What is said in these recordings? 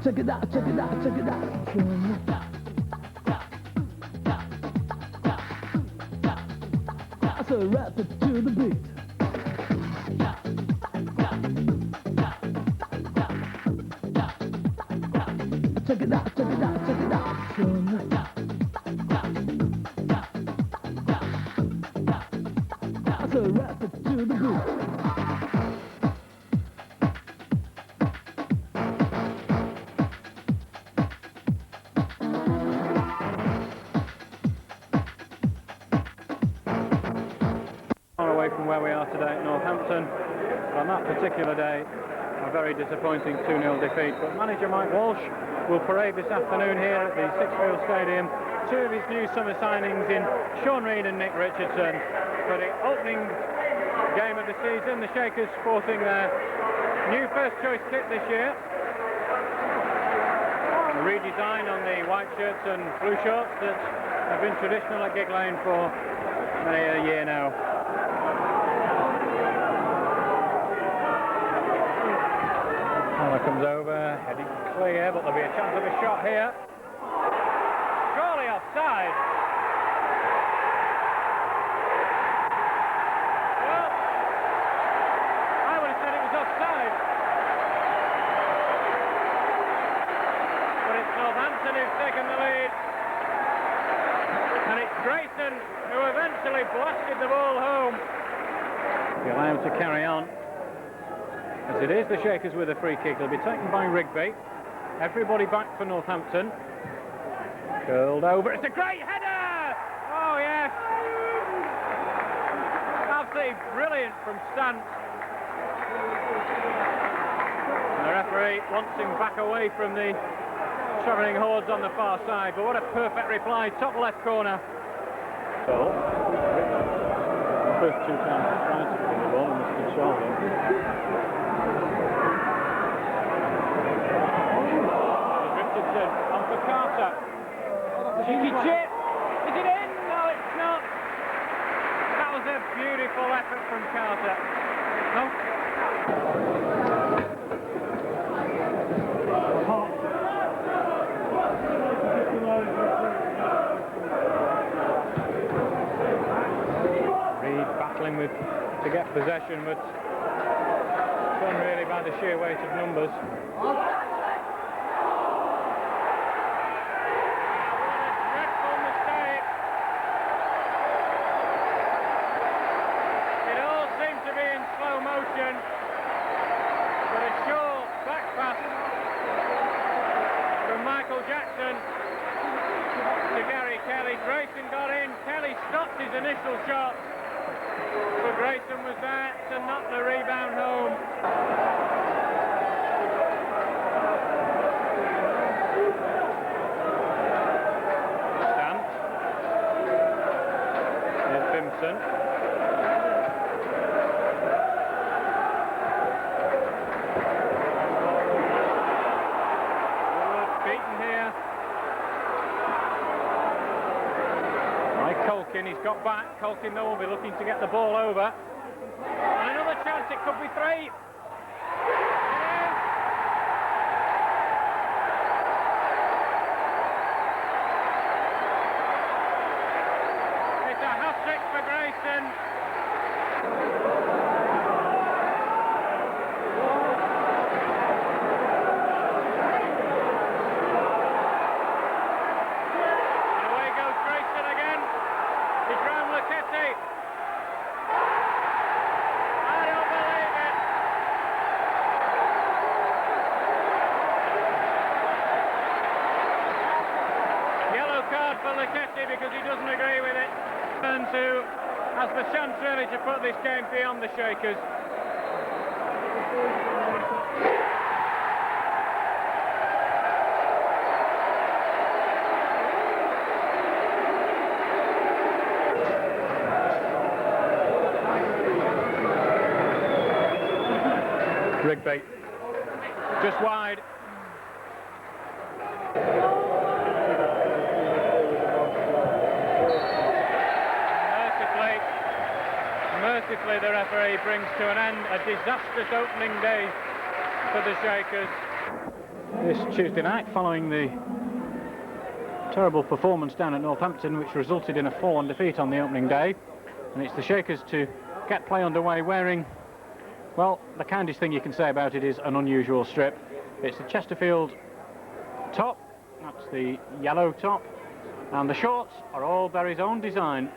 Check it out, check it out, check it out. So rap it to the beat. Check it out, check it out, check it out. So rap it to the beat. From where we are today at Northampton, but on that particular day a very disappointing 2-0 defeat. But manager Mike Walsh will parade this afternoon here at the Sixfield Stadium two of his new summer signings in Sean Reid and Nick Richardson for the opening game of the season. The Shakers sporting their new first choice kit this year, a redesign on the white shirts and blue shorts that have been traditional at Gig Lane for many a year now. Comes over, heading clear, but there'll be a chance of a shot here. Surely offside. Well, I would have said it was offside. But it's Northampton who've taken the lead. And it's Grayson who eventually blasted the ball home. He'll allow him to carry on. As it is, the Shakers with a free kick. It'll be taken by Rigby. Everybody back for Northampton. Curled over. It's a great header! Oh, yes! Absolutely brilliant from Stant. And the referee wants him back away from the travelling hordes on the far side. But what a perfect reply. Top left corner. So, first two times he tried to put the ball and must have shoulder. On for Carter. Cheeky chip. Is it in? No, it's not. That was a beautiful effort from Carter. No. Reid battling to get possession, but done really by the sheer weight of numbers. Grayson got in, Kelly stopped his initial shot, but Grayson was there to knock the rebound home. Stant. Here's Bimson. Beaten here. Colkin, he's got back. Colkin, though, will be looking to get the ball over. And another chance, it could be three. It's a hat-trick for Grayson. Because he doesn't agree with it, and who has the chance really to put this game beyond the Shakers. Rigby, just wide. Mercifully, the referee brings to an end a disastrous opening day for the Shakers. This Tuesday night, following the terrible performance down at Northampton, which resulted in a 4-1 defeat on the opening day, and it's the Shakers to get play underway wearing, well, the kindest thing you can say about it is an unusual strip. It's the Chesterfield top, that's the yellow top, and the shorts are all Berry's own design.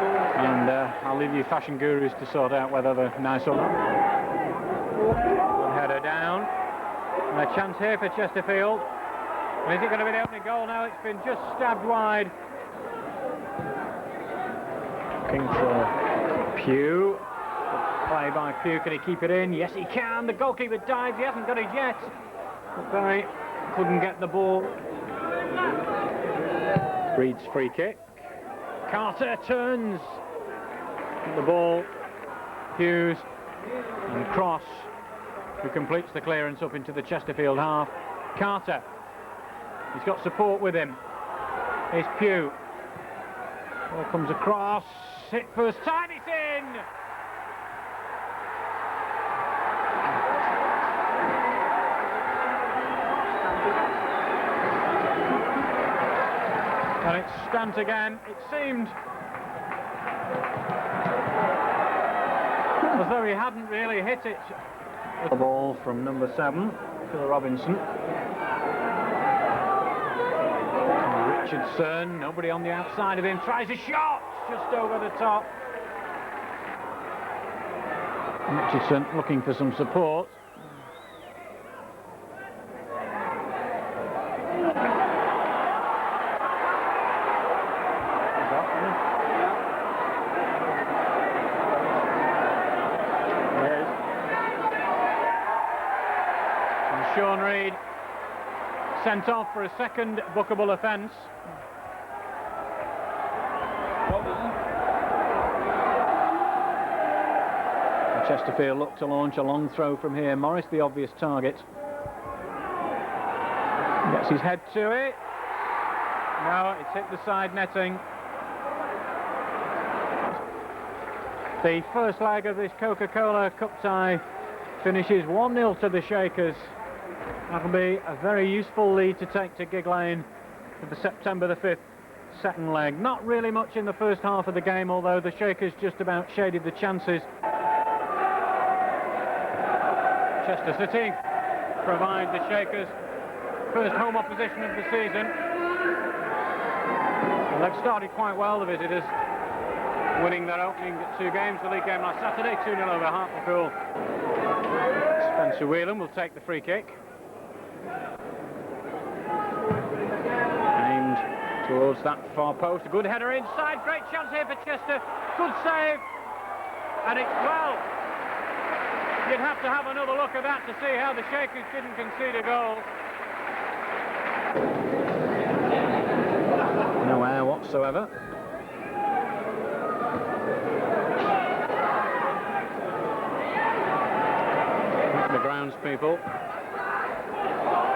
And I'll leave you fashion gurus to sort out whether they're nice or not. Good header down. And a chance here for Chesterfield. And is it going to be the opening goal now? It's been just stabbed wide. Looking for Pugh. Good play by Pugh. Can he keep it in? Yes, he can. The goalkeeper dives. He hasn't got it yet. But Berry couldn't get the ball. Reed's free kick. Carter turns the ball. Hughes and Cross, who completes the clearance up into the Chesterfield half. Carter, he's got support with him. Here's Pugh. Ball comes across. Hit first time, it's in. And it's Stunt again. It seemed as though he hadn't really hit it. The ball from number 7, Phil Robinson. And Richardson, nobody on the outside of him, tries a shot just over the top. Richardson looking for some support. Sean Reid sent off for a second bookable offence. Chesterfield looked to launch a long throw from here. Morris, the obvious target. Gets his head to it. No, it's hit the side netting. The first leg of this Coca-Cola Cup tie finishes 1-0 to the Shakers. That'll be a very useful lead to take to Gig Lane for the September the 5th second leg. Not really much in the first half of the game, although the Shakers just about shaded the chances. Chester City provide the Shakers first home opposition of the season. Well, they've started quite well, the visitors, winning their opening 2 games. The league game last Saturday, 2-0 over Hartlepool. Spencer Whelan will take the free kick. Aimed towards that far post. A good header inside. Great chance here for Chester. Good save. And it's, well, you'd have to have another look at that to see how the Shakers didn't concede a goal. No air whatsoever. The groundspeople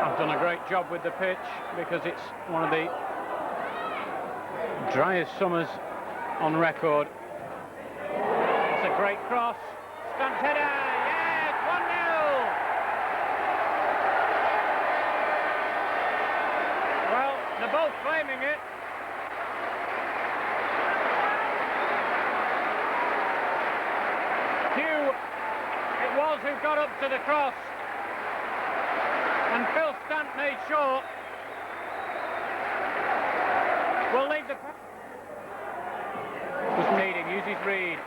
have done a great job with the pitch because it's one of the driest summers on record. It's a great cross. Stunt header. Yes, 1-0. Well, they're both claiming it. Hugh it was who got up to the cross, and Phil Stunt made sure. We'll leave the... Was needing, uses Reid.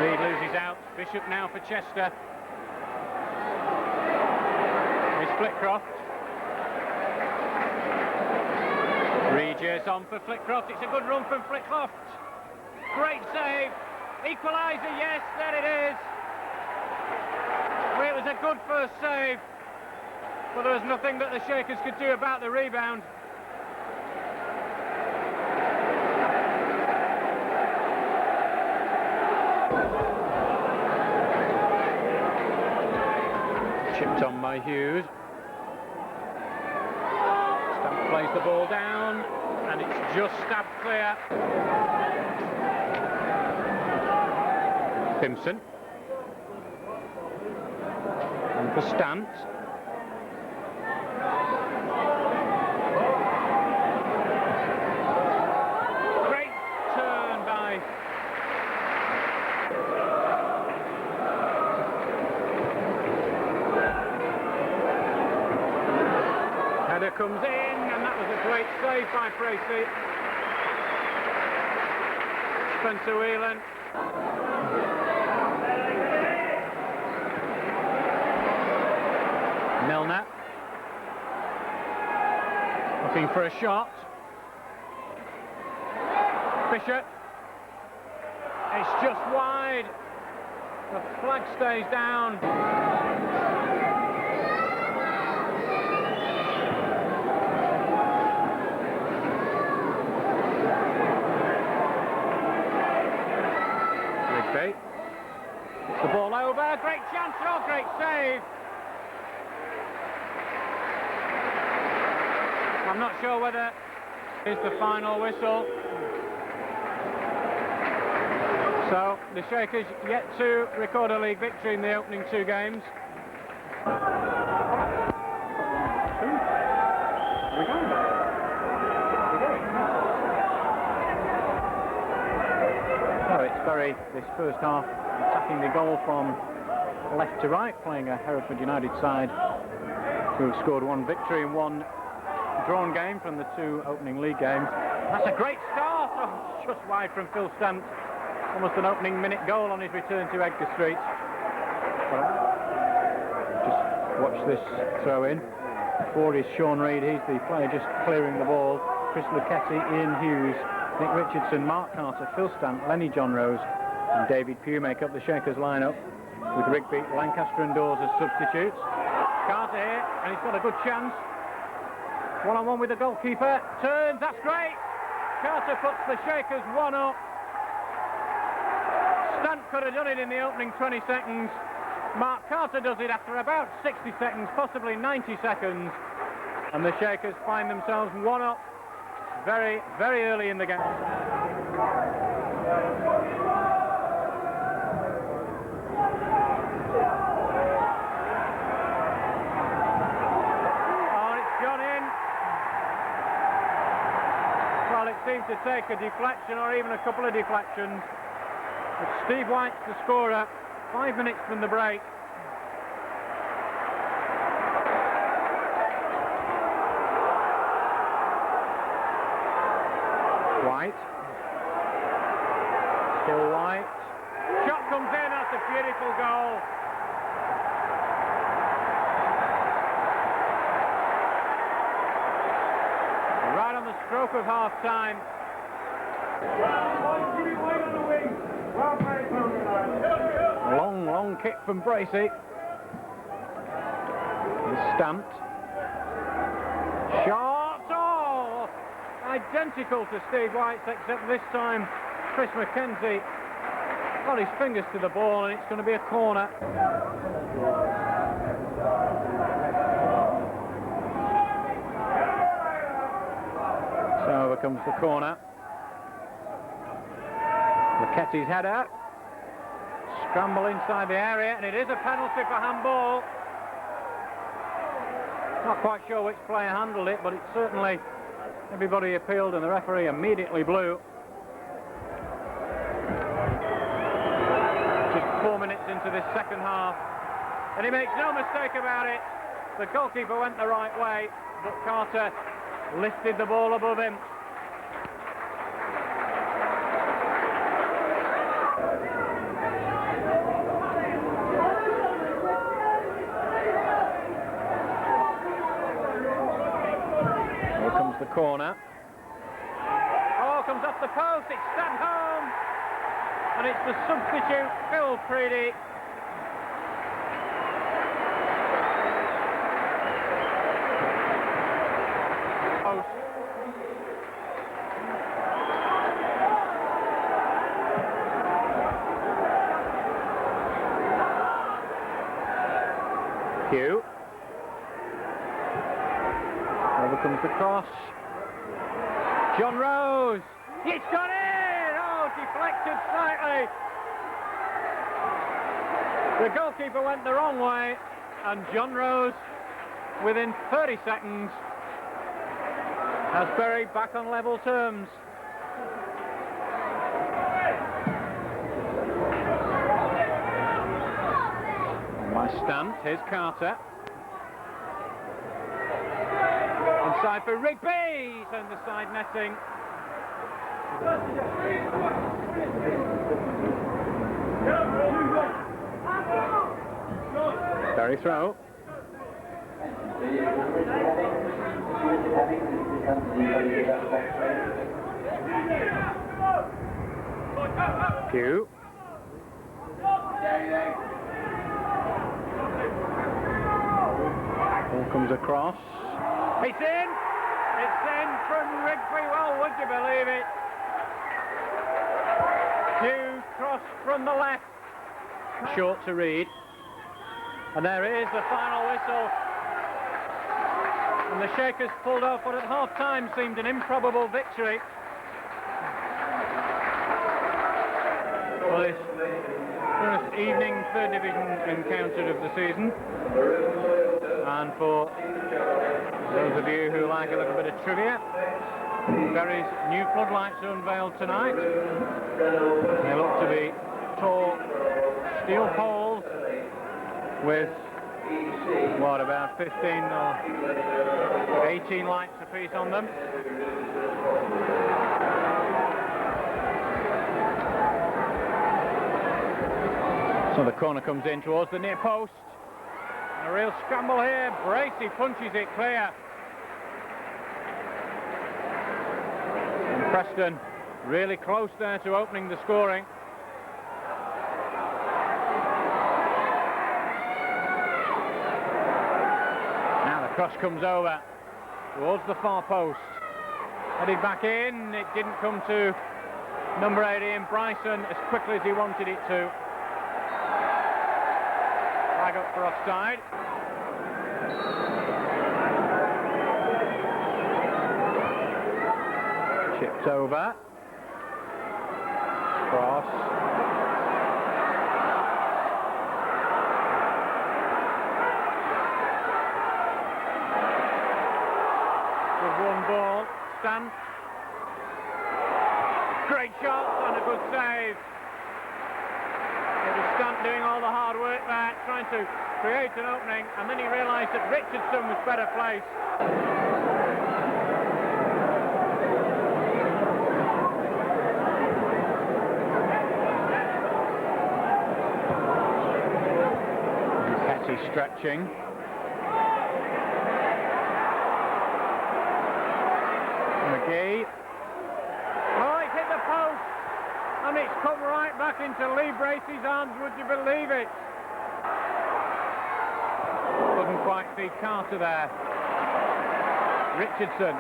Reid loses out. Bishop now for Chester. Here's Flitcroft. Regis on for Flitcroft. It's a good run from Flitcroft. Great save. Equaliser, yes, there it is. Well, it was a good first save, but there was nothing that the Shakers could do about the rebound. Chipped on by Hughes. Stamp plays the ball down, and it's just stabbed clear. Simpson. And for Stant. Great turn by header comes in, and that was a great save by Tracy. Spencer Whelan. Milner. Looking for a shot. Fisher. It's just wide. The flag stays down. Rigby. Gets the ball over. Great chance. Oh, great save. I'm not sure whether it's the final whistle. So the Shakers yet to record a league victory in the opening 2 games. So it's Berry this first half attacking the goal from left to right, playing a Hereford United side who have scored 1 victory and 1 drawn game from the 2 opening league games. That's a great start. Oh, just wide from Phil Stant. Almost an opening minute goal on his return to Edgar Street. Just watch this throw in. Forward is Sean Reid. He's the player just clearing the ball. Chris Lucchetti, Ian Hughes, Nick Richardson, Mark Carter, Phil Stant, Lenny John Rose and David Pugh make up the Shakers lineup, with Rigby, Lancaster and Dawes as substitutes. Carter here, and he's got a good chance. One-on-one with the goalkeeper. Turns, that's great. Carter puts the Shakers 1-up. Stant could have done it in the opening 20 seconds. Mark Carter does it after about 60 seconds, possibly 90 seconds. And the Shakers find themselves 1-up very, very early in the game. It seems to take a deflection or even a couple of deflections. But Steve White's the scorer, 5 minutes from the break. White. Still White. Shot comes in, that's a beautiful goal. Right on the stroke of half-time. Long kick from Bracey. The Stant. Shot! Oh! Identical to Steve White's, except this time Chris McKenzie got his fingers to the ball, and it's going to be a corner. So over comes the corner. Luchetti's header. Scramble inside the area, and it is a penalty for handball. Not quite sure which player handled it, but it certainly, everybody appealed and the referee immediately blew. Just 4 minutes into this second half, and he makes no mistake about it. The goalkeeper went the right way, but Carter lifted the ball above him. Here comes the corner. Oh, comes off the post, it's sent home, and it's the substitute Phil Preedy. Pugh. Over comes the cross. John Rose. It's gone in! Oh, deflected slightly. The goalkeeper went the wrong way, and John Rose, within 30 seconds, has Bury back on level terms. On my stand, here's Carter. Inside for Rigby, and the side netting. Bury throw. Q. Ball comes across. It's in! It's in from Rigby. Well, would you believe it? Q cross from the left. Short to read. And there is the final whistle. And the Shakers pulled off what at half-time seemed an improbable victory. For this first evening third division encounter of the season. And for those of you who like a little bit of trivia, Bury's new floodlights are unveiled tonight. They look to be tall steel poles with, what, about 15 or 18 lights apiece on them. So the corner comes in towards the near post. A real scramble here. Bracey punches it clear. And Preston really close there to opening the scoring. Now the cross comes over towards the far post. Headed back in. It didn't come to number 8 Ian Bryson as quickly as he wanted it to. Flag up for offside. Chipped over. Cross. With one ball. Stant. Great shot and a good save. It was Stant doing all the hard work there, trying to create an opening, and then he realised that Richardson was better placed. Petty stretching. McGee. Oh, it's hit the post, and it's come right back into Lee Bracey's arms, would you believe it? Couldn't quite see Carter there. Richardson.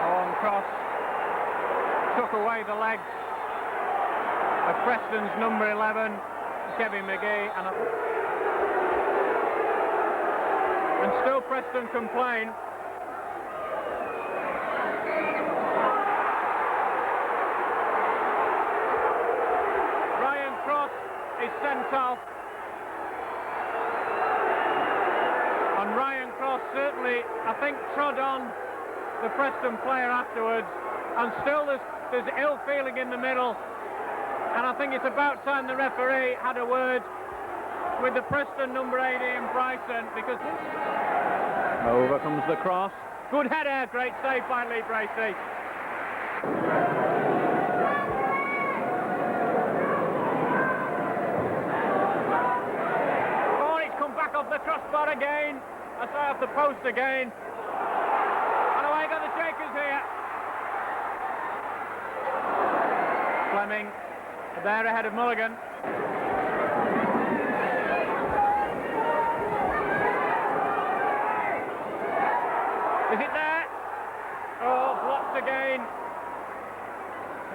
Long cross. Took away the legs of Preston's number 11, Kevin McGee, and still Preston complain. Ryan Cross is sent off, and Ryan Cross certainly, I think, trod on the Preston player afterwards, and still there's ill feeling in the middle, and I think it's about time the referee had a word with the Preston number 8 Ian Bryson, because over comes the cross. Good header, great save by Lee Bracey. Oh, it's come back off the crossbar again. I say off the post again. And away go the Shakers here. Fleming there ahead of Mulligan. Is it there? Oh, blocked again.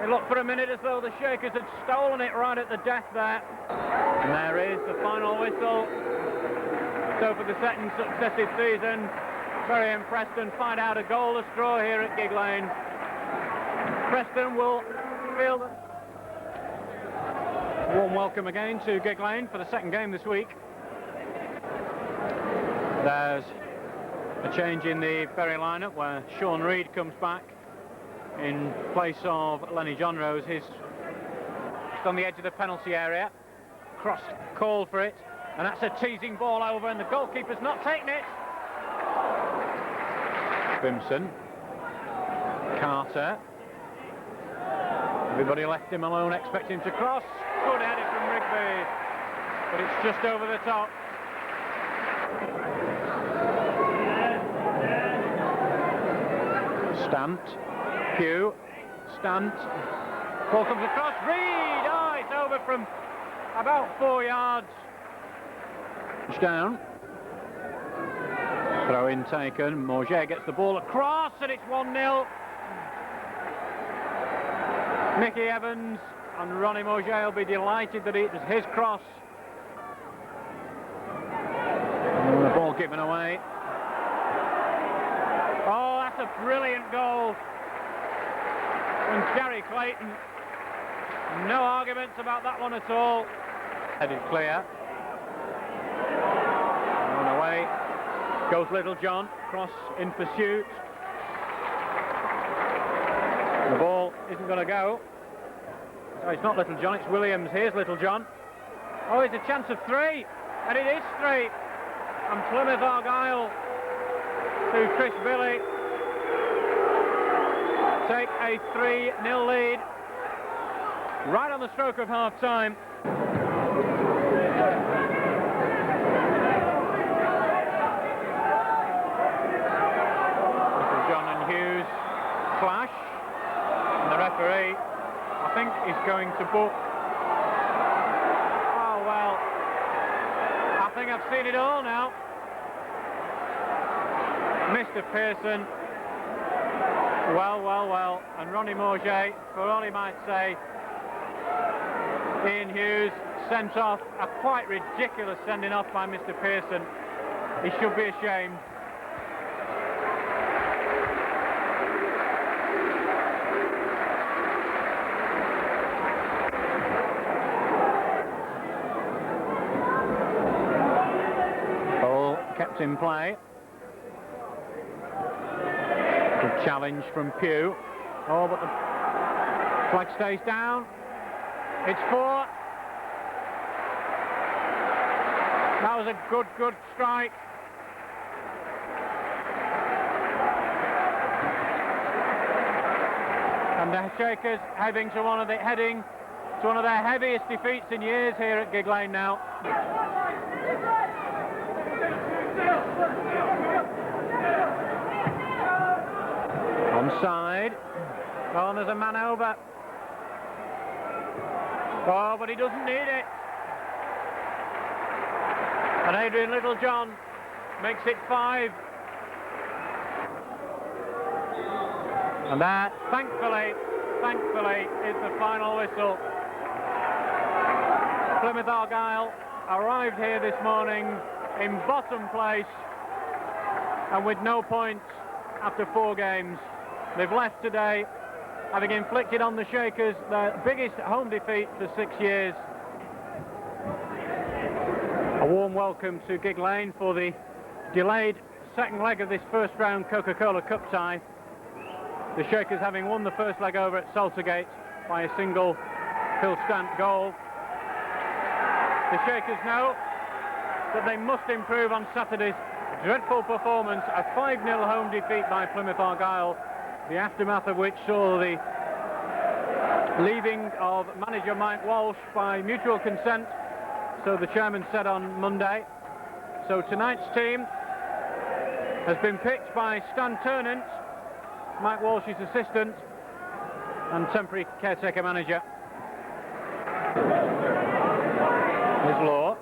It looked for a minute as though the Shakers had stolen it right at the death there. And there is the final whistle. So for the second successive season, Bury and Preston find out a goalless draw here at Gig Lane. Preston will feel that Warm welcome again to Gig Lane for the second game this week. There's a change in the Bury lineup where Sean Reid comes back in place of Lenny John Rose. He's just on the edge of the penalty area. Cross call for it, and that's a teasing ball over, and the goalkeeper's not taken it. Bimson, Carter. Everybody left him alone, expecting him to cross. Good header from Rigby, but it's just over the top. Stamped. Pugh. Stamped. Ball comes across. Reid! Oh, it's over from about 4 yards. It's down. Throw in taken. Morget gets the ball across, and it's 1-0. Mickey Evans and Ronnie Morget will be delighted that it was his cross. And the ball given away. Oh, that's a brilliant goal from Gary Clayton. No arguments about that one at all. Headed clear. On away goes Little John. Cross in pursuit. The ball isn't going to go. Oh, it's not Little John, it's Williams. Here's Little John. Oh, it's a chance of 3. And it is 3. And Plymouth Argyle, through Chris Billy, take a 3-0 lead right on the stroke of half-time. Little John and Hughes clash. The referee, I think, is going to book. Oh, well, I think I've seen it all now. Mr. Pearson, well, and Ronnie Morget, for all he might say. Ian Hughes sent off, a quite ridiculous sending off by Mr. Pearson. He should be ashamed. Kept in play. Good challenge from Pugh. Oh, but the flag stays down. It's 4. That was a good strike. And the Shakers heading to one of their heaviest defeats in years here at Gig Lane now. Onside. Oh, and there's a man over. Oh, but he doesn't need it. And Adrian Littlejohn makes it 5. And that, thankfully, is the final whistle. Plymouth Argyle arrived here this morning in bottom place and with no points after 4 games. They've left today, having inflicted on the Shakers their biggest home defeat for 6 years. A warm welcome to Gig Lane for the delayed second leg of this first round Coca-Cola Cup tie. The Shakers having won the first leg over at Saltergate by a single Phil Stant goal. The Shakers know that they must improve on Saturday's dreadful performance, a 5-0 home defeat by Plymouth Argyle, the aftermath of which saw the leaving of manager Mike Walsh by mutual consent, so the chairman said on Monday. So tonight's team has been picked by Stan Turnant, Mike Walsh's assistant and temporary caretaker manager. Here's Law.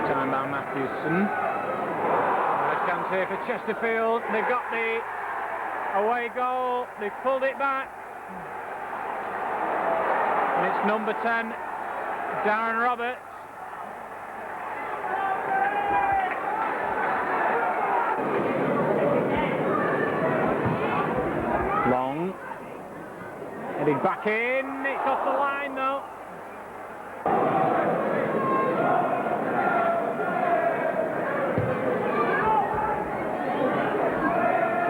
Time by Matthewson. First chance here for Chesterfield. They've got the away goal. They've pulled it back. And it's number 10, Darren Roberts. Played back in, it's off the line though.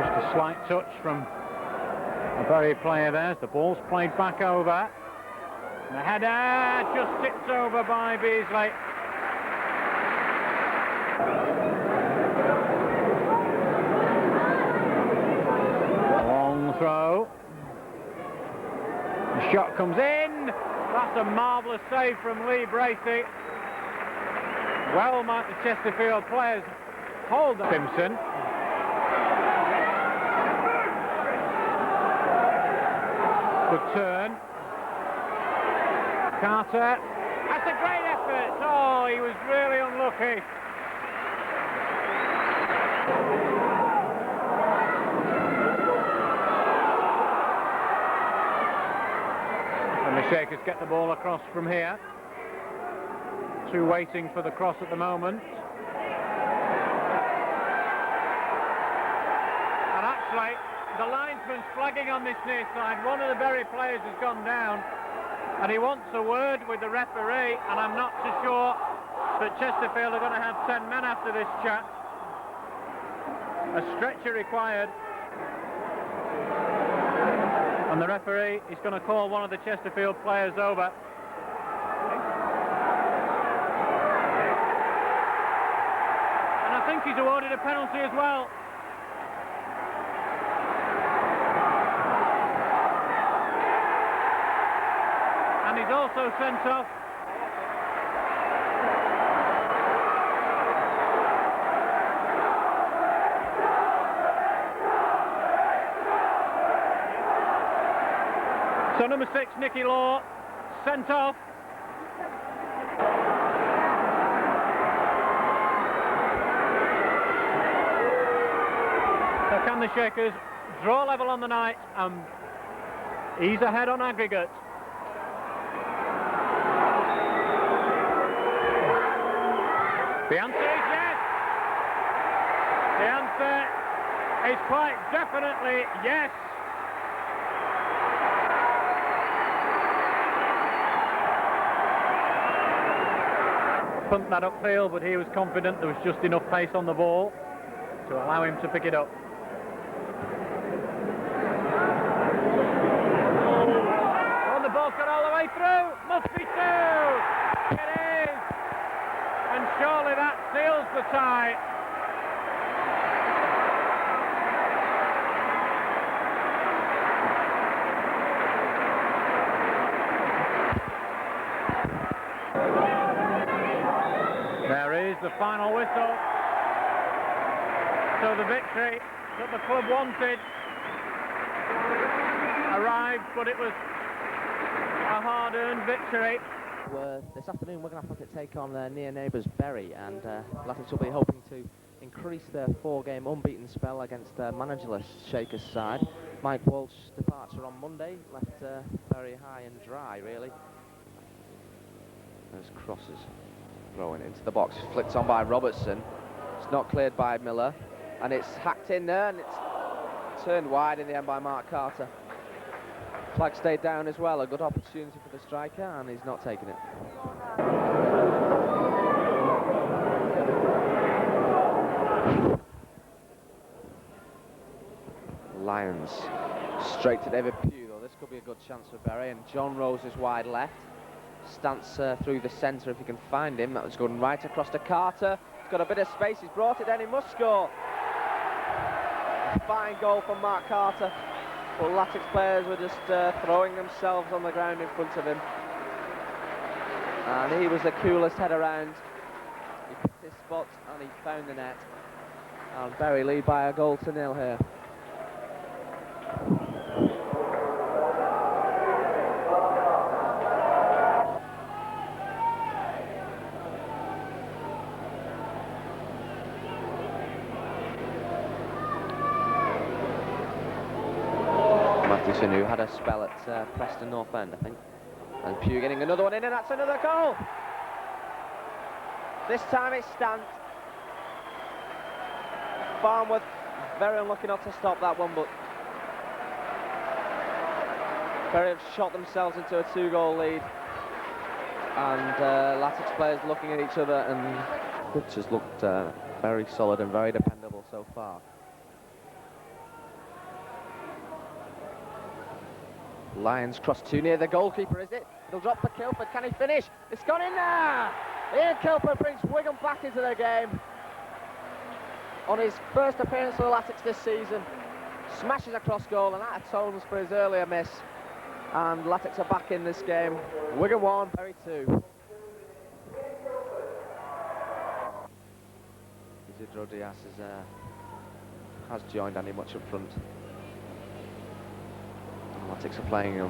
Just a slight touch from a very player there as the ball's played back over. The header just tipped over by Beasley. Long throw. The shot comes in. That's a marvellous save from Lee Bracy. Well might the Chesterfield players hold that. Simpson. Good turn. Carter. That's a great effort. Oh, he was really unlucky. And the Shakers get the ball across from here. Two waiting for the cross at the moment. And actually, the linesman's flagging on this near side. One of the Bury players has gone down, and he wants a word with the referee, and I'm not so sure that Chesterfield are going to have 10 men after this chat. A stretcher required. And the referee is going to call one of the Chesterfield players over. And I think he's awarded a penalty as well. And he's also sent off. So number 6, Nicky Law, sent off. So can the Shakers draw level on the night and ease ahead on aggregate? The answer is yes. The answer is quite definitely yes. Pumped that upfield, but he was confident there was just enough pace on the ball to allow him to pick it up. Oh, the ball's got all the way through. Must be two. It is. And surely that seals the tie. There is the final whistle. So the victory that the club wanted arrived, but it was a hard-earned victory. This afternoon, Wigan Athletic take on their near neighbours Bury, and Athletic will be hoping to increase their 4-game unbeaten spell against their managerless Shakers side. Mike Walsh's departure on Monday left Bury high and dry, really. Those crosses throwing into the box, flicked on by Robertson. It's not cleared by Miller, and it's hacked in there, and it's turned wide in the end by Mark Carter. Flag stayed down as well, a good opportunity for the striker, and he's not taking it. Lions straight to David Pugh, though. This could be a good chance for Bury, and John Rose is wide left. Stance through the centre if he can find him. That was going right across to Carter. He's got a bit of space, he's brought it in, he must score. Fine goal from Mark Carter. But Latics players were just throwing themselves on the ground in front of him. And he was the coolest head around. He picked his spot and he found the net. And Bury lead by 1-0 here. Who had a spell at Preston North End, I think. And Pugh getting another one in, and that's another goal. This time it's Stant. Farnworth very unlucky not to stop that one, but Bury have shot themselves into a 2-goal lead, and Latics players looking at each other, and which has looked very solid and very dependable so far. Lions cross too near the goalkeeper, is it? It'll drop for Kilford. Can he finish? It's gone in there! Ian Kilford brings Wigan back into the game on his first appearance for the Latics this season. Smashes across goal, and that atones for his earlier miss. And Latics are back in this game. Wigan 1, Bury 2. Isidro Diaz has joined Andy Much up front. Latics are playing a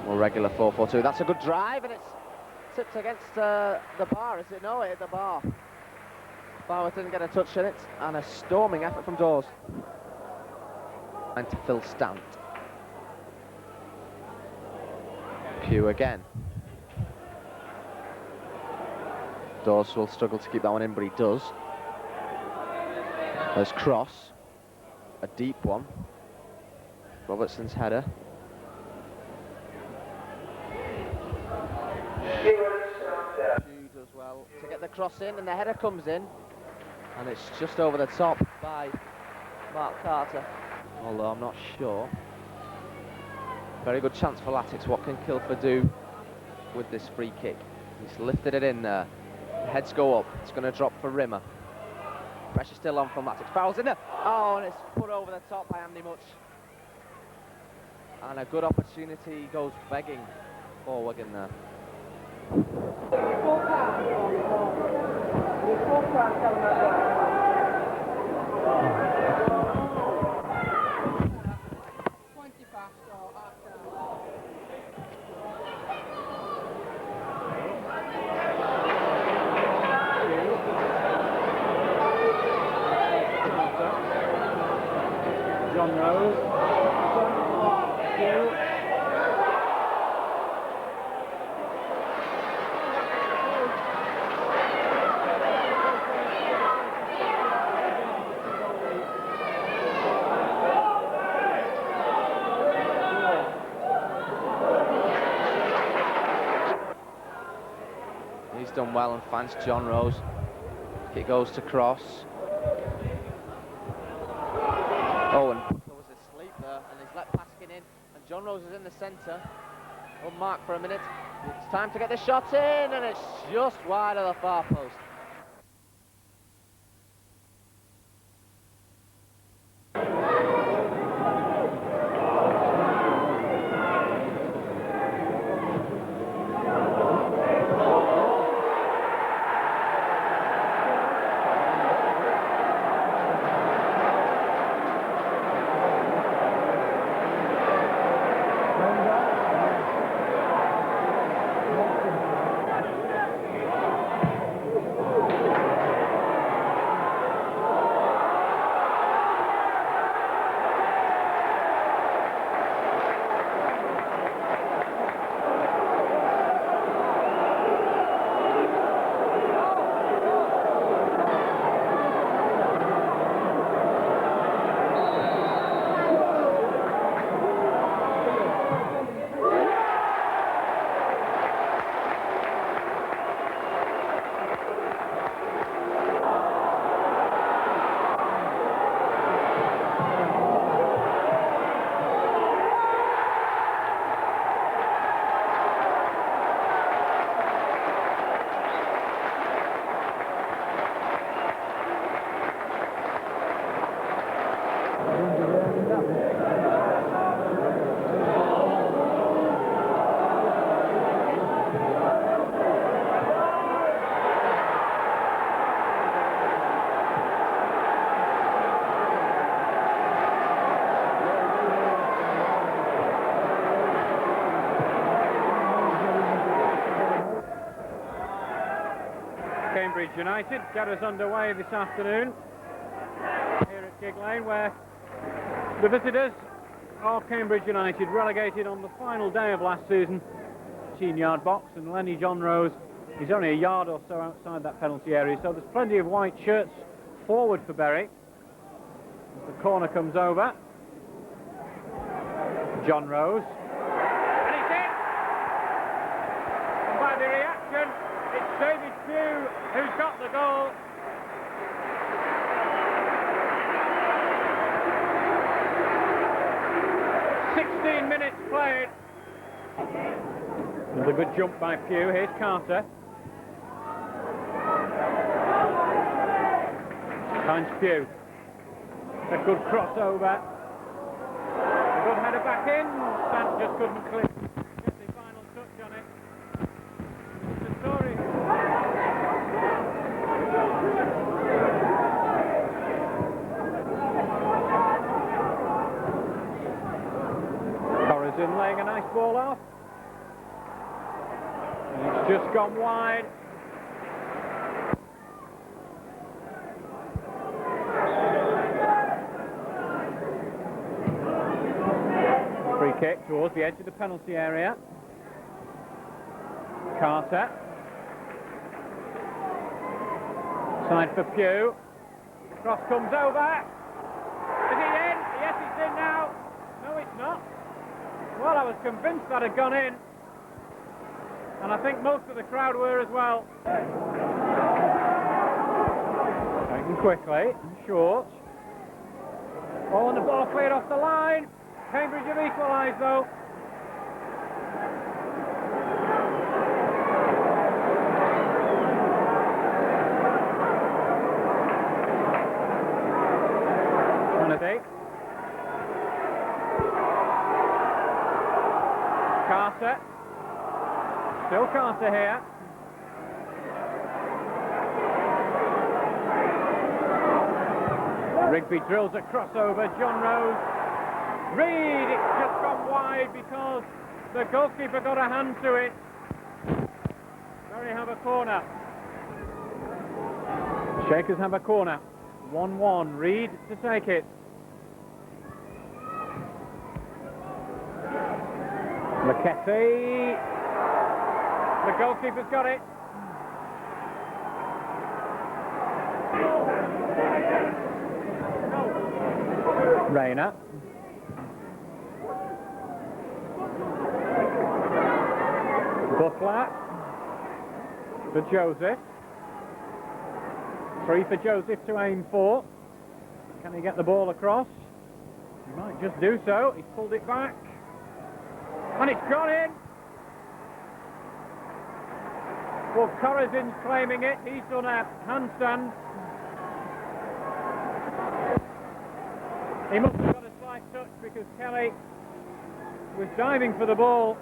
more regular 4-4-2. That's a good drive, and it's tipped against the bar, is it? No, it hit the bar. Barwick didn't get a touch in it, and a storming effort from Dawes. And to Phil Stant. Pugh again. Dawes will struggle to keep that one in, but he does. There's cross, a deep one. Robertson's header. Pugh does well to get the cross in, and the header comes in, and it's just over the top by Mark Carter, although I'm not sure. Very good chance for Latics. What can Kilford do with this free kick? He's lifted it in there. The heads go up. It's going to drop for Rimmer. Pressure still on from Latics. Fouls in there. Oh, and it's put over the top by Andy Much. And a good opportunity goes begging for Wigan there. John Rose. He's done well and finds John Rose. It goes to cross. Oh, and Butler was asleep there, and he's let Paskin in, and John Rose is in the centre. Unmarked for a minute. It's time to get the shot in, and it's just wide of the far post. Cambridge United get us underway this afternoon here at Gig Lane, where the visitors are Cambridge United, relegated on the final day of last season. 18-yard box, and Lenny John Rose is only a yard or so outside that penalty area, so there's plenty of white shirts forward for Bury. The corner comes over. John Rose Pugh who's got the goal. Minutes played. Another good jump by Pugh. Here's Carter. Finds Pugh. A good crossover. A good header back in. Stan just couldn't get the final touch on it. It's a story. In laying a nice ball off. And it's just gone wide. Free kick towards the edge of the penalty area. Carter. Side for Pugh. Cross comes over. Is he in? Yes, it's in now. No, it's not. Well, I was convinced that had gone in, and I think most of the crowd were as well. Taken quickly, short. Oh, and the ball cleared off the line. Cambridge have equalised though. Carter. Still Carter here. Rigby drills a crossover. John Rose. Reed, it's just gone wide because the goalkeeper got a hand to it. Bury have a corner. Shakers have a corner. 1-1. Reed to take it. McKetty. The goalkeeper's got it. Rayner. Butler. For Joseph. 3 for Joseph to aim for. Can he get the ball across? He might just do so. He's pulled it back. And it's gone in. Well, Corazin's claiming it. He's done a handstand. He must have got a slight touch because Kelly was diving for the ball.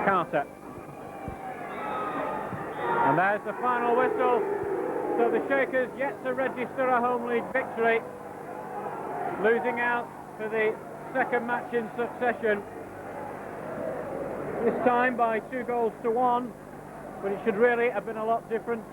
Carter. And there's the final whistle. So the Shakers yet to register a home league victory. Losing out for the second match in succession. This time by 2-1, but it should really have been a lot different.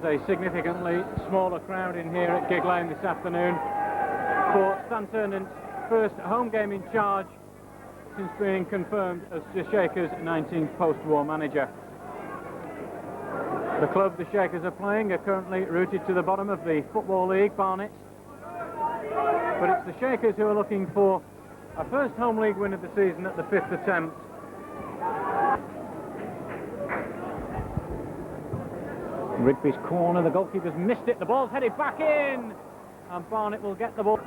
there's a significantly smaller crowd in here at Gig Lane this afternoon for Stan Ternant's first home game in charge since being confirmed as the Shakers' 19th post-war manager. The club the Shakers are playing are currently rooted to the bottom of the Football League, Barnet. But it's the Shakers who are looking for a first home league win of the season at the 5th attempt. Rigby's corner, the goalkeeper's missed it, the ball's headed back in, and Barnet will get the ball.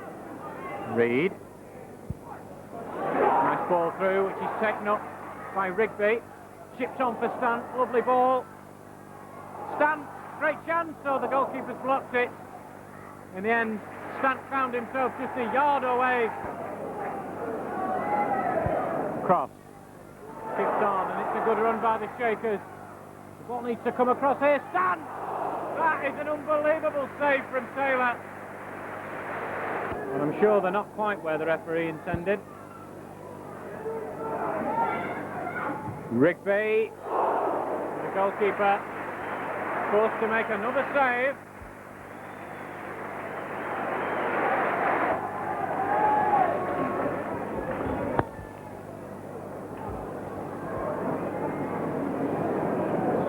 Reid. Nice ball through, which is taken up by Rigby. Chipped on for Stant, lovely ball. Stant, great chance, so the goalkeeper's blocked it. In the end, Stant found himself just a yard away. Cross. Kicked on, and it's a good run by the Shakers. The ball needs to come across here. Stant! That is an unbelievable save from Taylor. And I'm sure they're not quite where the referee intended. Rigby, the goalkeeper, forced to make another save.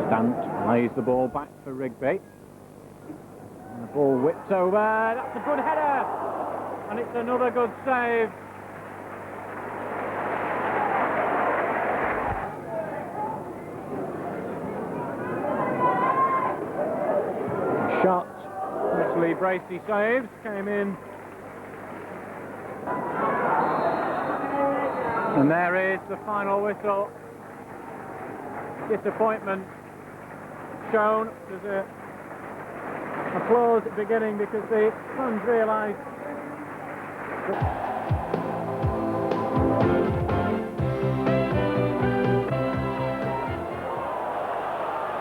Stant lays the ball back for Rigby. And the ball whips over. That's a good header. And it's another good save. Shot, which Lee Bracey saves, came in. And there is the final whistle. Disappointment shown. There's a applause beginning because the fans realise that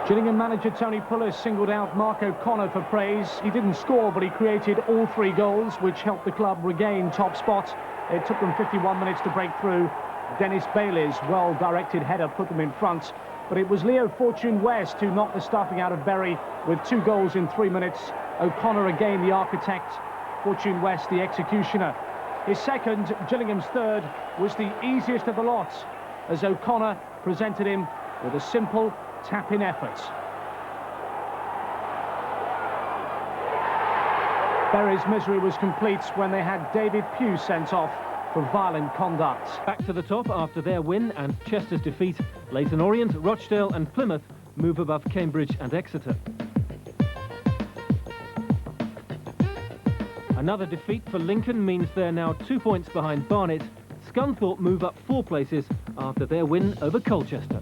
Gillingham manager Tony Pulis singled out Mark O'Connor for praise. He didn't score, but he created all 3 goals, which helped the club regain top spot. It took them 51 minutes to break through. Dennis Bailey's well-directed header put them in front, but it was Leo Fortune West who knocked the stuffing out of Bury with 2 goals in 3 minutes. O'Connor again the architect, Fortune West the executioner. His second, Gillingham's third, was the easiest of the lot, as O'Connor presented him with a simple tap-in effort. Bury's misery was complete when they had David Pugh sent off for violent conduct. Back to the top after their win and Chester's defeat, Leyton Orient, Rochdale and Plymouth move above Cambridge and Exeter. Another defeat for Lincoln means they're now 2 points behind Barnet. Scunthorpe move up 4 places after their win over Colchester.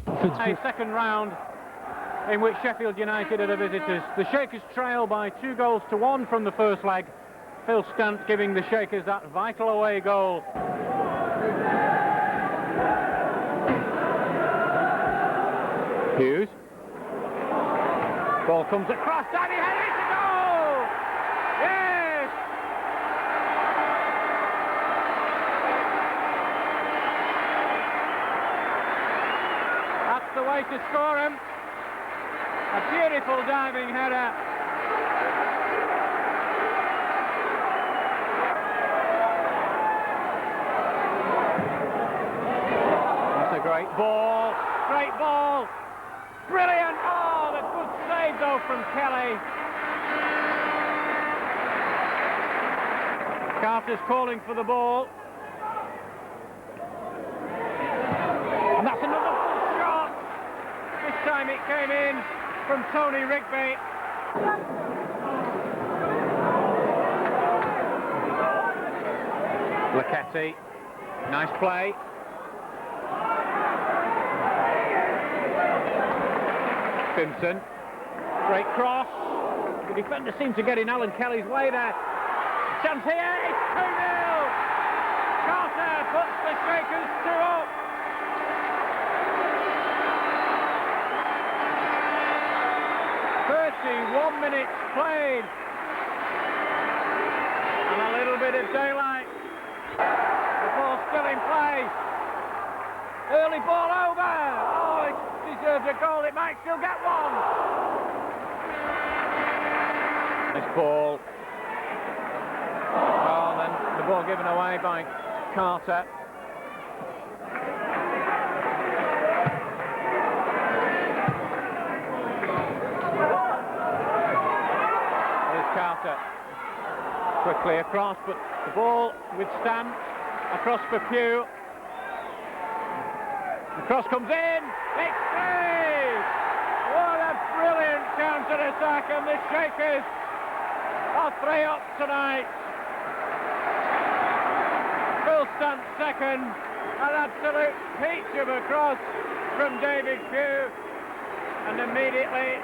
A second round in which Sheffield United are the visitors. The Shakers trail by 2 goals to 1 from the first leg. Phil Stant giving the Shakers that vital away goal. Hughes. Ball comes across, Danny header, it's a goal! Yes! That's the way to score him. A beautiful diving header. That's a great ball. Great ball. Brilliant. Oh, the good save though from Kelly. Carter's calling for the ball. And that's another full shot. This time it came in from Tony Rigby. Lacetti, nice play. Simpson, great cross. The defender seemed to get in Alan Kelly's way there. Chance here, it's 2-0. Carter puts the Shakers 2 up. Minutes played and a little bit of daylight. The ball's still in play. Early ball over. Oh, it deserves a goal. It might still get one. This ball. Oh, then the ball given away by Carter. Here's Carter. Quickly across, but the ball with Stamp. Across for Pugh. The cross comes in. It's through! What a brilliant counter-attack, and the Shakers are 3 up tonight. Phil Stunt second, an absolute peach of a cross from David Pugh, and immediately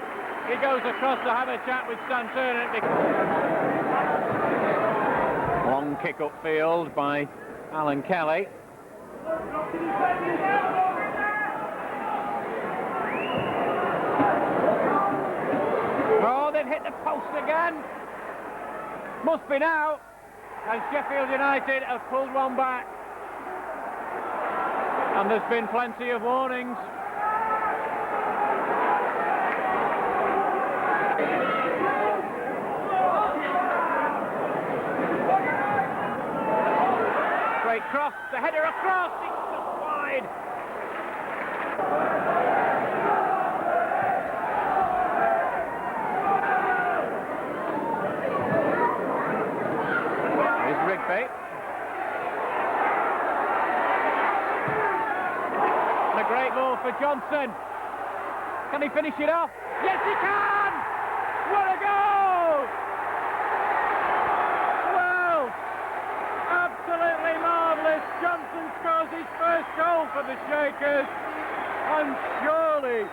he goes across to have a chat with Stan Turner. Long kick upfield by Alan Kelly. Oh, they've hit the post again. Must be now. And Sheffield United have pulled one back. And there's been plenty of warnings. Great cross, the header across, it's just wide. Rigby. And a great ball for Johnson. Can he finish it off? Yes, he can! What a goal! Well, absolutely marvellous. Johnson scores his first goal for the Shakers. And surely,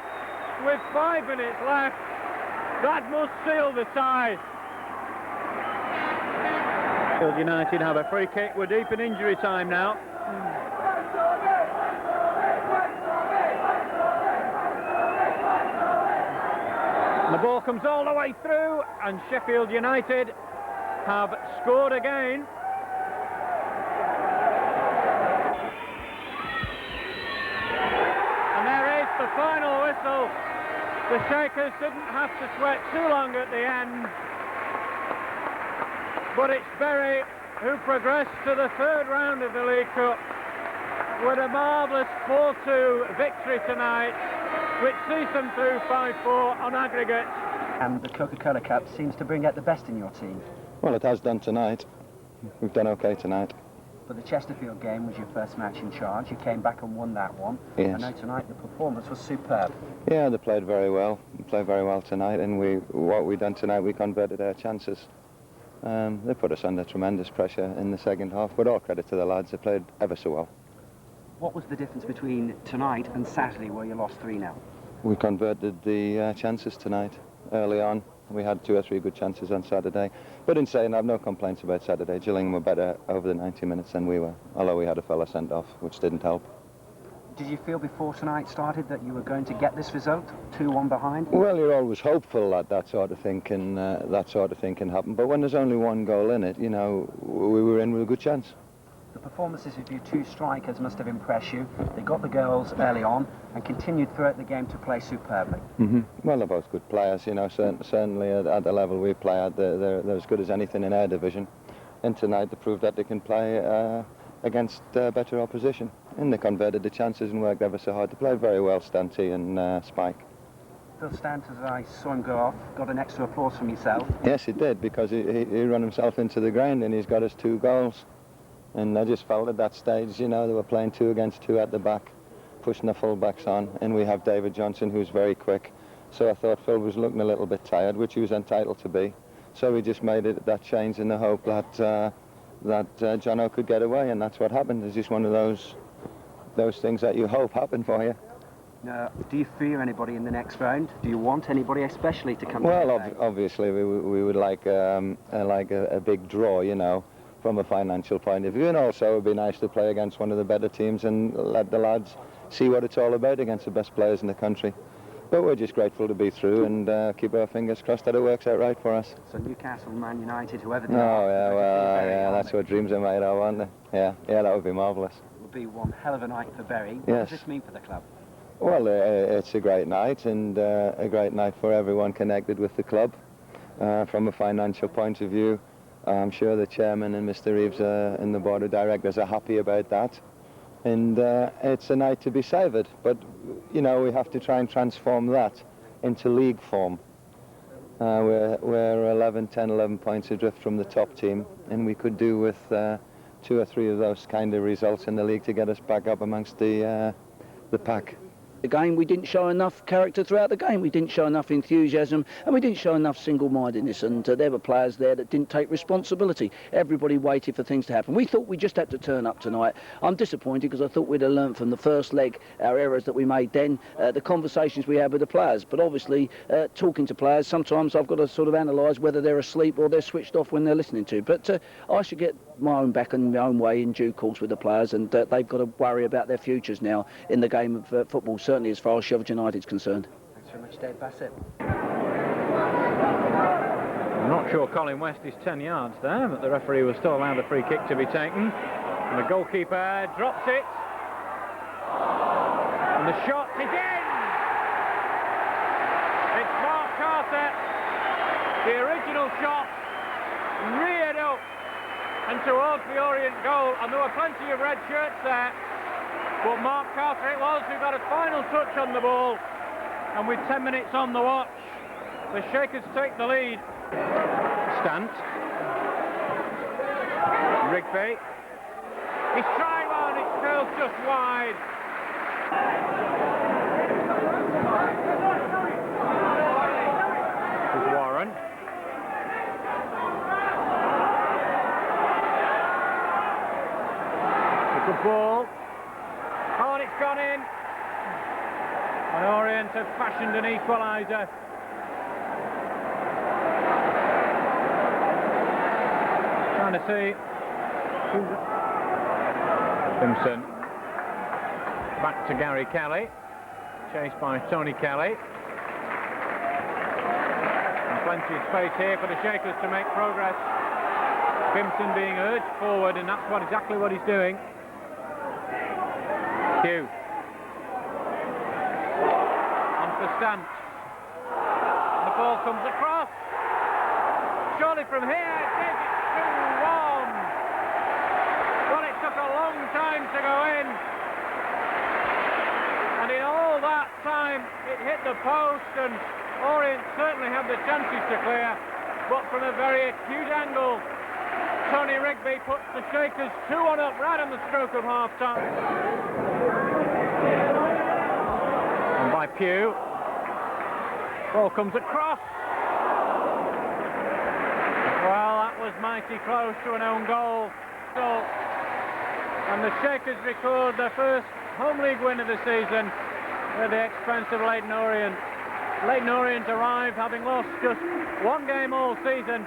with 5 minutes left, that must seal the tie. Sheffield United have a free kick. We're deep in injury time now. And the ball comes all the way through, and Sheffield United have scored again. And there is the final whistle. The Shakers didn't have to sweat too long at the end. But it's Bury who progressed to the 3rd round of the League Cup with a marvellous 4-2 victory tonight, which sees them through 5-4 on aggregate. And the Coca-Cola Cup seems to bring out the best in your team. Well, it has done tonight. We've done okay tonight. But the Chesterfield game was your first match in charge. You came back and won that one. Yes. I know tonight the performance was superb. Yeah, they played very well. They played very well tonight, and what we done tonight, we converted our chances. They put us under tremendous pressure in the second half, but all credit to the lads. They played ever so well. What was the difference between tonight and Saturday, where you lost 3-0? We converted the chances tonight early on. We had 2 or 3 good chances on Saturday. But in saying, I have no complaints about Saturday. Gillingham were better over the 90 minutes than we were, although we had a fella sent off, which didn't help. Did you feel before tonight started that you were going to get this result, 2-1 behind? Well, you're always hopeful that that sort of thing can happen. But when there's only 1 goal in it, you know, we were in with a good chance. The performances of your 2 strikers must have impressed you. They got the goals early on and continued throughout the game to play superbly. Well, they're both good players, you know. Certainly at the level we play at, they're as good as anything in our division. And tonight they proved that they can play against better opposition. And they converted the chances and worked ever so hard. They played very well, Stanty and Spike. Phil Stant, as I saw him go off, got an extra applause from yourself. Yes, he did, because he run himself into the ground and he's got us 2 goals. And I just felt at that stage, you know, they were playing 2 against 2 at the back, pushing the full-backs on, and we have David Johnson, who's very quick. So I thought Phil was looking a little bit tired, which he was entitled to be. So we just made that change in the hope that Jono could get away, and that's what happened. It's just one of those things that you hope happen for you. Do you fear anybody in the next round? Do you want anybody especially to come? Well, obviously we would like a big draw, you know, from a financial point of view, and also it would be nice to play against one of the better teams and let the lads see what it's all about against the best players in the country. But we're just grateful to be through and keep our fingers crossed that it works out right for us. So Newcastle, Man United, whoever they are. Oh, yeah, well, yeah, that's what dreams are made of, aren't they? Yeah, that would be marvellous. It would be one hell of a night for Bury. What Yes. does this mean for the club? Well, it's a great night, and a great night for everyone connected with the club. from a financial point of view. I'm sure the chairman and Mr. Reeves and the board of directors are happy about that. And it's a night to be savoured. But, you know, we have to try and transform that into league form. We're 11 points adrift from the top team, and we could do with 2 or 3 of those kind of results in the league to get us back up amongst the pack. Again, we didn't show enough character throughout the game. We didn't show enough enthusiasm, and we didn't show enough single-mindedness. And there were players there that didn't take responsibility. Everybody waited for things to happen. We thought we just had to turn up tonight. I'm disappointed because I thought we'd have learned from the first leg our errors that we made then, the conversations we had with the players. But obviously, talking to players, sometimes I've got to sort of analyse whether they're asleep or they're switched off when they're listening to. But I should get my own back in my own way in due course with the players, and they've got to worry about their futures now in the game of football, certainly as far as Sheffield United is concerned. Thanks very much, Dave Bassett. I'm not sure Colin West is 10 yards there, but the referee will still allow the free kick to be taken. And the goalkeeper drops it. And the shot is in! It's Mark Carter. The original shot reared up and towards the Orient goal, and there were plenty of red shirts there, but Mark Carter it was who got a final touch on the ball, and with 10 minutes on the watch, the Shakers take the lead. Stant. Rigby. He's trying one, it's still just wide. This is Warren. Good ball. Oh, and it's gone in. And Orient have fashioned an equaliser. Trying to see. Simpson. Back to Gary Kelly. Chased by Tony Kelly. And plenty of space here for the Shakers to make progress. Simpson being urged forward, and that's exactly what he's doing. Hugh. On for Stant. And the ball comes across. Surely from here, it is 2-1. Well, it took a long time to go in. And in all that time, it hit the post, and Orient certainly had the chances to clear, but from a very acute angle. Tony Rigby puts the Shakers 2-1 up right on the stroke of half-time. And by Pugh. Ball comes across. Well, that was mighty close to an own goal. And the Shakers record their first home league win of the season at the expense of Leyton Orient. Leyton Orient arrived having lost just one game all season.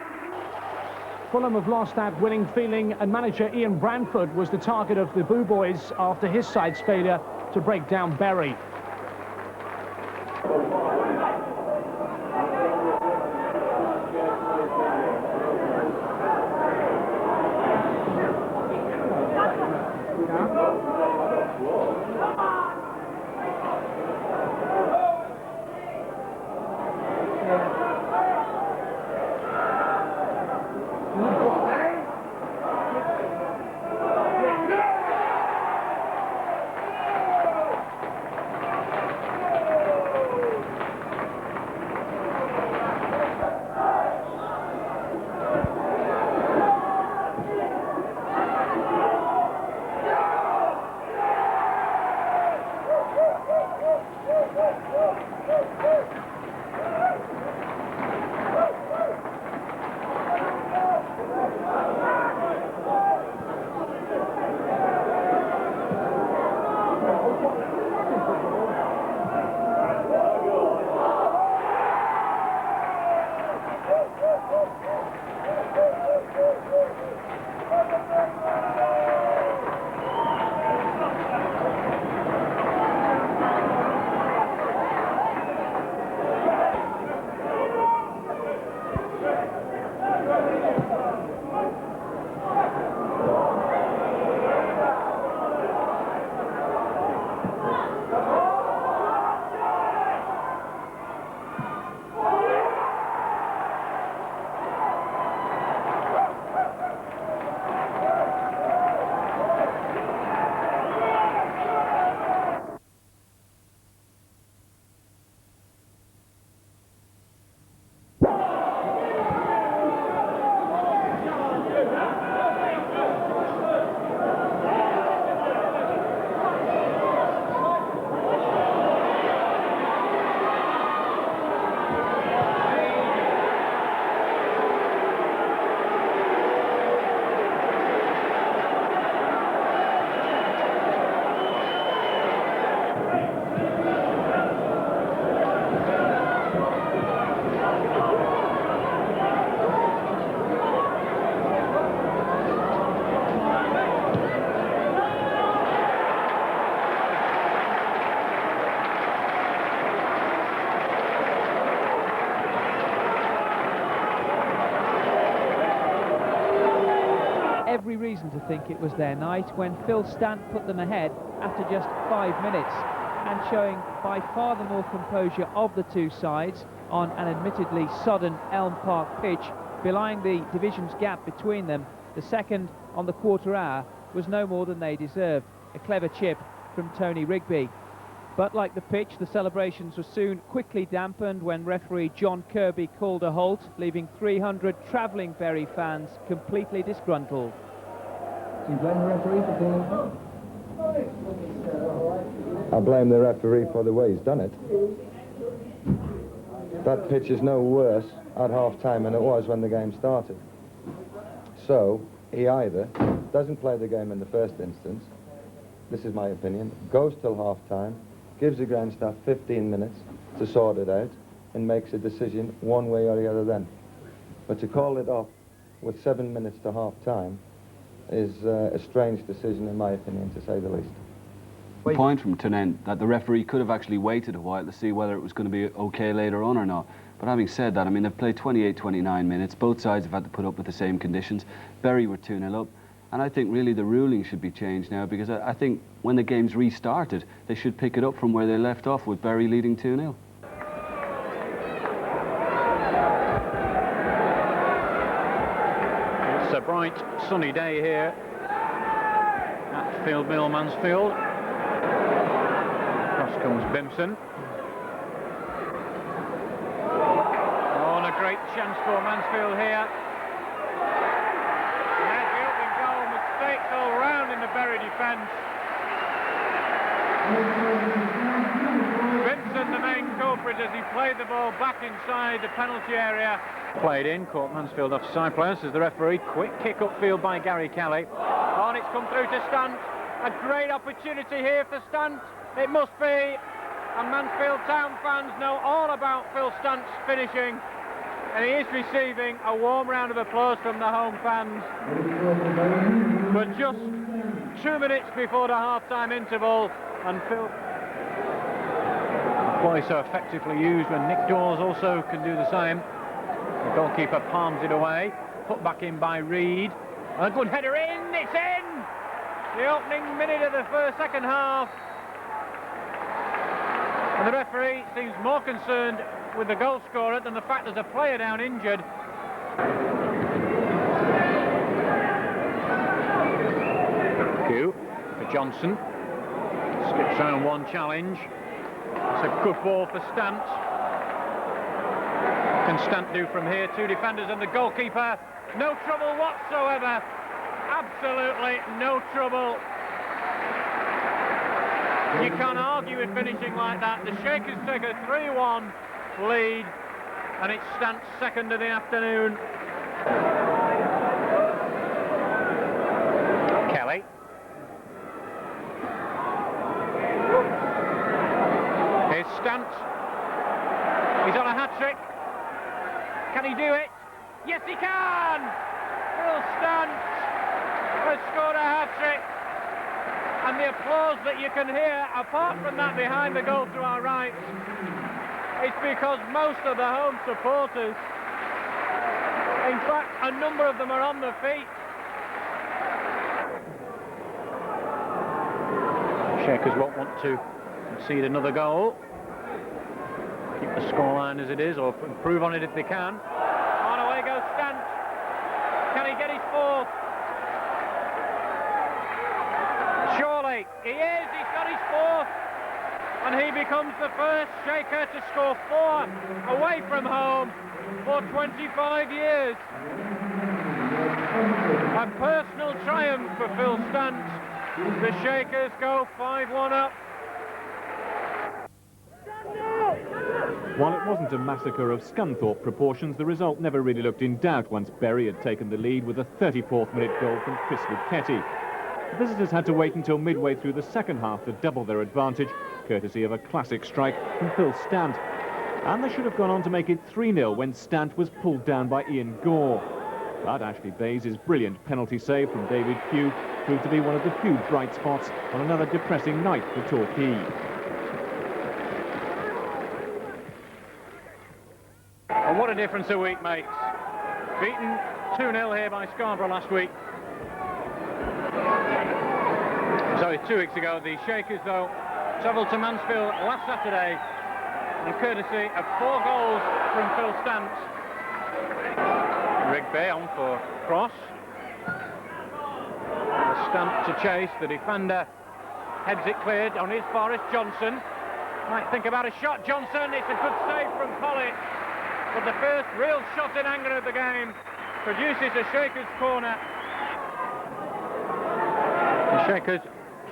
Fulham have lost that winning feeling, and manager Ian Branford was the target of the Boo Boys after his side's failure to break down Bury. every reason to think it was their night when Phil Stant put them ahead after just 5 minutes, and showing by far the more composure of the two sides on an admittedly sodden Elm Park pitch, belying the division's gap between them. The second on the quarter hour was no more than they deserved. A clever chip from Tony Rigby. But like the pitch, the celebrations were soon quickly dampened when referee John Kirby called a halt, leaving 300 travelling Bury fans completely disgruntled. Do you blame the referee for calling a halt? I blame the referee for the way he's done it. That pitch is no worse at half-time than it was when the game started. So, he either doesn't play the game in the first instance, this is my opinion, goes till half-time, gives the ground staff 15 minutes to sort it out, and makes a decision one way or the other then. But to call it off with 7 minutes to half-time is a strange decision, in my opinion, to say the least. The point from Townend that the referee could have actually waited a while to see whether it was going to be okay later on or not. But having said that, I mean, they've played 28, 29 minutes. Both sides have had to put up with the same conditions. Bury were 2-0 up. And I think really the ruling should be changed now, because I think when the game's restarted, they should pick it up from where they left off, with Bury leading 2-0. It's a bright, sunny day here at Field Mill, Mansfield. Across comes Bimson. Oh, and a great chance for Mansfield here. All round in the Bury defence. Vincent, the main culprit, as he played the ball back inside the penalty area. Played in, caught Mansfield offside players as the referee. Quick kick upfield by Gary Kelly. Oh, and it's come through to Stant. A great opportunity here for Stant. It must be. And Mansfield Town fans know all about Phil Stant's finishing. And he is receiving a warm round of applause from the home fans. But just 2 minutes before the half-time interval, and Phil... Play so effectively used when Nick Dawes also can do the same. The goalkeeper palms it away. Put back in by Reid. A good header in, it's in! The opening minute of the second half. And the referee seems more concerned with the goal scorer than the fact there's a player down injured. Q for Johnson. Skips round one challenge. It's a good ball for Stant. Can Stant do from here? Two defenders and the goalkeeper. No trouble whatsoever. Absolutely no trouble. You can't argue with finishing like that. The Shakers take a 3-1 lead, and it's Stant's second of the afternoon. Kelly. Here's Stant. He's on a hat-trick. Can he do it? Yes, he can! Phil Stant has scored a hat-trick. And the applause that you can hear, apart from that behind the goal to our right, it's because most of the home supporters, in fact, a number of them are on their feet. Shakers won't want to concede another goal. Keep the scoreline as it is, or improve on it if they can. On away goes Stant. Can he get his fourth? Surely, he is, he's got his fourth. And he becomes the first Shaker to score 4 away from home for 25 years. A personal triumph for Phil Stant. The Shakers go 5-1 up. While it wasn't a massacre of Scunthorpe proportions, the result never really looked in doubt once Bury had taken the lead with a 34th minute goal from Chris Luchetti. The visitors had to wait until midway through the second half to double their advantage, courtesy of a classic strike from Phil Stant. And they should have gone on to make it 3-0 when Stant was pulled down by Ian Gore. But Ashley Bays' brilliant penalty save from David Pugh proved to be one of the few bright spots on another depressing night for Torquay. And what a difference a week makes. Beaten 2-0 here by Scarborough last week. Sorry, 2 weeks ago, the Shakers, though, travelled to Mansfield last Saturday on courtesy of 4 goals from Phil Stant. Rigby on for cross. Stant to chase, the defender heads it cleared on his Forrest Johnson. Might think about a shot, Johnson. It's a good save from Pollitt. But the first real shot in anger of the game produces a Shakers corner. The Shakers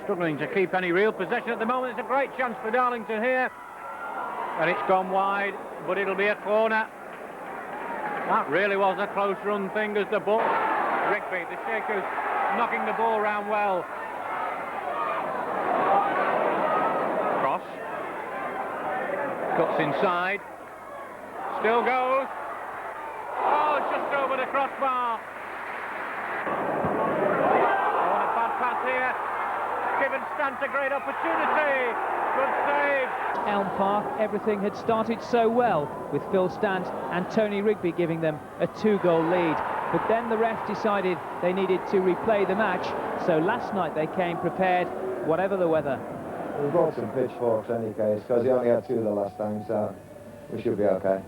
struggling to keep any real possession at the moment. It's a great chance for Darlington here. And it's gone wide, but it'll be a corner. That really was a close run thing as the ball. Rigby, the Shakers knocking the ball round well. Cross. Cuts inside. Still goes. Oh, just over the crossbar. Oh, a bad pass here. Given Stant a great opportunity. Good save. Elm Park, everything had started so well, with Phil Stant and Tony Rigby giving them a 2-goal lead. But then the ref decided they needed to replay the match, so last night they came prepared, whatever the weather. We brought some pitchforks in any case, because he only had 2 the last time, so we should be okay.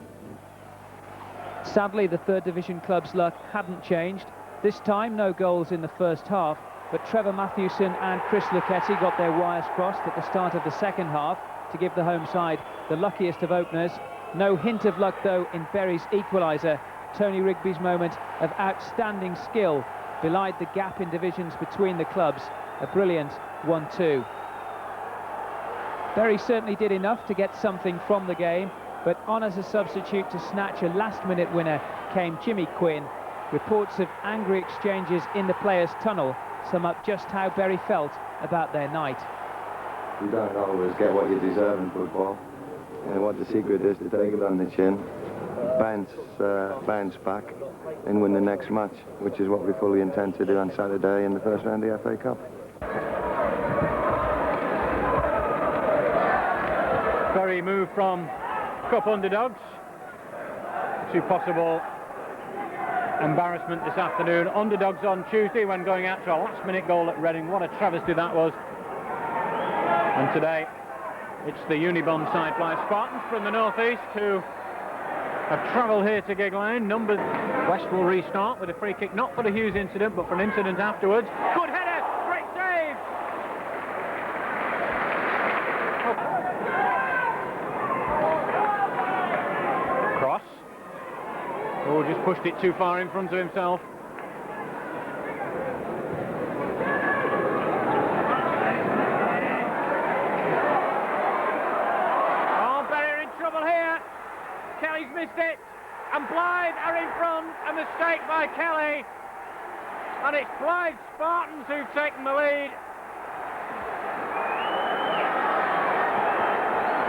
Sadly, the 3rd Division club's luck hadn't changed. This time, no goals in the first half, but Trevor Matthewson and Chris Lucchetti got their wires crossed at the start of the second half to give the home side the luckiest of openers. No hint of luck, though, in Berry's equaliser. Tony Rigby's moment of outstanding skill belied the gap in divisions between the clubs. A brilliant 1-2. Berry certainly did enough to get something from the game, but on as a substitute to snatch a last-minute winner came Jimmy Quinn. Reports of angry exchanges in the players' tunnel sum up just how Berry felt about their night. You don't always get what you deserve in football. And what the secret is to take it on the chin, bounce back and win the next match, which is what we fully intend to do on Saturday in the first round of the FA Cup. Berry move from cup underdogs to possible embarrassment this afternoon. Underdogs on Tuesday when going out to a last-minute goal at Reading. What a travesty that was. And today it's the Unibond side Blyth Spartans from the northeast who have travelled here to Gig Lane. Numbers. West will restart with a free kick, not for the Hughes incident, but for an incident afterwards. Good header, great save. Cross. Oh, just pushed it too far in front of himself. Kelly's missed it, and Blyth are in front. A mistake by Kelly, and it's Blyth Spartans who've taken the lead.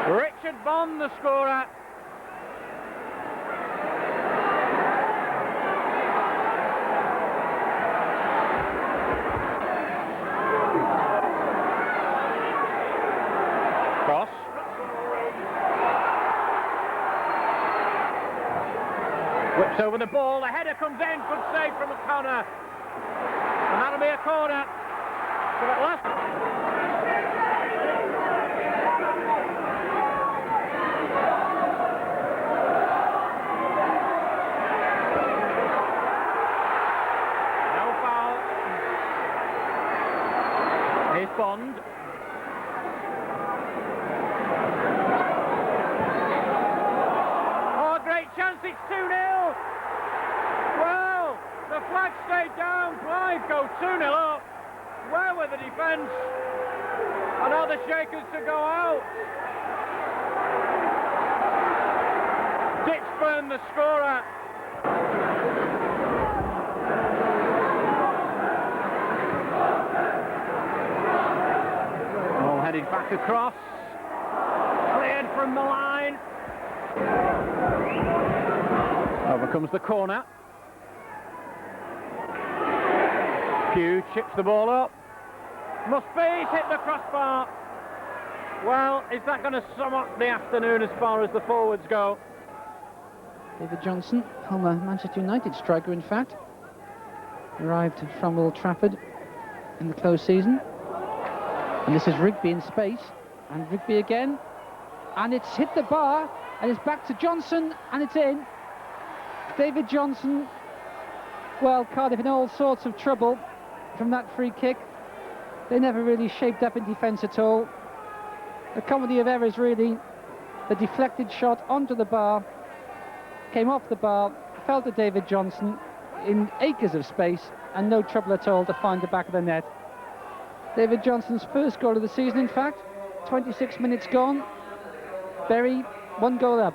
Richard Bond, the scorer. Cross. Whips over the ball, the header comes in, good save from O'Connor. And that'll be a corner. So at last. No foul. Here's Bond. Oh, great chance, it's 2-0. Well, the flag stayed down, Blyth go 2-0 up. Where were the defence? And are the Shakers to go out? Ditchburn, the scorer. All headed back across. Cleared from the line. Over comes the corner. Pugh chips the ball up. Must be, he's hit the crossbar. Well, is that going to sum up the afternoon as far as the forwards go? David Johnson, former Manchester United striker in fact, arrived from Old Trafford in the close season. And this is Rigby in space, and Rigby again, and it's hit the bar, and it's back to Johnson, and it's in. David Johnson. Well, Cardiff in all sorts of trouble from that free kick. They never really shaped up in defence at all. A comedy of errors, really. The deflected shot onto the bar, came off the bar, fell to David Johnson in acres of space, and no trouble at all to find the back of the net. David Johnson's first goal of the season, in fact. 26 minutes gone. Bury, 1 goal up.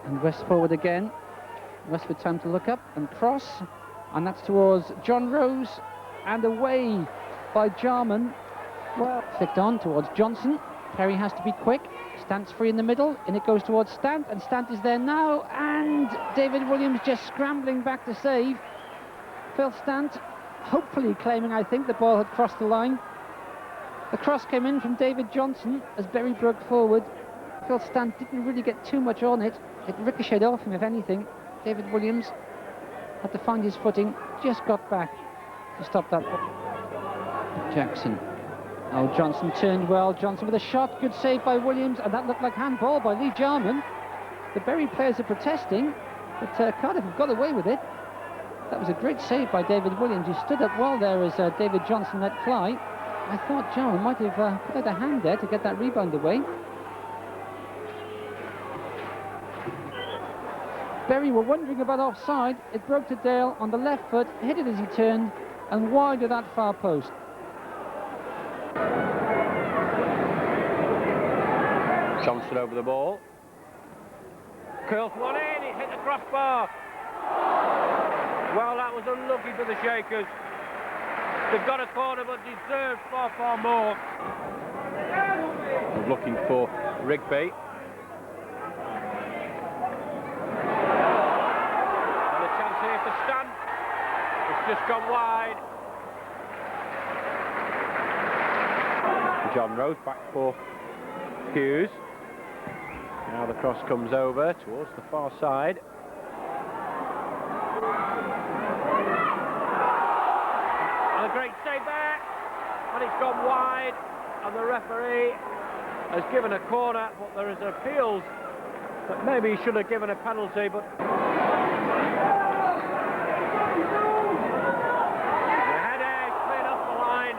And West forward again. West with time to look up and cross. And that's towards John Rose. And away by Jarman. Well, flicked on towards Johnson. Perry has to be quick. Stant's free in the middle. And it goes towards Stant. And Stant is there now. And David Williams just scrambling back to save. Phil Stant hopefully claiming, I think, the ball had crossed the line. The cross came in from David Johnson as Bury broke forward. Phil Stant didn't really get too much on it. It ricocheted off him, if anything. David Williams had to find his footing, just got back to stop that. Jackson. Oh, Johnson turned well. Johnson with a shot, good save by Williams, and that looked like handball by Lee Jarman. The Bury players are protesting, but Cardiff have got away with it. That was a great save by David Williams. He stood up well there as David Johnson let fly. I thought Jarman might have put out a hand there to get that rebound away. Bury were wondering about offside. It broke to Dale on the left foot, hit it as he turned, and wide of that far post. Johnson over the ball. Curls one in, it hit the crossbar. Well, that was unlucky for the Shakers. They've got a corner but deserved far, far more. We're looking for Rigby. And a chance here for Stan. It's just gone wide. John Rose back for Hughes. Now the cross comes over towards the far side. And a great save there, and it's gone wide, and the referee has given a corner, but there is appeals that maybe he should have given a penalty, but the header cleared off the line.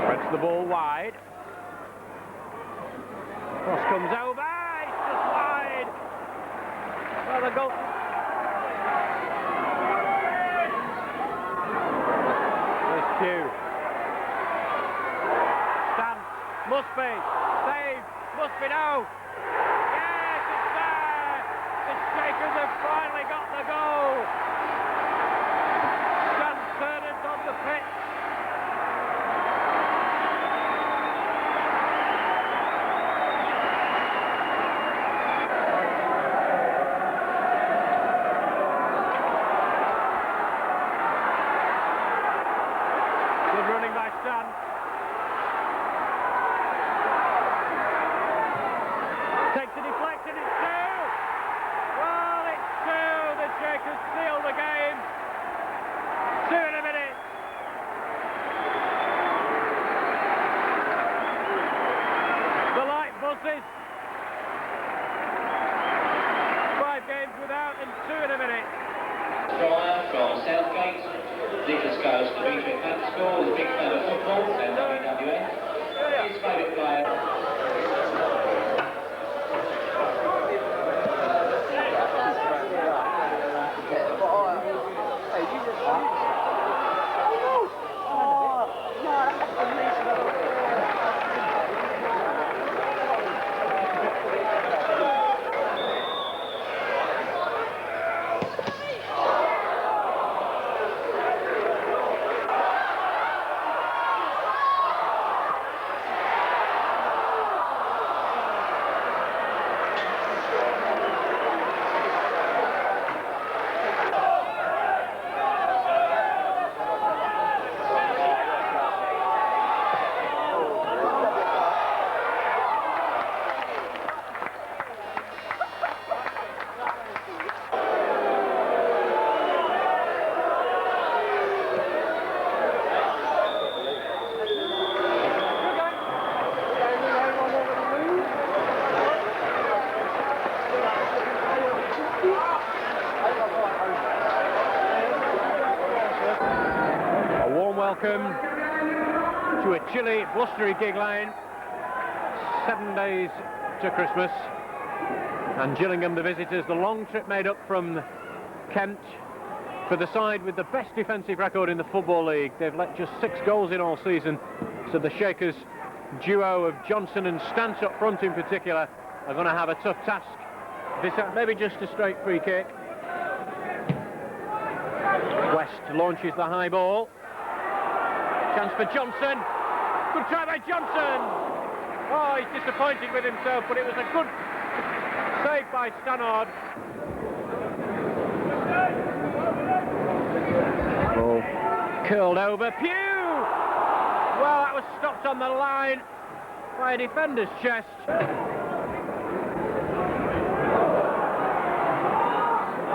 Spreads the ball wide. Cross comes over, it's just wide. Well, the goal. There's Hugh. Stan, must be. Save, must be now. Yes, it's there. The Shakers have finally got the goal. Stan Turnant's on the pitch. Takes a deflection, it's 2! Well, it's 2! The Shakers seal the game. 2 in a minute. The light buzzes. 5 games without and 2 in a minute. Fryer from Southgate. Nicholas goes to Beatrice Mansfield, the big fan of football and WWF. His favourite player. welcome to a chilly, blustery Gig Lane. 7 days to Christmas. And Gillingham, the visitors, the long trip made up from Kent for the side with the best defensive record in the Football League. They've let just 6 goals in all season. So the Shakers duo of Johnson and Stance up front in particular are going to have a tough task. This maybe just a straight free kick. West launches the high ball. Chance for Johnson. Good try by Johnson. Oh, he's disappointed with himself, but it was a good save by Stannard. Ball curled over. Pugh! Well, that was stopped on the line by a defender's chest.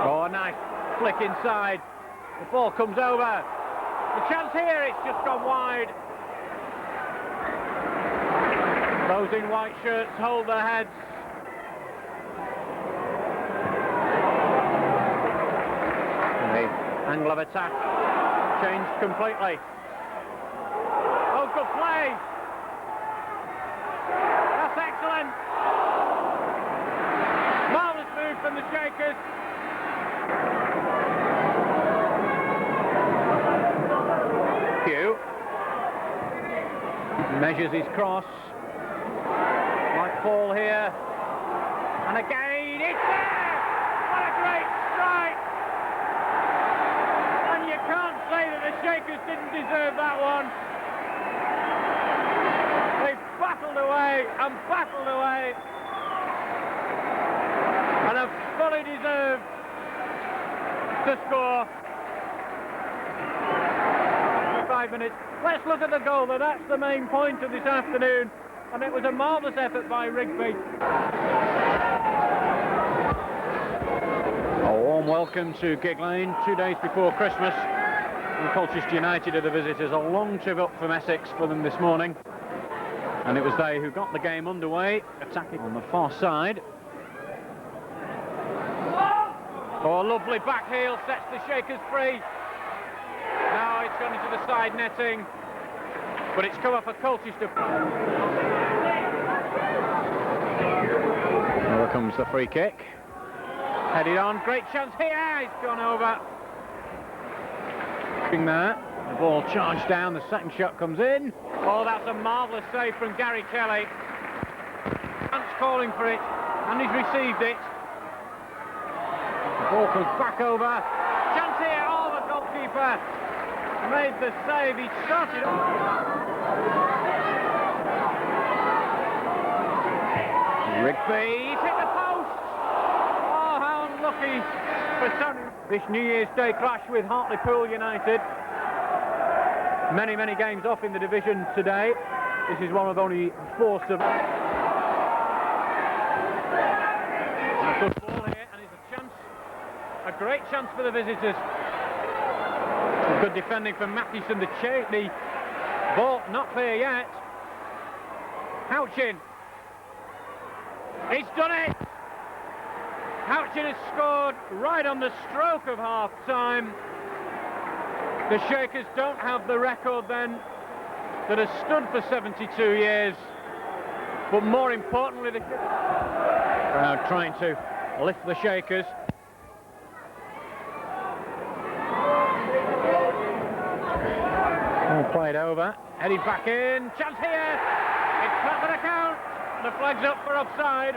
Oh, a nice flick inside. The ball comes over. The chance here, it's just gone wide. Those in white shirts hold their heads. The angle of attack changed completely. Oh, good play. That's excellent. Marvellous move from the Shakers. Pugh measures his cross. Might fall here. And again, it's there! What a great strike! And you can't say that the Shakers didn't deserve that one. They battled away and battled away. And have fully deserved to score. 5 minutes. Let's look at the goal. That's the main point of this afternoon. And it was a marvellous effort by Rigby. A warm welcome to Gig Lane, 2 days before Christmas. And Colchester United are the visitors. A long trip up from Essex for them this morning. And it was they who got the game underway, attacking on the far side. Oh, a lovely back heel sets the Shakers free. Now it's gone into the side netting, but it's come off a Colchester. Here comes the free kick. Headed on, great chance here, it's gone over. There, the ball charged down, the second shot comes in. Oh, that's a marvellous save from Gary Kelly. Chance calling for it, and he's received it. The ball comes back over. Chance here, oh, the goalkeeper made the save, he started on. Rigby, he's hit the post! Oh, how unlucky for Tony. This New Year's Day clash with Hartlepool United. Many, many games off in the division today. This is one of only 4 sub. A good ball here, and it's a chance, a great chance for the visitors. Good defending from Mathieson, the ball not clear yet. Houchin. He's done it! Houchin has scored right on the stroke of half-time. The Shakers don't have the record then that has stood for 72 years. But more importantly, the crowd trying to lift the Shakers. Played over, headed back in, chance here, it's not going to count, the flag's up for offside.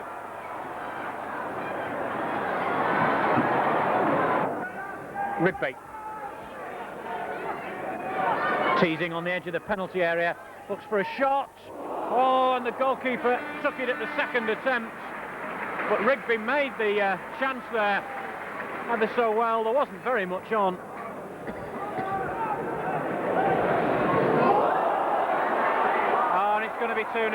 Rigby. Teasing on the edge of the penalty area, looks for a shot, oh, and the goalkeeper took it at the second attempt, but Rigby made the chance there, ever so well, there wasn't very much on. It's going to be 2-0.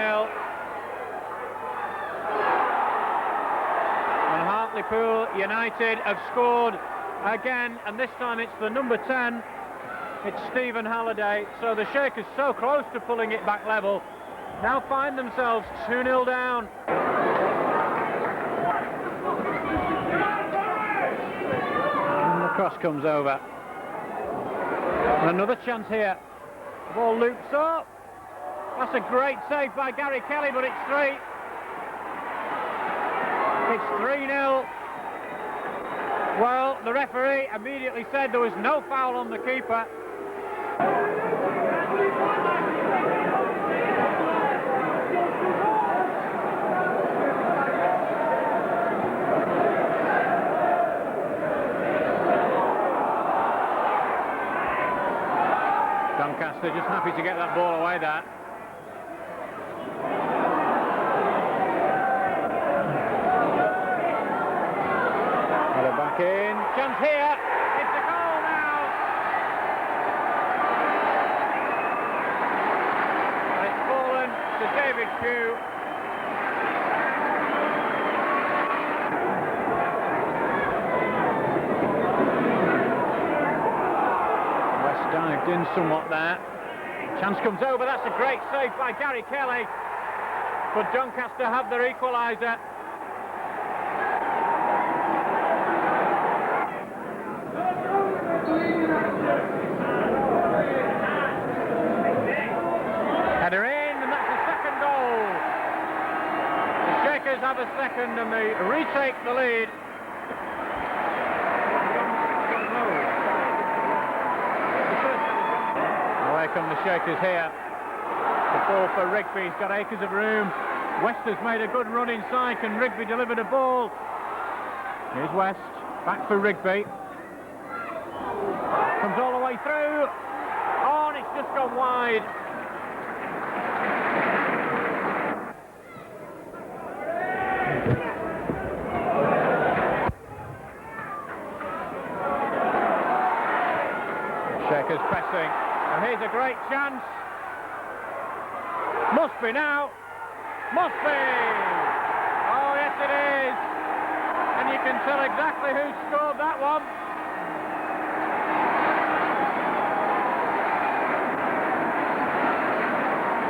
And Hartlepool United have scored again, and this time it's the number 10. It's Stephen Halliday. So the Shakers so close to pulling it back level. Now find themselves 2-0 down. And the cross comes over. And another chance here. The ball loops up. That's a great save by Gary Kelly, but it's 3. It's 3-0. Well, the referee immediately said there was no foul on the keeper. Doncaster just happy to get that ball away there. Header back in. Chance here. It's a goal now. And it's fallen to David Pugh. Dived in somewhat there. Chance comes over. That's a great save by Gary Kelly. But Doncaster have their equaliser. Header in, and that's the second goal. The Shakers have a second, and they retake the lead. Come the Shakers here. The ball for Rigby. He's got acres of room. West has made a good run inside. Can Rigby deliver the ball? Here's West. Back for Rigby. Comes all the way through. Oh, and it's just gone wide. Shakers pressing. And here's a great chance. Must be now. Must be. Oh, yes it is. And you can tell exactly who scored that one.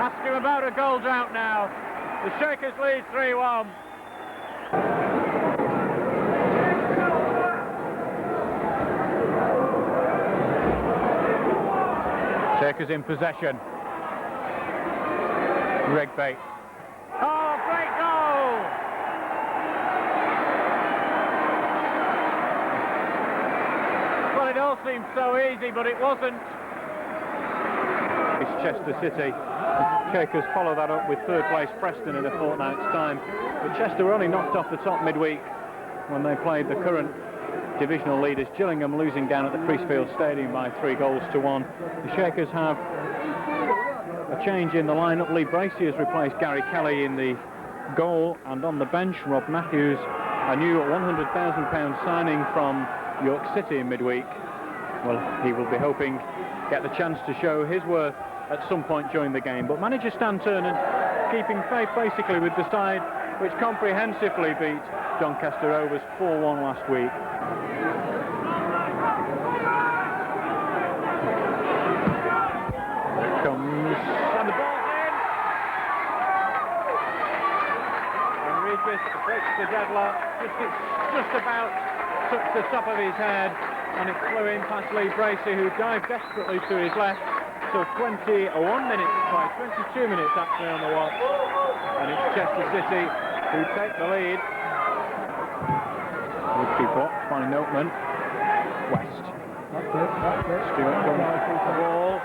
Ask him about a goal drought now. The Shakers lead 3-1. Shakers in possession. Rigby. Oh, great goal! Well, it all seemed so easy, but it wasn't. It's Chester City. Shakers follow that up with third place Preston in a fortnight's time. But Chester were only knocked off the top midweek when they played the current divisional leaders Gillingham, losing down at the Priestfield Stadium by 3-1. The Shakers have a change in the lineup. Lee Bracey has replaced Gary Kelly in the goal, and on the bench Rob Matthews, a new £100,000 signing from York City in midweek. Well, he will be hoping to get the chance to show his worth at some point during the game. But manager Stan Turner keeping faith basically with the side which comprehensively beat Doncaster Rovers 4-1 last week. Comes, and the ball's in. And Regis breaks the deadlock. Just about touched the top of his head, and it flew in past Lee Bracey, who dived desperately to his left. So 21 minutes, 22 minutes actually on the watch, and it's Chester City who take the lead. Would be blocked by Notman. West. Stewart comes with the ball.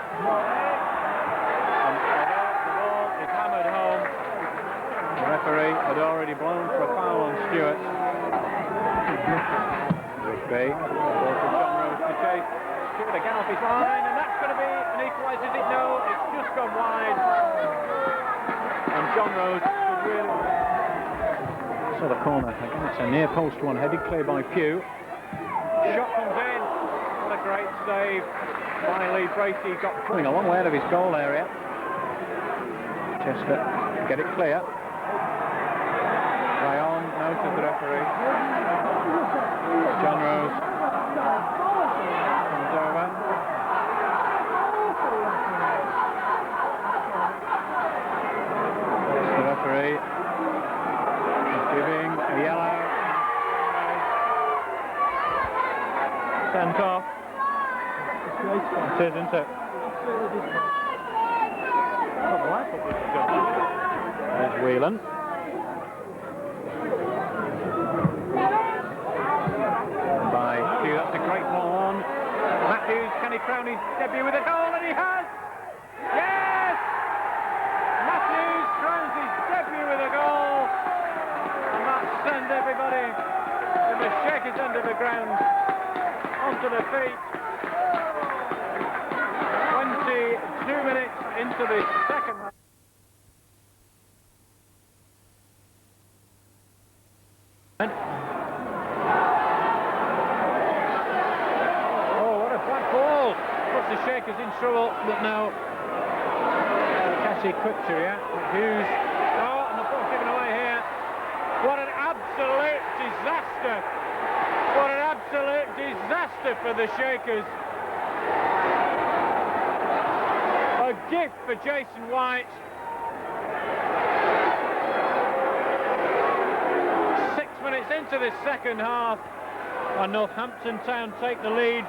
And the ball is hammered home. The referee had already blown for a foul on Stewart. Rigby. Ball for John Rose to chase. Stewart again off his line, and that's going to be an equaliser, is it? No, it's just gone wide. And John Rose could really... saw the corner. Again, it's a near post one, headed clear by Pugh. Shot comes in. What a great save by Lee Bracey. Got coming a long way out of his goal area. Chester get it clear. Play on, noted the referee. John Rose comes over. That's the referee. Giving a yellow. Sent off. It is, isn't it? Blyth up with Johnson. There's Whelan. By Hugh, that's a great ball on. Matthews, can he crown his debut with a goal? And he has! Yes! Matthews crowns his debut with a goal. And that sends everybody in the Shakers end of the ground onto their feet. 22 minutes into the second half. The Shakers in trouble, but now catchy quick to react. Hughes, and the ball given away here. What an absolute disaster! What an absolute disaster for the Shakers. A gift for Jason White. 6 minutes into the second half, and Northampton Town take the lead.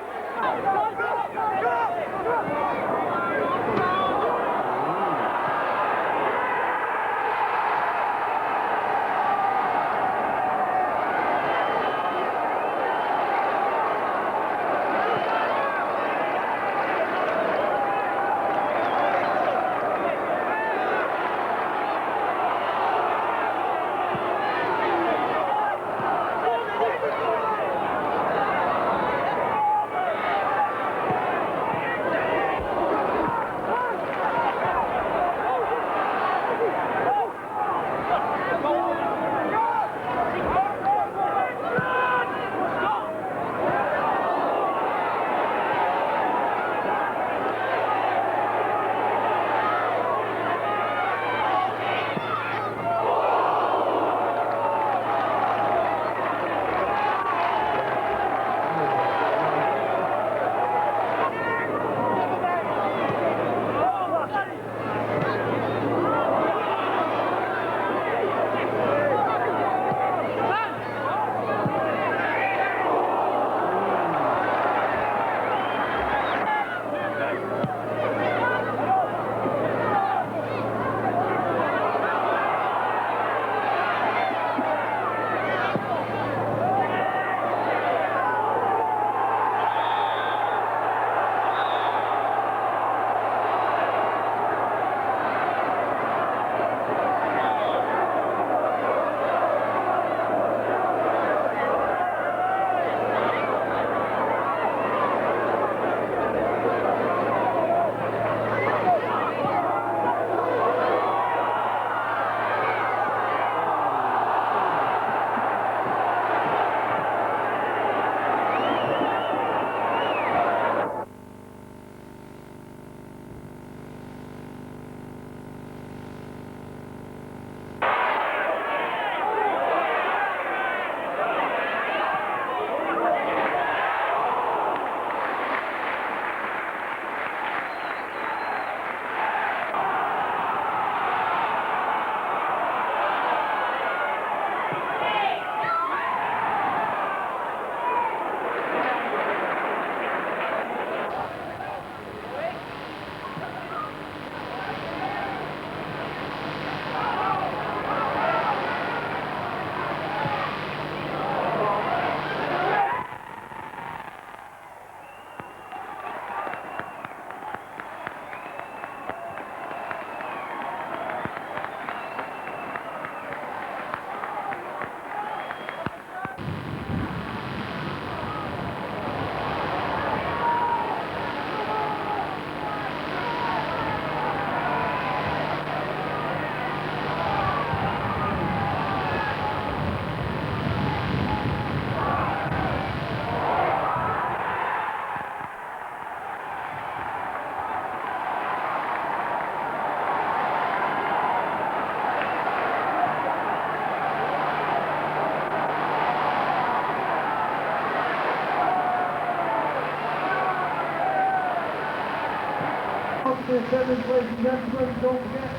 Ladies and gentlemen, don't forget,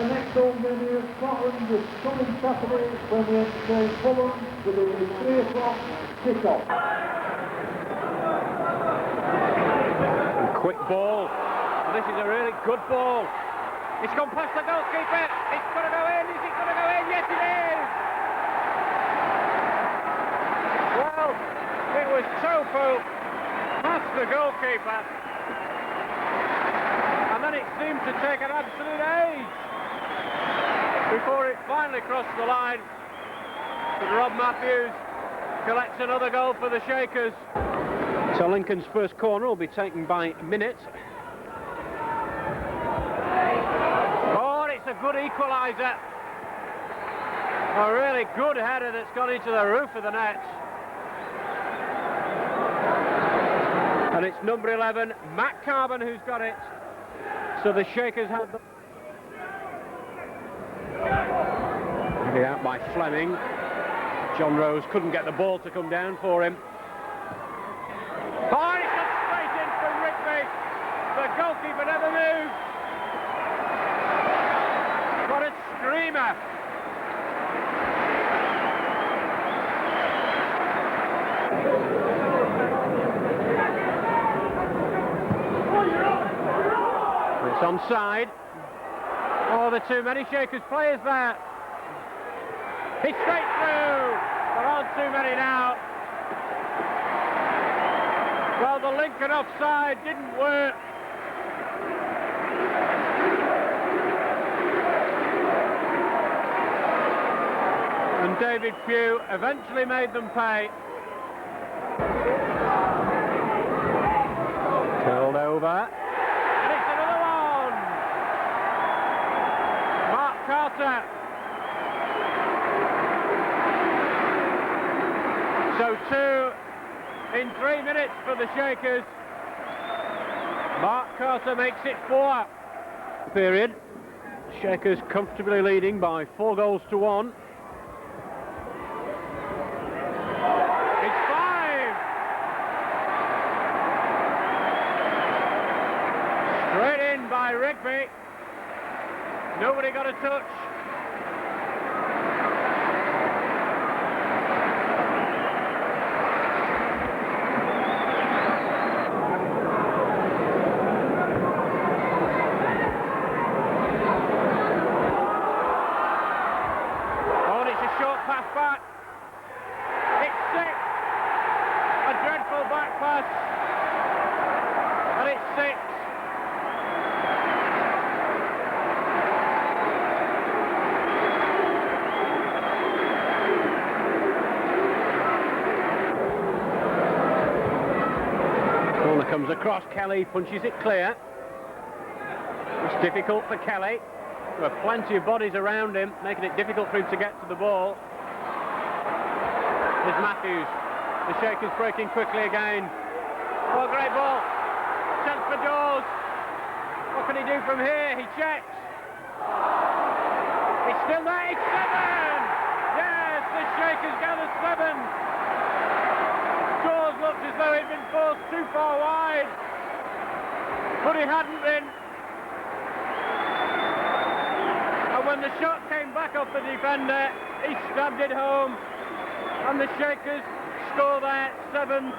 next home game here at Scotland is coming Saturday when we entertain Fulham with a 3 o'clock kick-off. Quick ball. This is a really good ball. It's gone past the goalkeeper. It's going to go in. Is it going to go in? Yes, it is. Well, it was Tofu past the goalkeeper. And then it seemed to take an absolute age before it finally crossed the line. But Rob Matthews collects another goal for the Shakers. So Lincoln's first corner will be taken by Minute. Oh, it's a good equaliser. A really good header that's gone into the roof of the net. And it's number 11, Matt Carbon, who's got it. So the Shakers have the... Headed out by Fleming. John Rose couldn't get the ball to come down for him. Oh, it's gone straight in from Rigby. The goalkeeper never moved. What a screamer. It's onside. Oh, there are too many Shakers players there. It's straight through. There aren't too many now. Well, the Lincoln offside didn't work. And David Pugh eventually made them pay. Curled over. And it's another one. Mark Carter. So 2 in 3 minutes for the Shakers. Mark Carter makes it 4. Period. Shakers comfortably leading by 4 goals to 1. It's 5. Straight in by Rigby. Nobody got a touch. Comes across, Kelly punches it clear. It's difficult for Kelly. There are plenty of bodies around him, making it difficult for him to get to the ball. There's Matthews. The Shakers breaking quickly again. Oh, great ball. Chance for Dawes. What can he do from here? He checks. It's still there. It's 7! Yes, the Shakers gather 7. Dawes looked as though he'd been forced too far wide, but he hadn't been. And when the shot came back off the defender, he stabbed it home, and the Shakers score their 7th.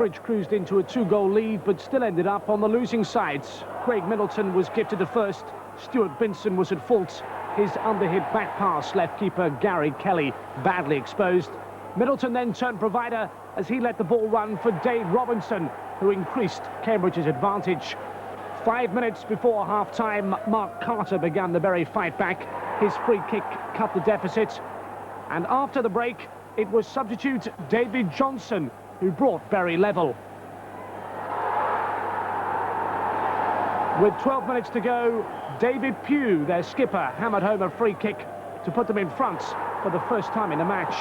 Tonbridge cruised into a 2-goal lead, but still ended up on the losing sides. Craig Middleton was gifted the first. Stuart Binson was at fault. His underhit back pass left keeper Gary Kelly badly exposed. Middleton then turned provider as he let the ball run for Dave Robinson, who increased Cambridge's advantage. 5 minutes before half-time, Mark Carter began the Bury fight back. His free kick cut the deficit. And after the break, it was substitute David Johnson who brought Bury level. With 12 minutes to go, David Pugh, their skipper, hammered home a free kick to put them in front for the first time in the match.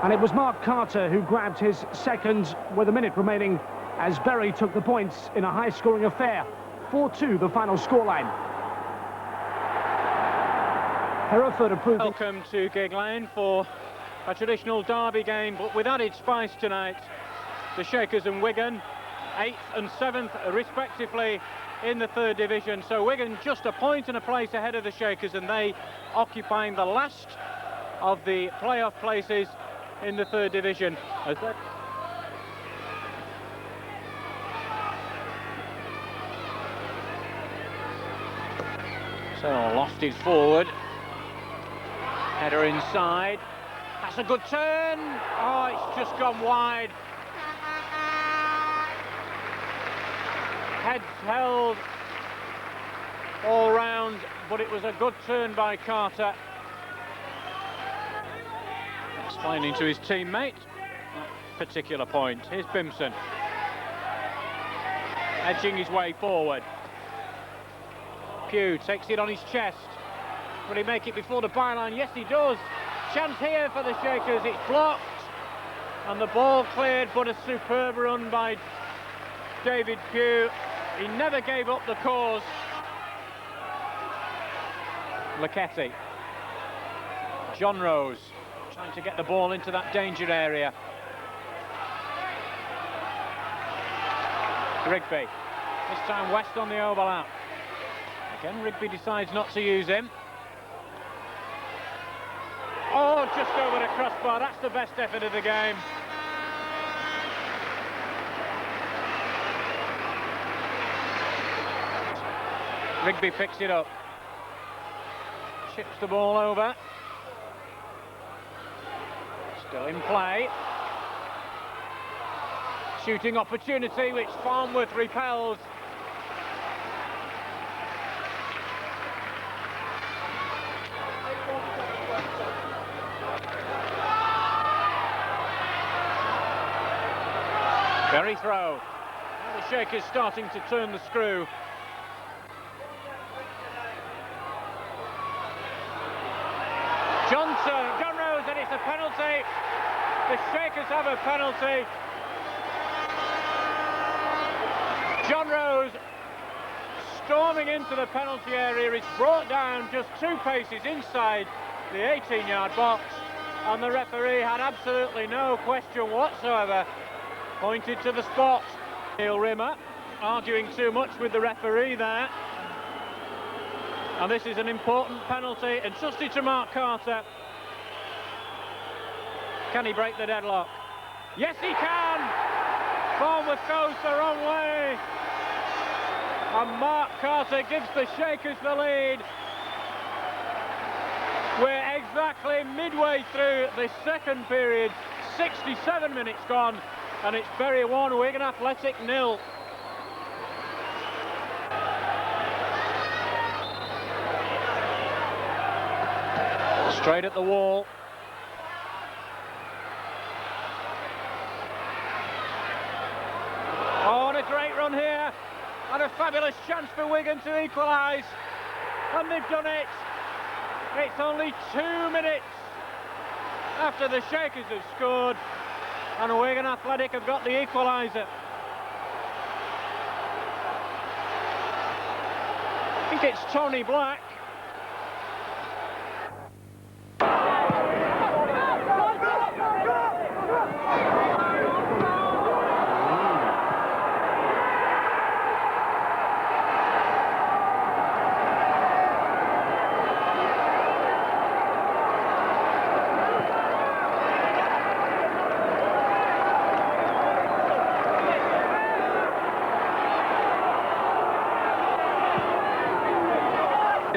And it was Mark Carter who grabbed his second with a minute remaining as Bury took the points in a high-scoring affair. 4-2 the final scoreline. Hereford approved. Welcome to Gig Lane for a traditional derby game, but with added spice tonight. The Shakers and Wigan, 8th and 7th respectively in the 3rd division. So Wigan just a point and a place ahead of the Shakers, and they occupying the last of the playoff places in the 3rd division. So lofted forward, header inside. That's a good turn. Oh, it's just gone wide. Heads held all round, but it was a good turn by Carter. Explaining to his teammate that particular point. Here's Bimson, edging his way forward. Pugh takes it on his chest. Will he make it before the byline? Yes, he does. Chance here for the Shakers. It's blocked. And the ball cleared, but a superb run by David Pugh. He never gave up the cause. Laketti. John Rose trying to get the ball into that danger area. Rigby. This time West on the overlap. Again, Rigby decides not to use him. Oh, just over the crossbar. That's the best effort of the game. Rigby picks it up. Chips the ball over. Still in play. Shooting opportunity which Farnworth repels. Very throw. Now the Shakers starting to turn the screw. John Rose, and it's a penalty. The Shakers have a penalty. John Rose storming into the penalty area. It's brought down just 2 paces inside the 18-yard box, and the referee had absolutely no question whatsoever. Pointed to the spot. Neil Rimmer arguing too much with the referee there. And this is an important penalty, entrusted to Mark Carter. Can he break the deadlock? Yes, he can! Farnworth goes the wrong way. And Mark Carter gives the Shakers the lead. We're exactly midway through the 2nd period. 67 minutes gone. And it's Bury 1, Wigan Athletic 0. Straight at the wall. Oh, and a great run here. And a fabulous chance for Wigan to equalise. And they've done it. It's only 2 minutes after the Shakers have scored. And Wigan Athletic have got the equaliser. I think it's Tony Black.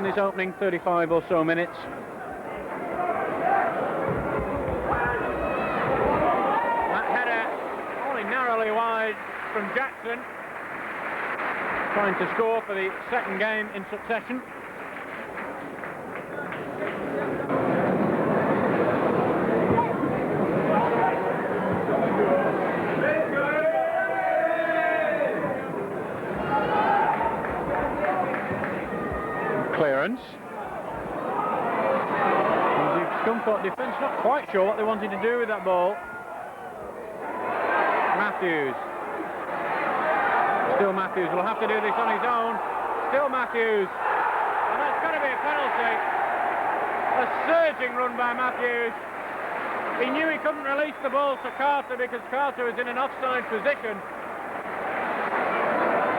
this opening 35 or so minutes. That header only narrowly wide from Jackson, trying to score for the second game in succession. Clearance. The Scunthorpe defence not quite sure what they wanted to do with that ball. Matthews. Still Matthews will have to do this on his own. Still Matthews. And that's got to be a penalty. A surging run by Matthews. He knew he couldn't release the ball to Carter because Carter was in an offside position.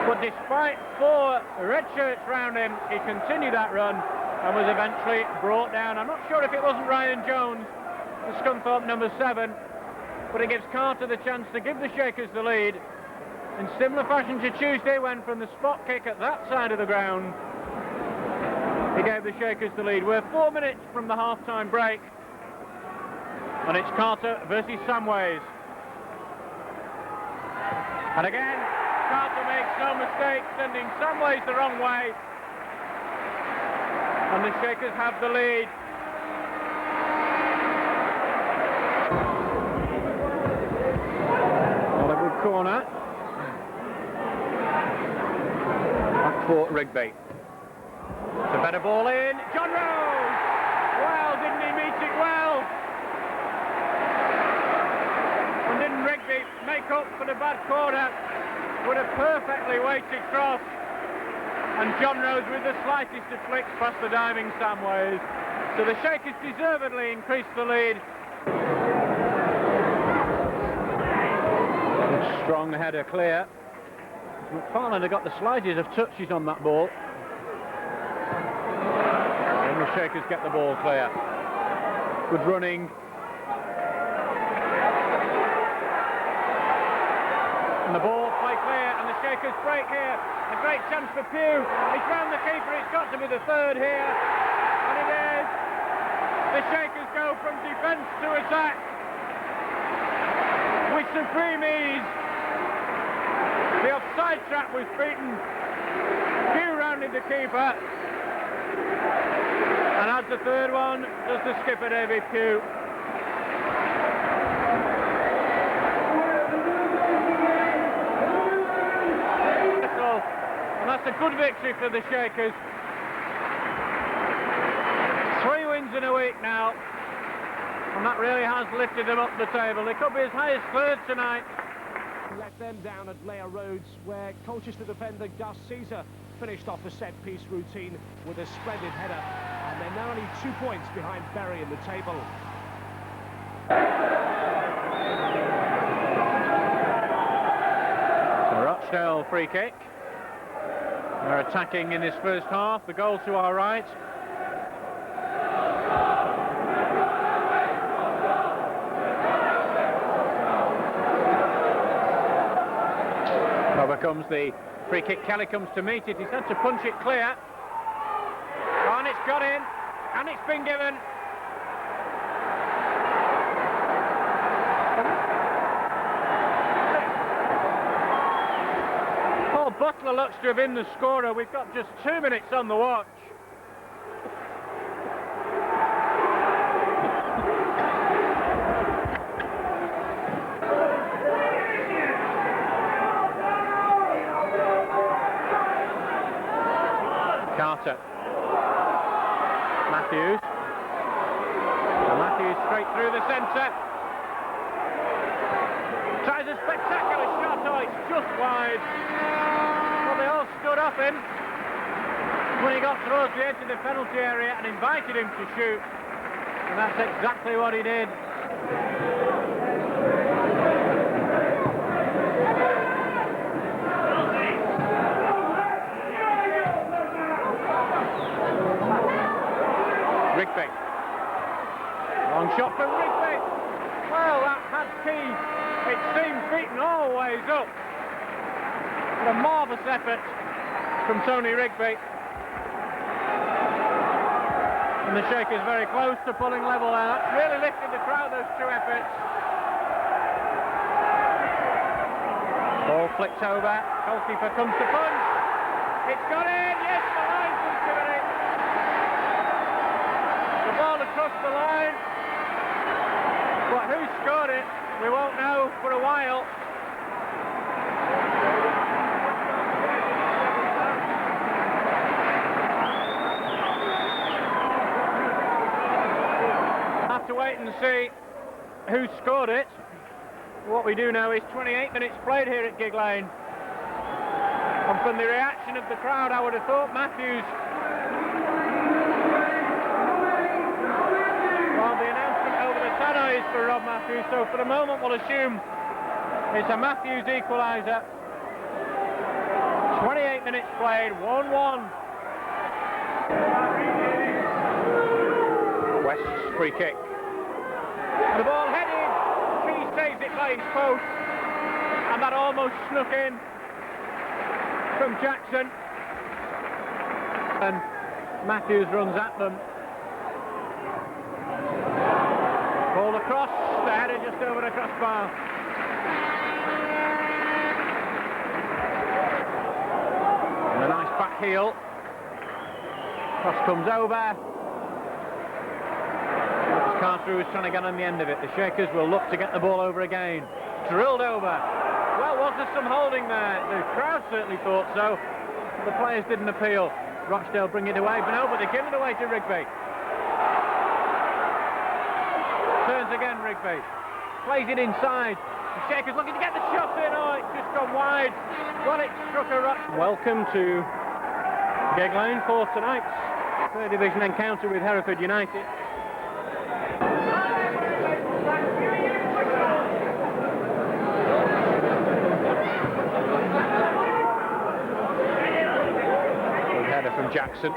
But despite 4 red shirts round him, he continued that run and was eventually brought down. I'm not sure if it wasn't Ryan Jones, the Scunthorpe number 7, but it gives Carter the chance to give the Shakers the lead. In similar fashion to Tuesday, when from the spot kick at that side of the ground, he gave the Shakers the lead. We're 4 minutes from the half-time break, and it's Carter versus Samways. And again, Carter makes no mistake, sending Samways the wrong way, and the Shakers have the lead. Not a good corner. Back for Rigby. It's a better ball in. John Rose! Well, didn't he meet it well? And didn't Rigby make up for the bad corner with a perfectly weighted cross, and John Rose with the slightest of flicks past the diving Samways. So the Shakers deservedly increased the lead. Good strong header clear. McFarland had got the slightest of touches on that ball. And the Shakers get the ball clear. Good running. And the ball play clear, and the Shakers break here. A great chance for Pugh. He's round the keeper. It's got to be the third here, and it is. The Shakers go from defence to attack with supreme ease. The offside trap was beaten. Pugh rounded the keeper, and adds the third one does the skipper David Pugh. That's a good victory for the Shakers. 3 wins in a week now, and that really has lifted them up the table. They could be as high as third tonight. Let them down at Layer Roads, where Colchester defender Gus Caesar finished off a set-piece routine with a splendid header, and they're now only 2 points behind Bury in the table. So Rochdale free kick. They're attacking in this first half. The goal to our right. Over comes the free kick. Kelly comes to meet it. He's had to punch it clear. And it's got in. And it's been given. Butler looks to have been the scorer. We've got just 2 minutes on the watch. Carter. Matthews. And Matthews straight through the centre. Tries a spectacular shot. Oh, it's just wide. They all stood up him when he got towards the edge of the penalty area and invited him to shoot, and that's exactly what he did. Rigby. Long shot from Rigby. Well, that had key. It seemed beaten all the ways up. A marvellous effort from Tony Rigby. And the Shakers very close to pulling level there. That's really lifted the crowd, those two efforts. Ball flicks over, goalkeeper comes to punch. It's got in, yes, the linesman's given it. The ball across the line. But who scored it, we won't know for a while. Have to wait and see who scored it. What we do know is 28 minutes played here at Gig Lane. And from the reaction of the crowd, I would have thought Matthews. Well, the announcement over the tannoy is for Rob Matthews, so for the moment we'll assume it's a Matthews equaliser. 28 minutes played, 1-1. West's free kick. The ball headed. He saves it by his post, and that almost snuck in from Jackson. And Matthews runs at them. Ball across, the header just over the crossbar. And a nice back heel. Cross comes over. Carter was trying to get on the end of it. The Shakers will look to get the ball over again. Drilled over. Well, was there some holding there? The crowd certainly thought so. The players didn't appeal. Rochdale bring it away, but no, but they give it away to Rigby. Turns again, Rigby. Plays it inside. The Shakers looking to get the shot in. Oh, it's just gone wide. Well, it struck a rock. Welcome to Gig Lane for tonight's third division encounter with Hereford United. From Jackson.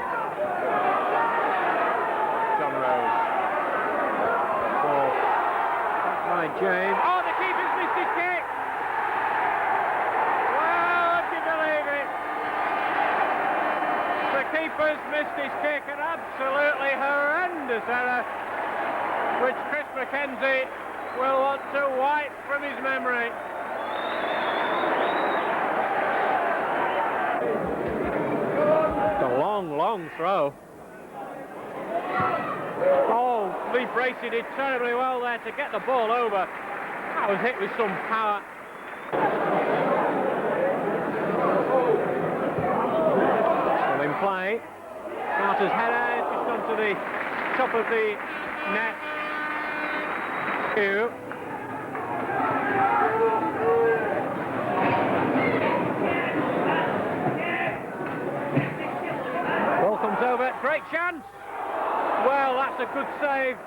John Rose. Ball by James. Oh, the keeper's missed his kick! Well, do you believe it? The keeper's missed his kick, an absolutely horrendous error, which Chris McKenzie will want to wipe from his memory. Long throw. Oh, Lee Bracey did terribly well there to get the ball over. That was hit with some power. Still in play. Carter's header just onto the top of the net. Over, great chance. Well, that's a good save.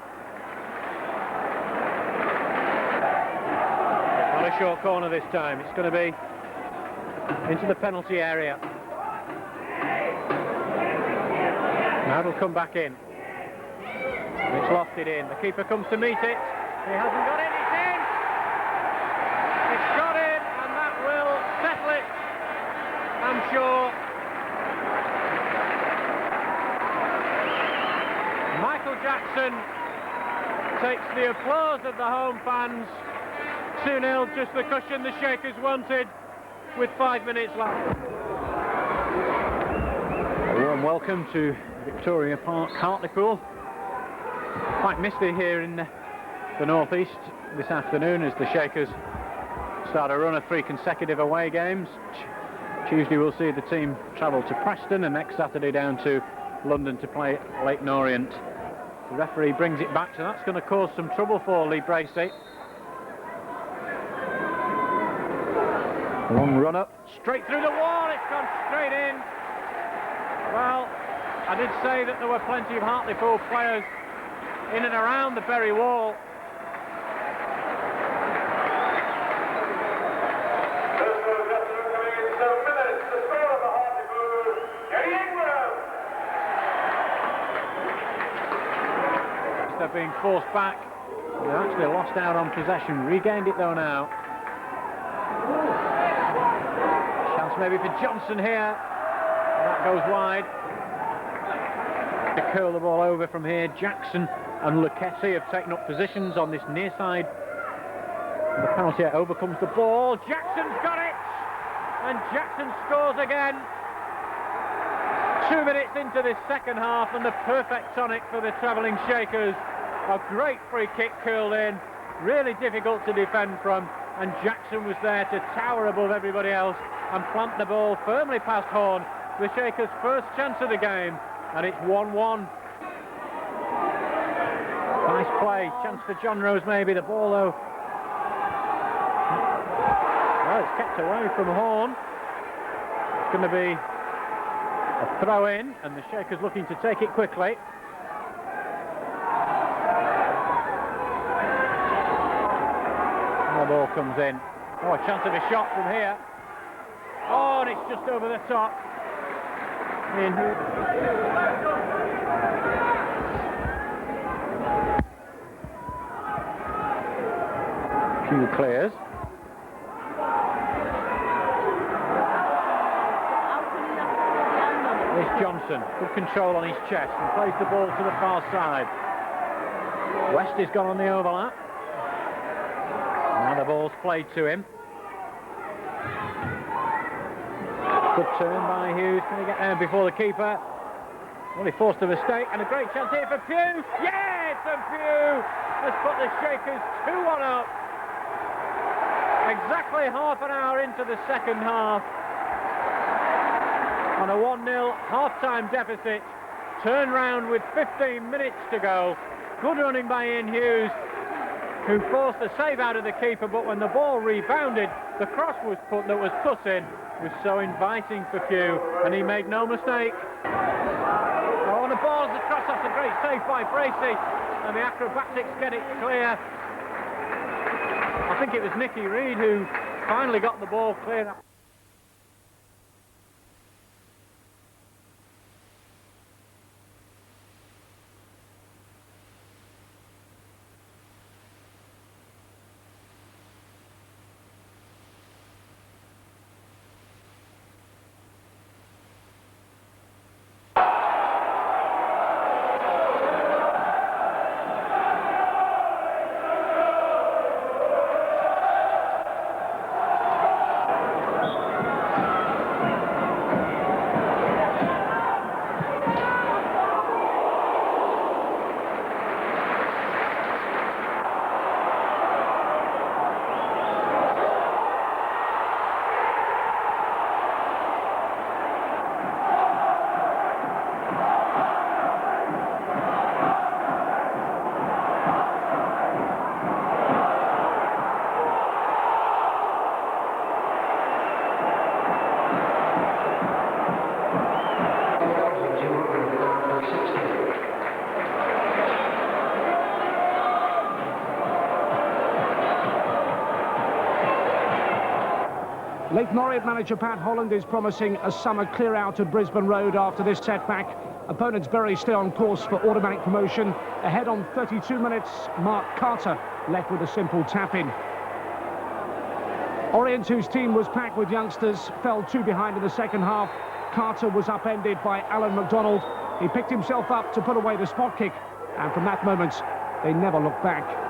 Not a short corner this time. It's going to be into the penalty area. Now it'll come back in. It's lofted in. The keeper comes to meet it. He hasn't got it. It's in. It's got in, and that will settle it, I'm sure. Jackson takes the applause of the home fans. 2-0, just the cushion the Shakers wanted with 5 minutes left. A warm welcome to Victoria Park, Hartlepool. Quite misty here in the northeast this afternoon as the Shakers start a run of 3 consecutive away games. Tuesday we'll see the team travel to Preston, and next Saturday down to London to play Leyton Orient. The referee brings it back, so that's going to cause some trouble for Lee Bracey. Long run up, straight through the wall, it's gone straight in. Well, I did say that there were plenty of Hartlepool players in and around the Bury wall. They're being forced back. They actually lost out on possession, regained it though now. Chance maybe for Johnson here. That goes wide. To curl the ball over from here, Jackson and Lucchesi have taken up positions on this near side. The penalty overcomes the ball. Jackson's got it! And Jackson scores again. 2 minutes into this second half, and the perfect tonic for the travelling Shakers. A great free kick curled in, really difficult to defend from, and Jackson was there to tower above everybody else and plant the ball firmly past Horn. The Shakers' first chance of the game, and it's 1-1. Nice play, chance for John Rose maybe, the ball though. Well, it's kept away from Horn. It's going to be a throw in, and the Shakers looking to take it quickly. And the ball comes in. Oh, a chance of a shot from here. Oh, and it's just over the top. Few clears. There's Johnson, good control on his chest, and plays the ball to the far side. West has gone on the overlap. Now the ball's played to him. Good turn by Hughes. Can he get there before the keeper? Well, he forced a mistake, and a great chance here for Pugh. Yes, and Pugh has put the Shakers 2-1 up. Exactly half an hour into the second half. On a 1-0 half-time deficit. Turn round with 15 minutes to go. Good running by Ian Hughes, who forced a save out of the keeper, but when the ball rebounded, the cross that was put in was so inviting for Pugh, and he made no mistake. Oh, and the ball, the cross, that's a great save by Bracey, and the acrobatics get it clear. I think it was Nicky Reid who finally got the ball clear. Leyton Orient manager Pat Holland is promising a summer clear-out at Brisbane Road after this setback. Opponents Bury still on course for automatic promotion. Ahead on 32 minutes, Mark Carter left with a simple tap-in. Orient, whose team was packed with youngsters, fell 2 behind in the second half. Carter was upended by Alan McDonald. He picked himself up to put away the spot kick, and from that moment, they never looked back.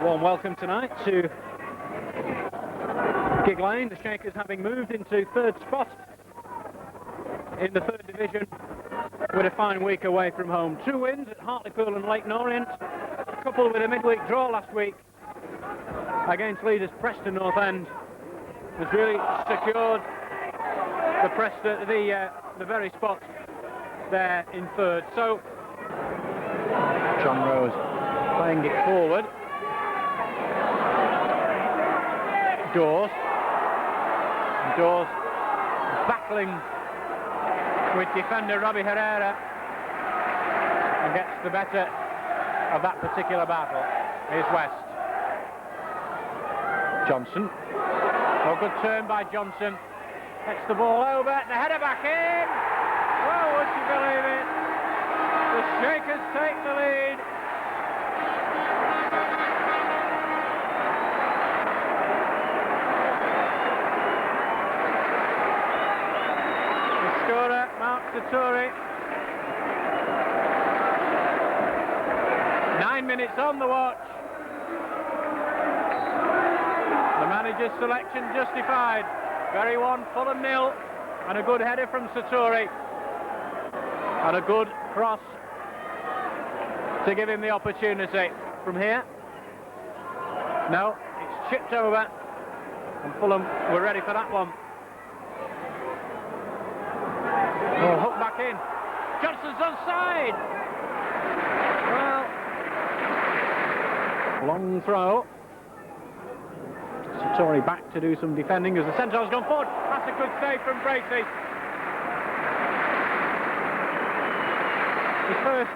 Warm welcome tonight to Gig Lane. The Shakers having moved into third spot in the third division with a fine week away from home. 2 wins at Hartlepool and Leyton Orient, coupled with a midweek draw last week against leaders Preston North End, has really secured the very spot there in third. So John Rose playing it forward. Dawes battling with defender Robbie Herrera and gets the better of that particular battle. Here's West. Johnson. Oh, good turn by Johnson. Gets the ball over, the header back in. Oh, would you believe it? The Shakers take the lead. Mark Satori. 9 minutes on the watch. The manager's selection justified. Bury 1, Fulham 0, and a good header from Satori. And a good cross to give him the opportunity. From here, no, it's chipped over, and Fulham were ready for that one. Oh, hook back in. Johnson's onside. Well, long throw. Satori back to do some defending as the centre's gone forward. That's a good save from Bracey. His first.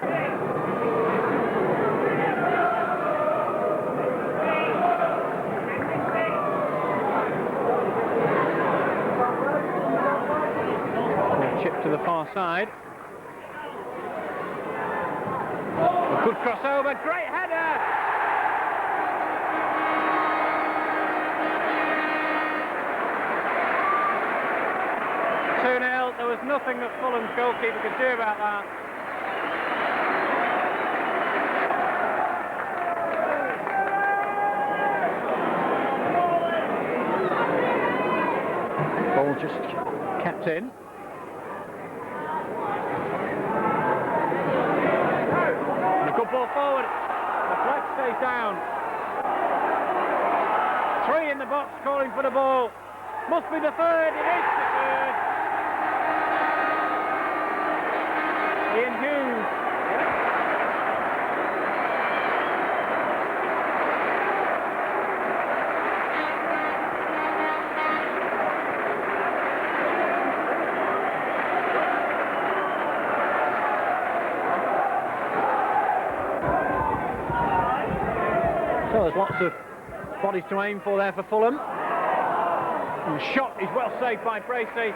Chip to the far side. A good crossover, great header! There was nothing that Fulham's goalkeeper could do about that. Ball just kept in. And a good ball forward. The flag stays down. 3 in the box calling for the ball. Must be the third. It is the third. Ian Hughes. So there's lots of bodies to aim for there for Fulham. And the shot is well saved by Bracey.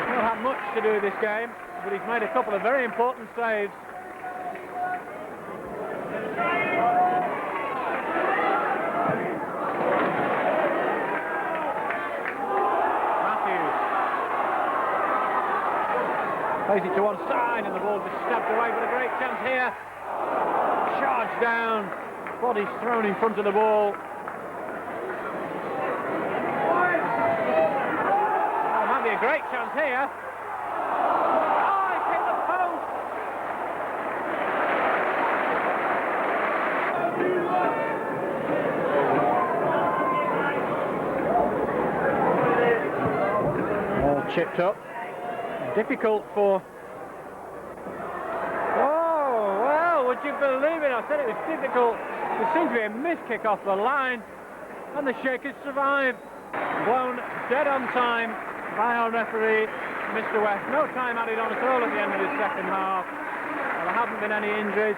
He's not had much to do with this game, but he's made a couple of very important saves. Matthews plays it to one side and the ball just stabbed away, but a great chance here. Charged down, bodies thrown in front of the ball. There might be a great chance here. Oh, it's hit the post! All chipped up. Difficult for... Would you believe it? I said it was difficult. There seemed to be a missed kick off the line, and the Shakers survived. Blown dead on time by our referee, Mr. West. No time added on at all at the end of the second half. Well, there haven't been any injuries.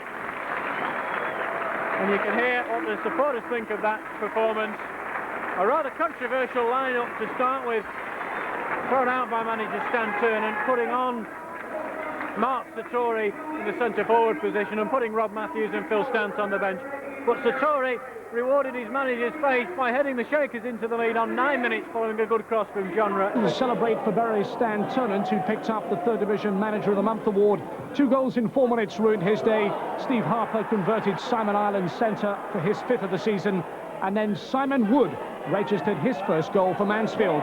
And you can hear what the supporters think of that performance. A rather controversial lineup to start with. Thrown out by manager Stan Turner and putting on Mark Satori in the centre-forward position and putting Rob Matthews and Phil Stance on the bench. But Satori rewarded his manager's face by heading the Shakers into the lead on 9 minutes following a good cross from John Rutt. To celebrate for Bury's Stan Turnant, who picked up the 3rd Division Manager of the Month award. 2 goals in 4 minutes ruined his day. Steve Harper converted Simon Island's centre for his 5th of the season. And then Simon Wood registered his first goal for Mansfield.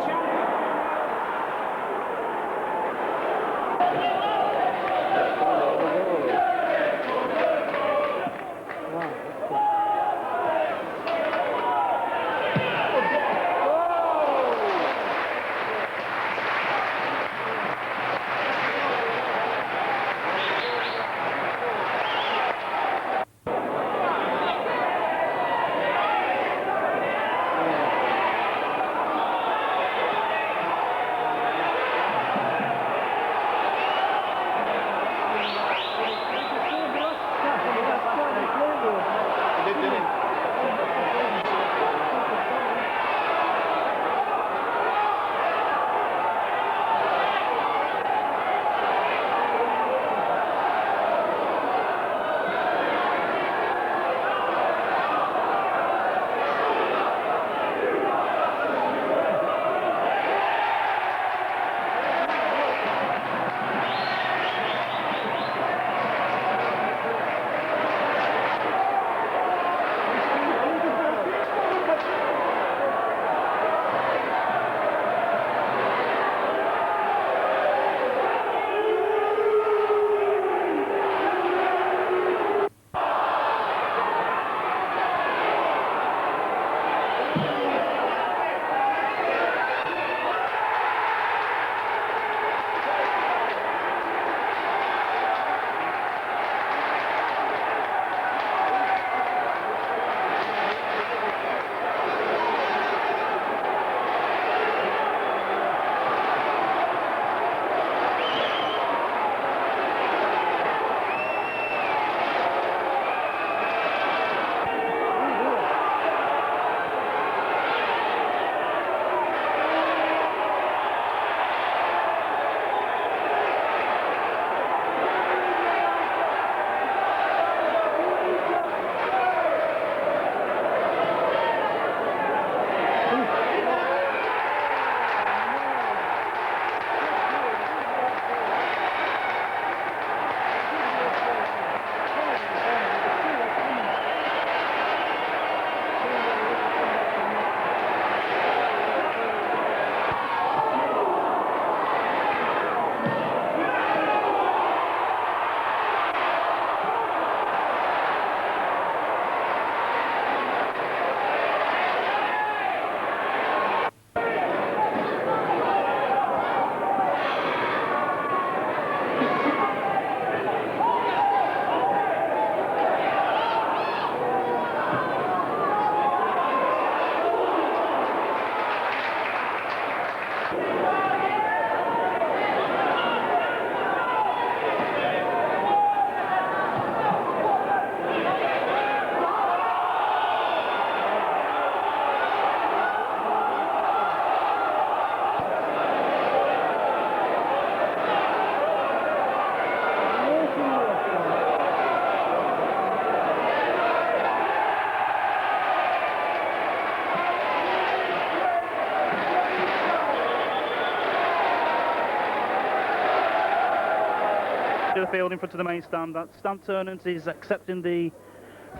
the field in front of the main stand. That Stan Ternent is accepting the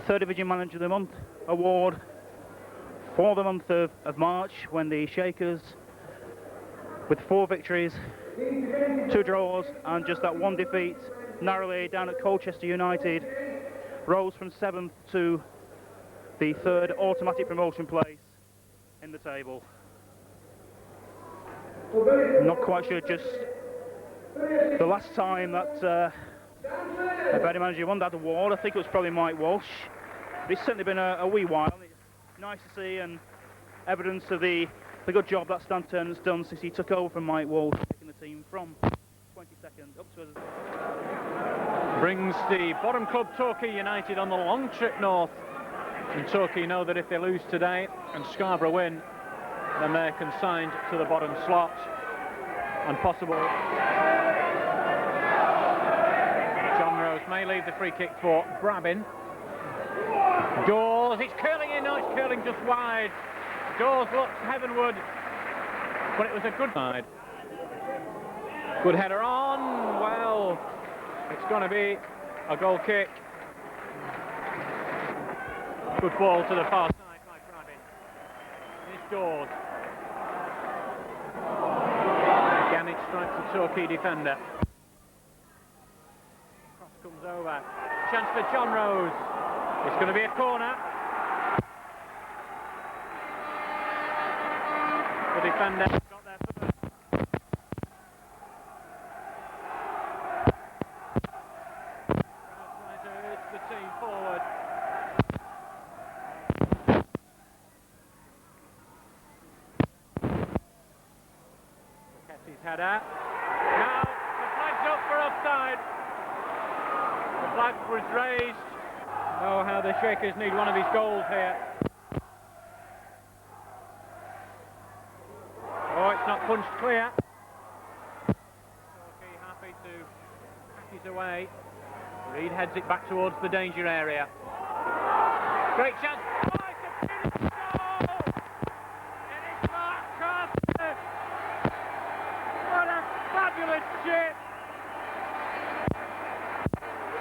3rd Division Manager of the Month award for the month of March, when the Shakers, with 4 victories, 2 draws and just that 1 defeat, narrowly down at Colchester United, rose from 7th to the 3rd automatic promotion place in the table. Not quite sure just the last time that a better manager won that award. I think it was probably Mike Walsh. But it's certainly been a wee while. It's nice to see, and evidence of the good job that Stan Ternent's done since he took over from Mike Walsh, taking the team from 22nd up to... Brings the bottom club Torquay United on the long trip north. And Torquay know that if they lose today and Scarborough win, then they're consigned to the bottom slot and possible. John Rose may leave the free kick for Brabin. Dawes, it's curling in, no, it's curling just wide. Dawes looks heavenward, but it was a good side. Good header on, well, it's going to be a goal kick. Good ball to the far side by Brabin. It's Dawes. Again, it strikes the Torquay defender. Cross comes over. Chance for John Rose. It's going to be a corner. The defender got there first. Trying to urge the team forward. Ketty's header. Now the flag's up for offside. The flag was raised. Oh, how the Shakers need one of these goals here. Oh, it's not punched clear. Torquay happy to pack it away. Reed heads it back towards the danger area. Great chance. Oh, it's a beautiful goal! And it's Mark Carter. What a fabulous chip!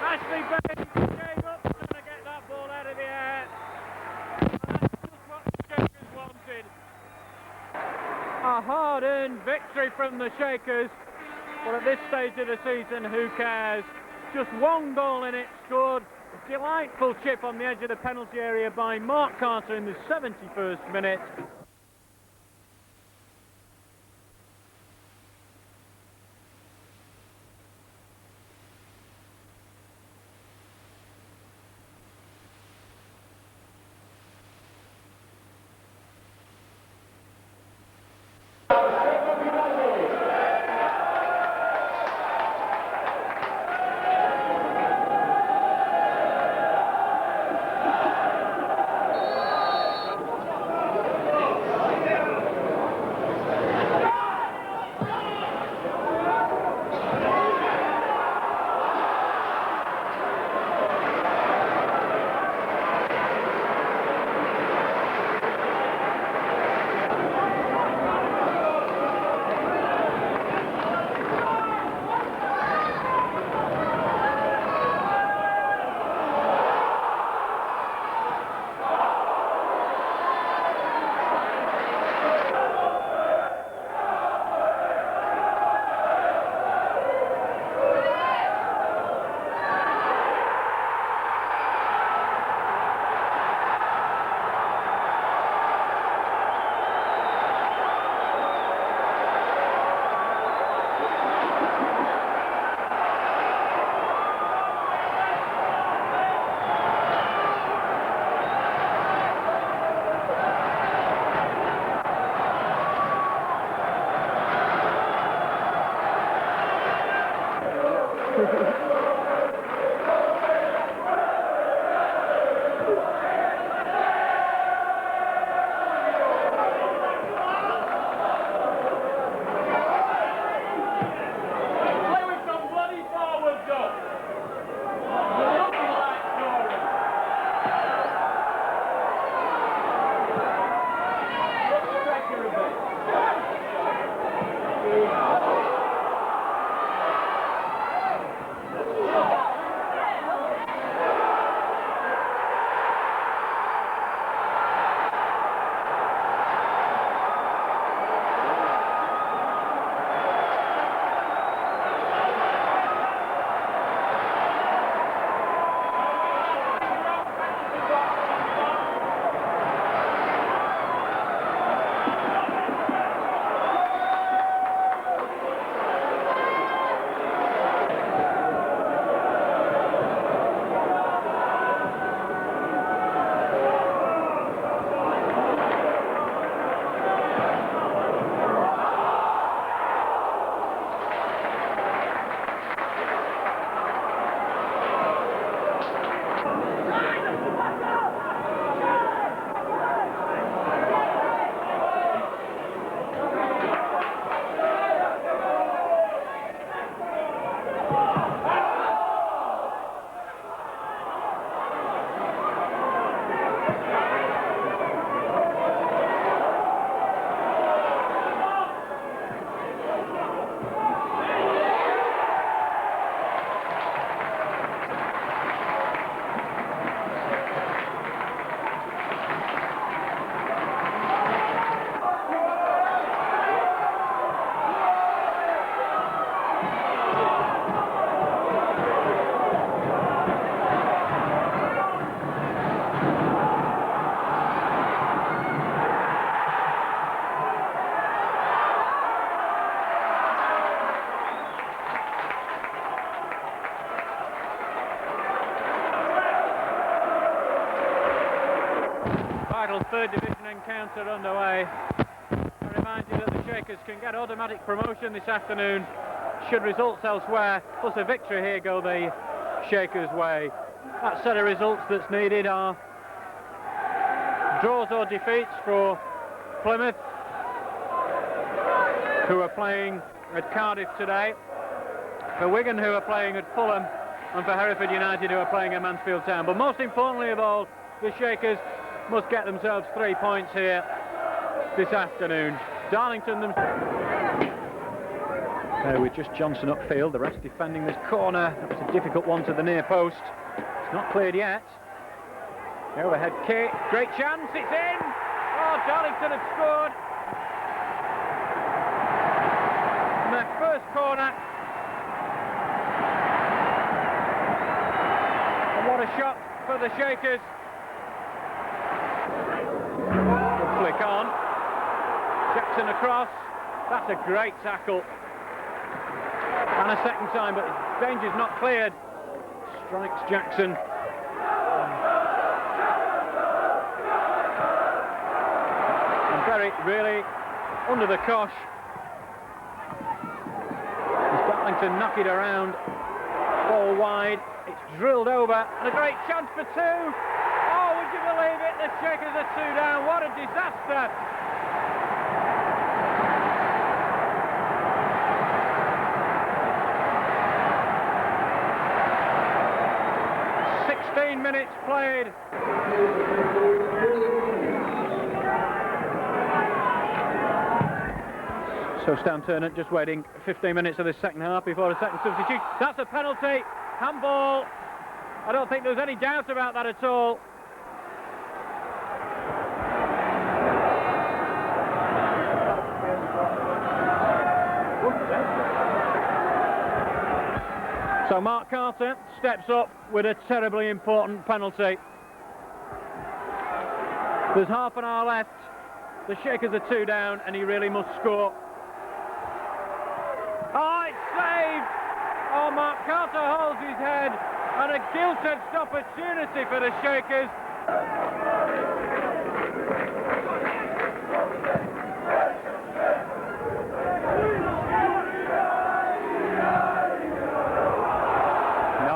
Ashley Baines gave up trying to get that ball out of the air. And that's just what the Shakers wanted. A hard-earned victory from the Shakers, but at this stage of the season, who cares? Just 1 goal in it, scored a delightful chip on the edge of the penalty area by Mark Carter in the 71st minute. final third division encounter underway. I remind you that the Shakers can get automatic promotion this afternoon should results elsewhere, plus a victory here, go the Shakers' way. That set of results that's needed are draws or defeats for Plymouth, who are playing at Cardiff today, for Wigan, who are playing at Fulham, and for Hereford United, who are playing at Mansfield Town. But most importantly of all, the Shakers must get themselves 3 points here this afternoon. Darlington with just Johnson upfield, the rest defending this corner. That was a difficult one to the near post. It's not cleared yet. The overhead kick, great chance, it's in! Oh, Darlington have scored. And their first corner. And what a shot for the Shakers. Good flick on. Jackson across. That's a great tackle. And a second time, but danger's not cleared. Strikes Jackson. And Berry really under the cosh. As Darlington knock it around. Ball wide. It's drilled over. And a great chance for two. Oh, would you believe it? The Shakers are 2 down. What a disaster. Minutes played. So Stan Turner just waiting 15 minutes of the second half before a second substitute. That's a penalty. Handball. I don't think there's any doubt about that at all. So Mark Carter steps up with a terribly important penalty. There's half an hour left. The Shakers are 2 down and he really must score. Oh, it's saved! Oh, Mark Carter holds his head and a gilt-edged opportunity for the Shakers.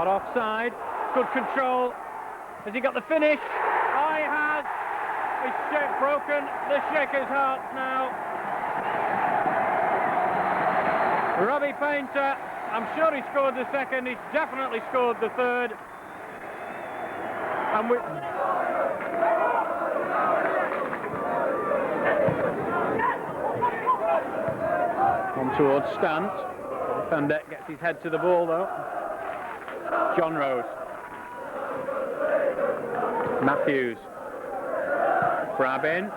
Offside, good control. Has he got the finish? Oh, he has. It's broken the Shakers' hearts now. Robbie Painter, I'm sure he scored the second, he's definitely scored the third. And we... on towards Stant. Fendek gets his head to the ball though. John Rose. Matthews. Brabin.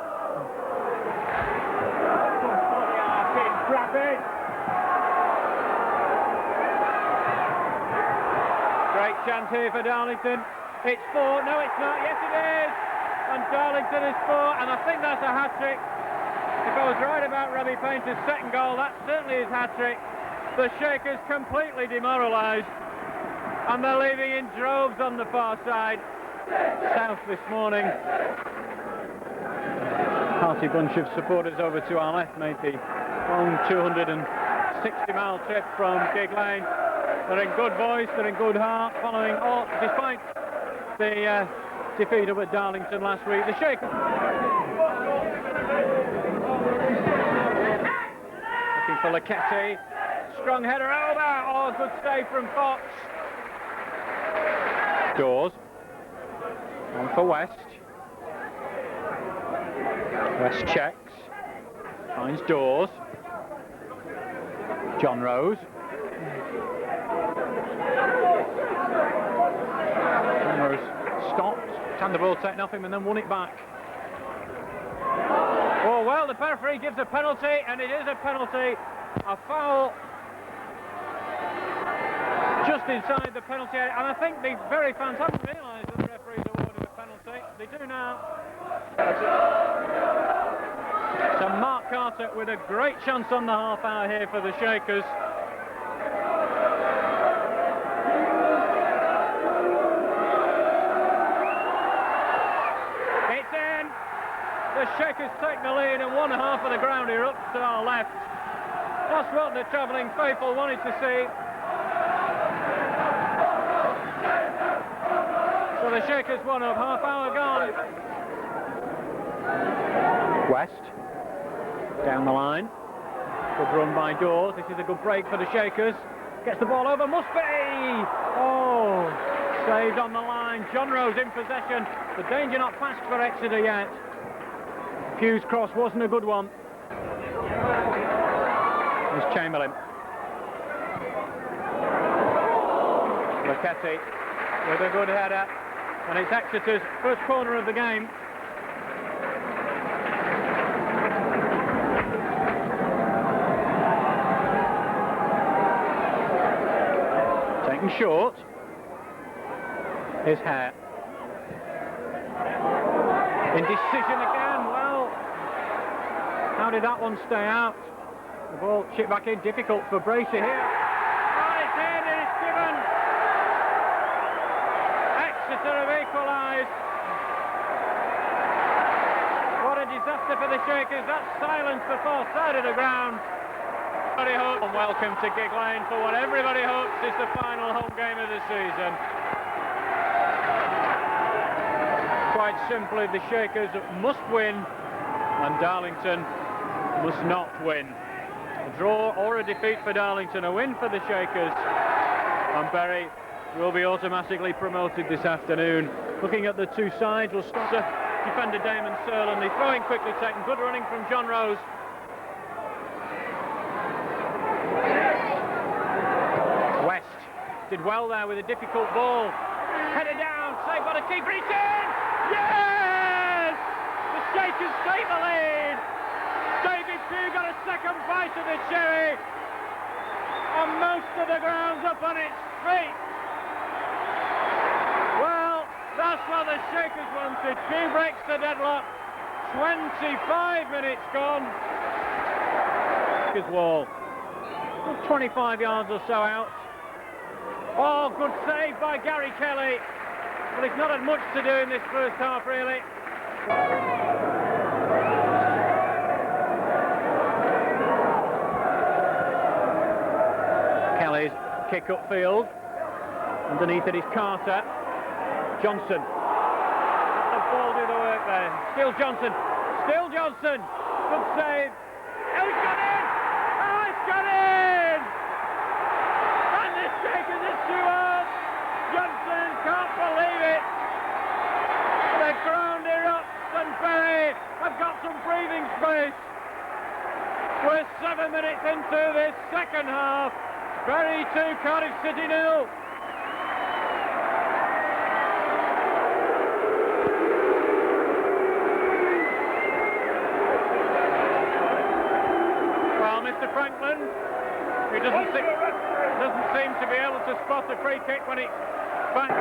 Brabin. Great chance here for Darlington. It's 4. No, it's not. Yes, it is. And Darlington is 4. And I think that's a hat-trick. If I was right about Robbie Painter's second goal, that's certainly his hat-trick. The Shakers completely demoralised. And they're leaving in droves on the far side. South this morning. Hearty bunch of supporters over to our left made the long 260-mile trip from Gig Lane. They're in good voice, they're in good heart, following all, despite the defeat up at Darlington last week. The Shakers looking for Laketti. Strong header over. Oh, good save from Fox. Dawes. On for West. West checks. Finds Dawes. John Rose. John Rose stopped. Turned the ball taken off him and then won it back. Oh, well, the referee gives a penalty, and it is a penalty. A foul just inside the penalty area, and I think the very fans haven't realised that the referee's awarded a penalty. They do now. So Mark Carter with a great chance on the half hour here for the Shakers. It's in. Shakers take the lead in one half of the ground here up to our left. That's what the travelling faithful wanted to see. So the Shakers 1 up, half hour gone. West, down the line. Good run by Dawes. This is a good break for the Shakers. Gets the ball over, must be! Oh, saved on the line. John Rose in possession. The danger not past for Exeter yet. Pugh's cross wasn't a good one. There's Chamberlain. Lucchetti with a good header. And it's Exeter's first corner of the game. Taken short is Hare. Indecision again. Well, how did that one stay out? The ball chipped back in. Difficult for Bracey here. Oh, it's in. It's given. Exeter have equalised. What a disaster for the Shakers. That's silence the far side of the ground. Everybody hopes, and welcome to Gig Lane for what everybody hopes is the final home game of the season. Quite simply, the Shakers must win and Darlington must not win. A draw or a defeat for Darlington, a win for the Shakers, and Bury will be automatically promoted this afternoon. Looking at the two sides, we'll start defender Damon Searle, and the throw-in quickly taken. Good running from John Rose. West did well there with a difficult ball. Headed down, saved by the keeper. It's in! Yes! The Shakers take the lead. David Pugh got a second bite of the cherry, and most of the ground's up on its feet. Well, that's what the Shakers wanted. Pugh breaks the deadlock. 25 minutes gone. His wall. 25 yards or so out. Oh, good save by Gary Kelly. Well, he's not had much to do in this first half, really. Kelly's kick upfield. Underneath it is Carter. Johnson. The ball did the work there. Still Johnson. Still Johnson. Good save. Oh, he's got in! Oh, he's got in! And the Shakers are 2 up. Johnson can't believe it. The ground erupts and Bury have got some breathing space. We're 7 minutes into this second half. Bury 2, Cardiff City 0. Well, Mr. Franklin, who doesn't seem to be able to spot a free kick when it's back.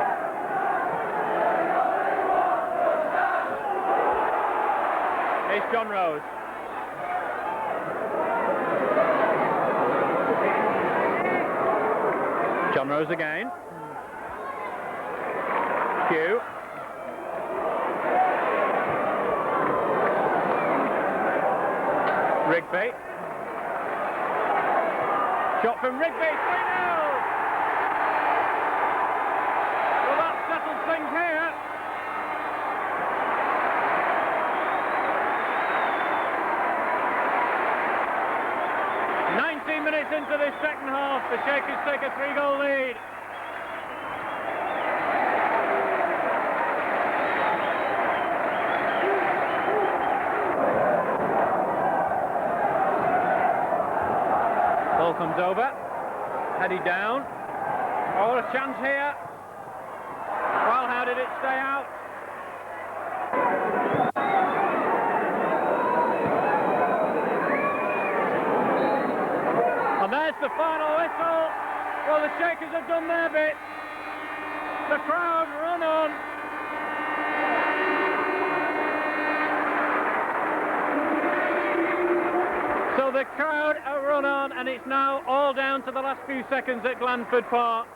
Here's John Rose. John Rose again. Pugh. Rigby. Shot from Rigby, 3-0! Well, that settles things here. Minutes into this second half, the Shakers take a 3-goal lead. Ball comes over, headed down. Oh, a chance here. Well, how did it stay out? And there's the final whistle. Well, the Shakers have done their bit. The crowd run on. So the crowd have run on, and it's now all down to the last few seconds at Glanford Park.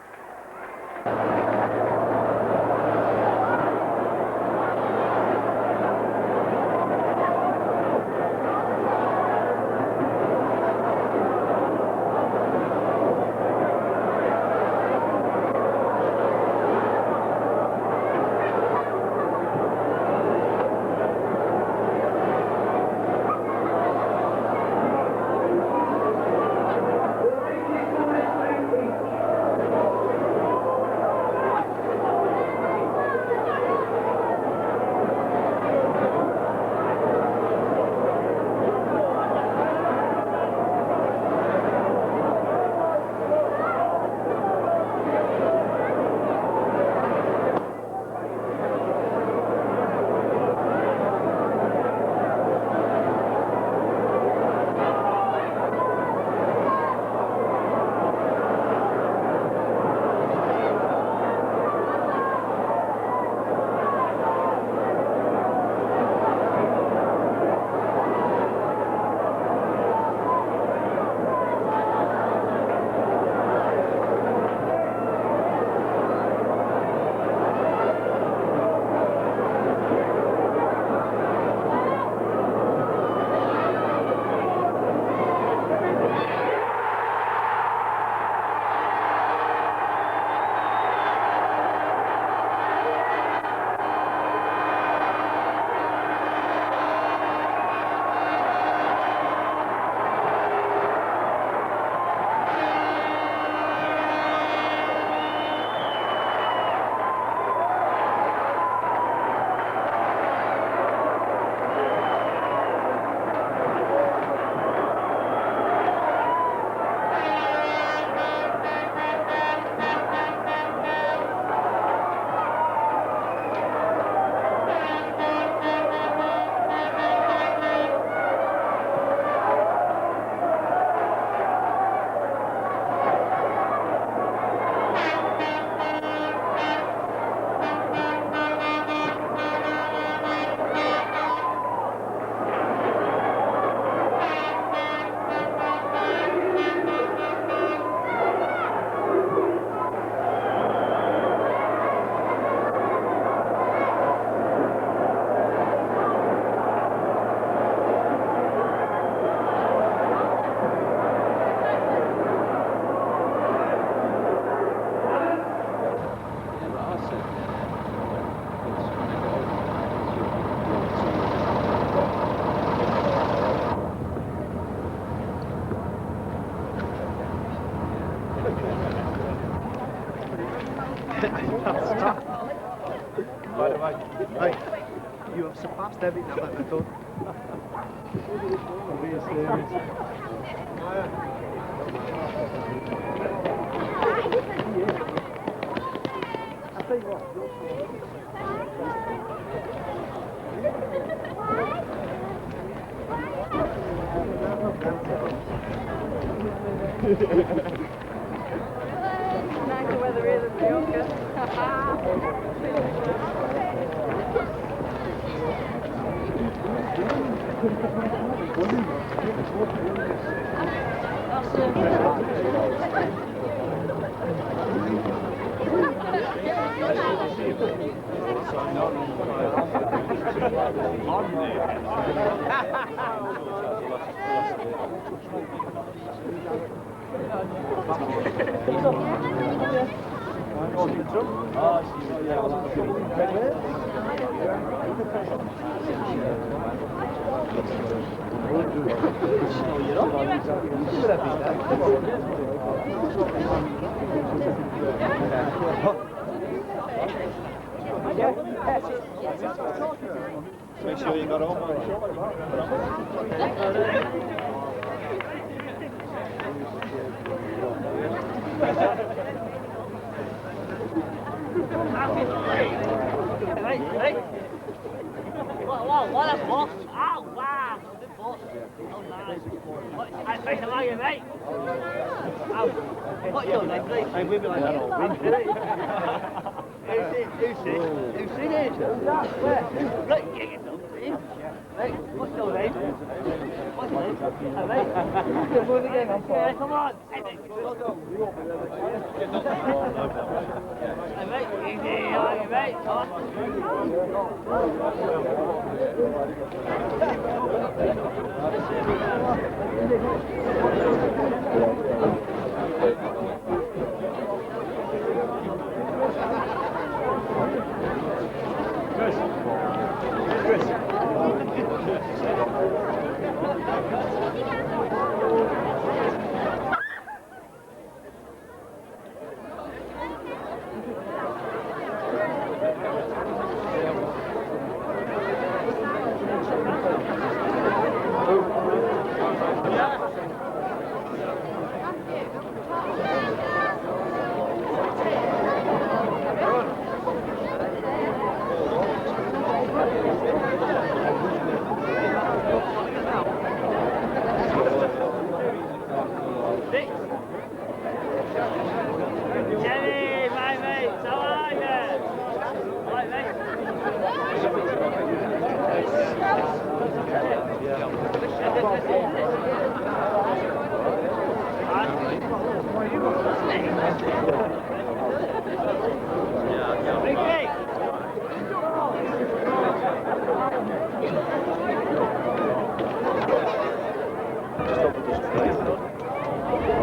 a fast debit now that they're done. I'll tell you what. Nicer weather here than Mallorca. Make sure you got home. Hey! Whoa, what a boss! Oh, wow! Good boss! Oh, nice! I face how are you, mate? Oh, what's your name, please? Hey, we'll be like that all week. Who's it? Who's it? Who's it? Who's that? Where? Look, you get something. Hey, what's your name? What's your name? Hey, mate. Good morning again, I'm fine. Yeah, come on. Hey, mate. Hey, mate. Easy, how are you, mate? Come on.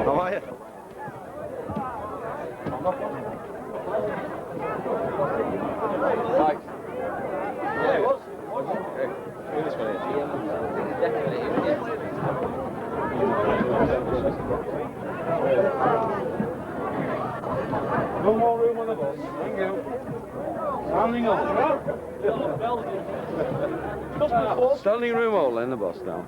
How are you? Right. Yeah, it was. Okay. This way. No more room on the bus. Thank you. Standing up. Standing room all in the bus now.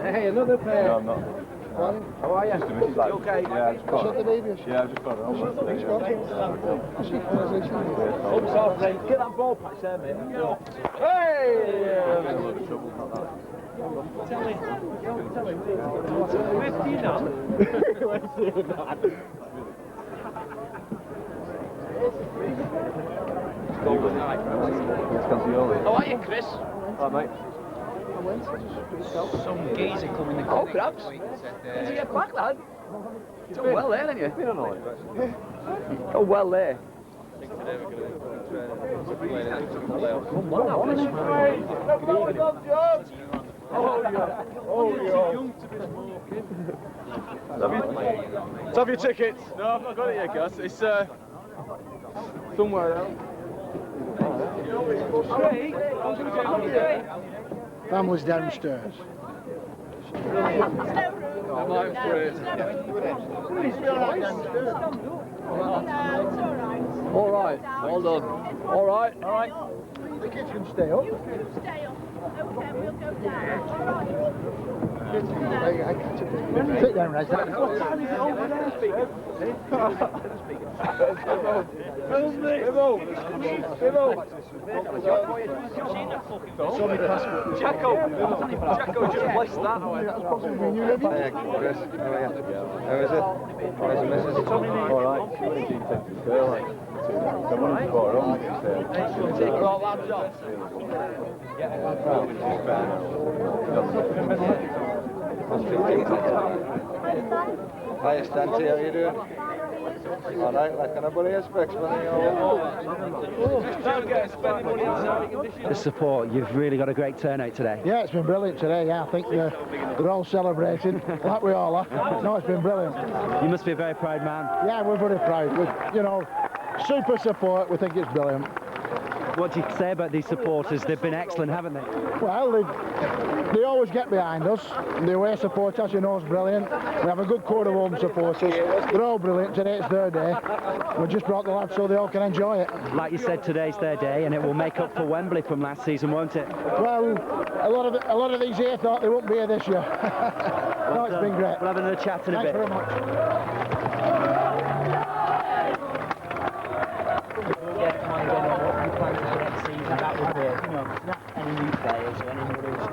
Hey, another pair. No, I'm not. How are you? Just a minute, like, okay? Yeah, I just got it. Yeah, I just got it. Get that ball patch there, mate. Hey! Yeah, there's a load of trouble, not that. Tell me. Where's he now? Where's he now? How are you, Chris? All right, mate. Some geezer coming in the clinic. Oh, perhaps. Did you get back, lad? Done well there, didn't you? Been on holiday. Oh, well there. Let's have your tickets. No, I've not got it yet, Gus. It's somewhere else. Family's downstairs. I'm out for it. No, it's all right. All right, well done. All right. All right. The kids can stay up. Stay up. Okay, we'll go down. Sit down, Raz. What time is it over there? Jacko, just bless that. Hey, Chris, how are you? How is it? How's the missus? All right. Hi, Stanty, how you doing? All right, like anybody else, The support, you've really got a great turnout today. Yeah, it's been brilliant today. Yeah, I think they're all celebrating, like we all are. No, it's been brilliant. You must be a very proud man. Yeah, we're very proud. You know, super support. We think it's brilliant. What do you say about these supporters? They've been excellent, haven't they? Well, they always get behind us. The away support, as you know, is brilliant. We have a good core of home supporters. They're all brilliant. Today it's their day. We just brought the lads so they all can enjoy it. Like you said, today's their day, and it will make up for Wembley from last season, won't it? Well, a lot of these here thought they wouldn't be here this year. No, it's been great. We'll have another chat in a bit. Thanks very much.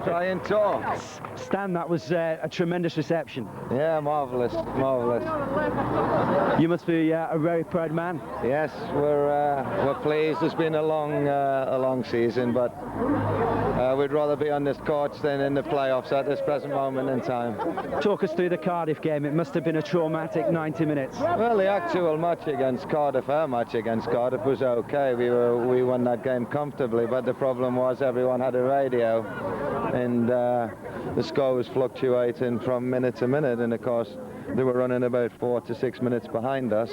Try and talk. Stan, that was a tremendous reception. Yeah, marvellous, marvellous. You must be a very proud man. Yes, we're pleased. It's been a long season, but we'd rather be on this court than in the playoffs at this present moment in time. Talk us through the Cardiff game. It must have been a traumatic 90 minutes. Well, the actual match against Cardiff, our match against Cardiff was okay. We won that game comfortably, but the problem was everyone had a radio, and the score was fluctuating from minute to minute, and of course they were running about 4 to 6 minutes behind us.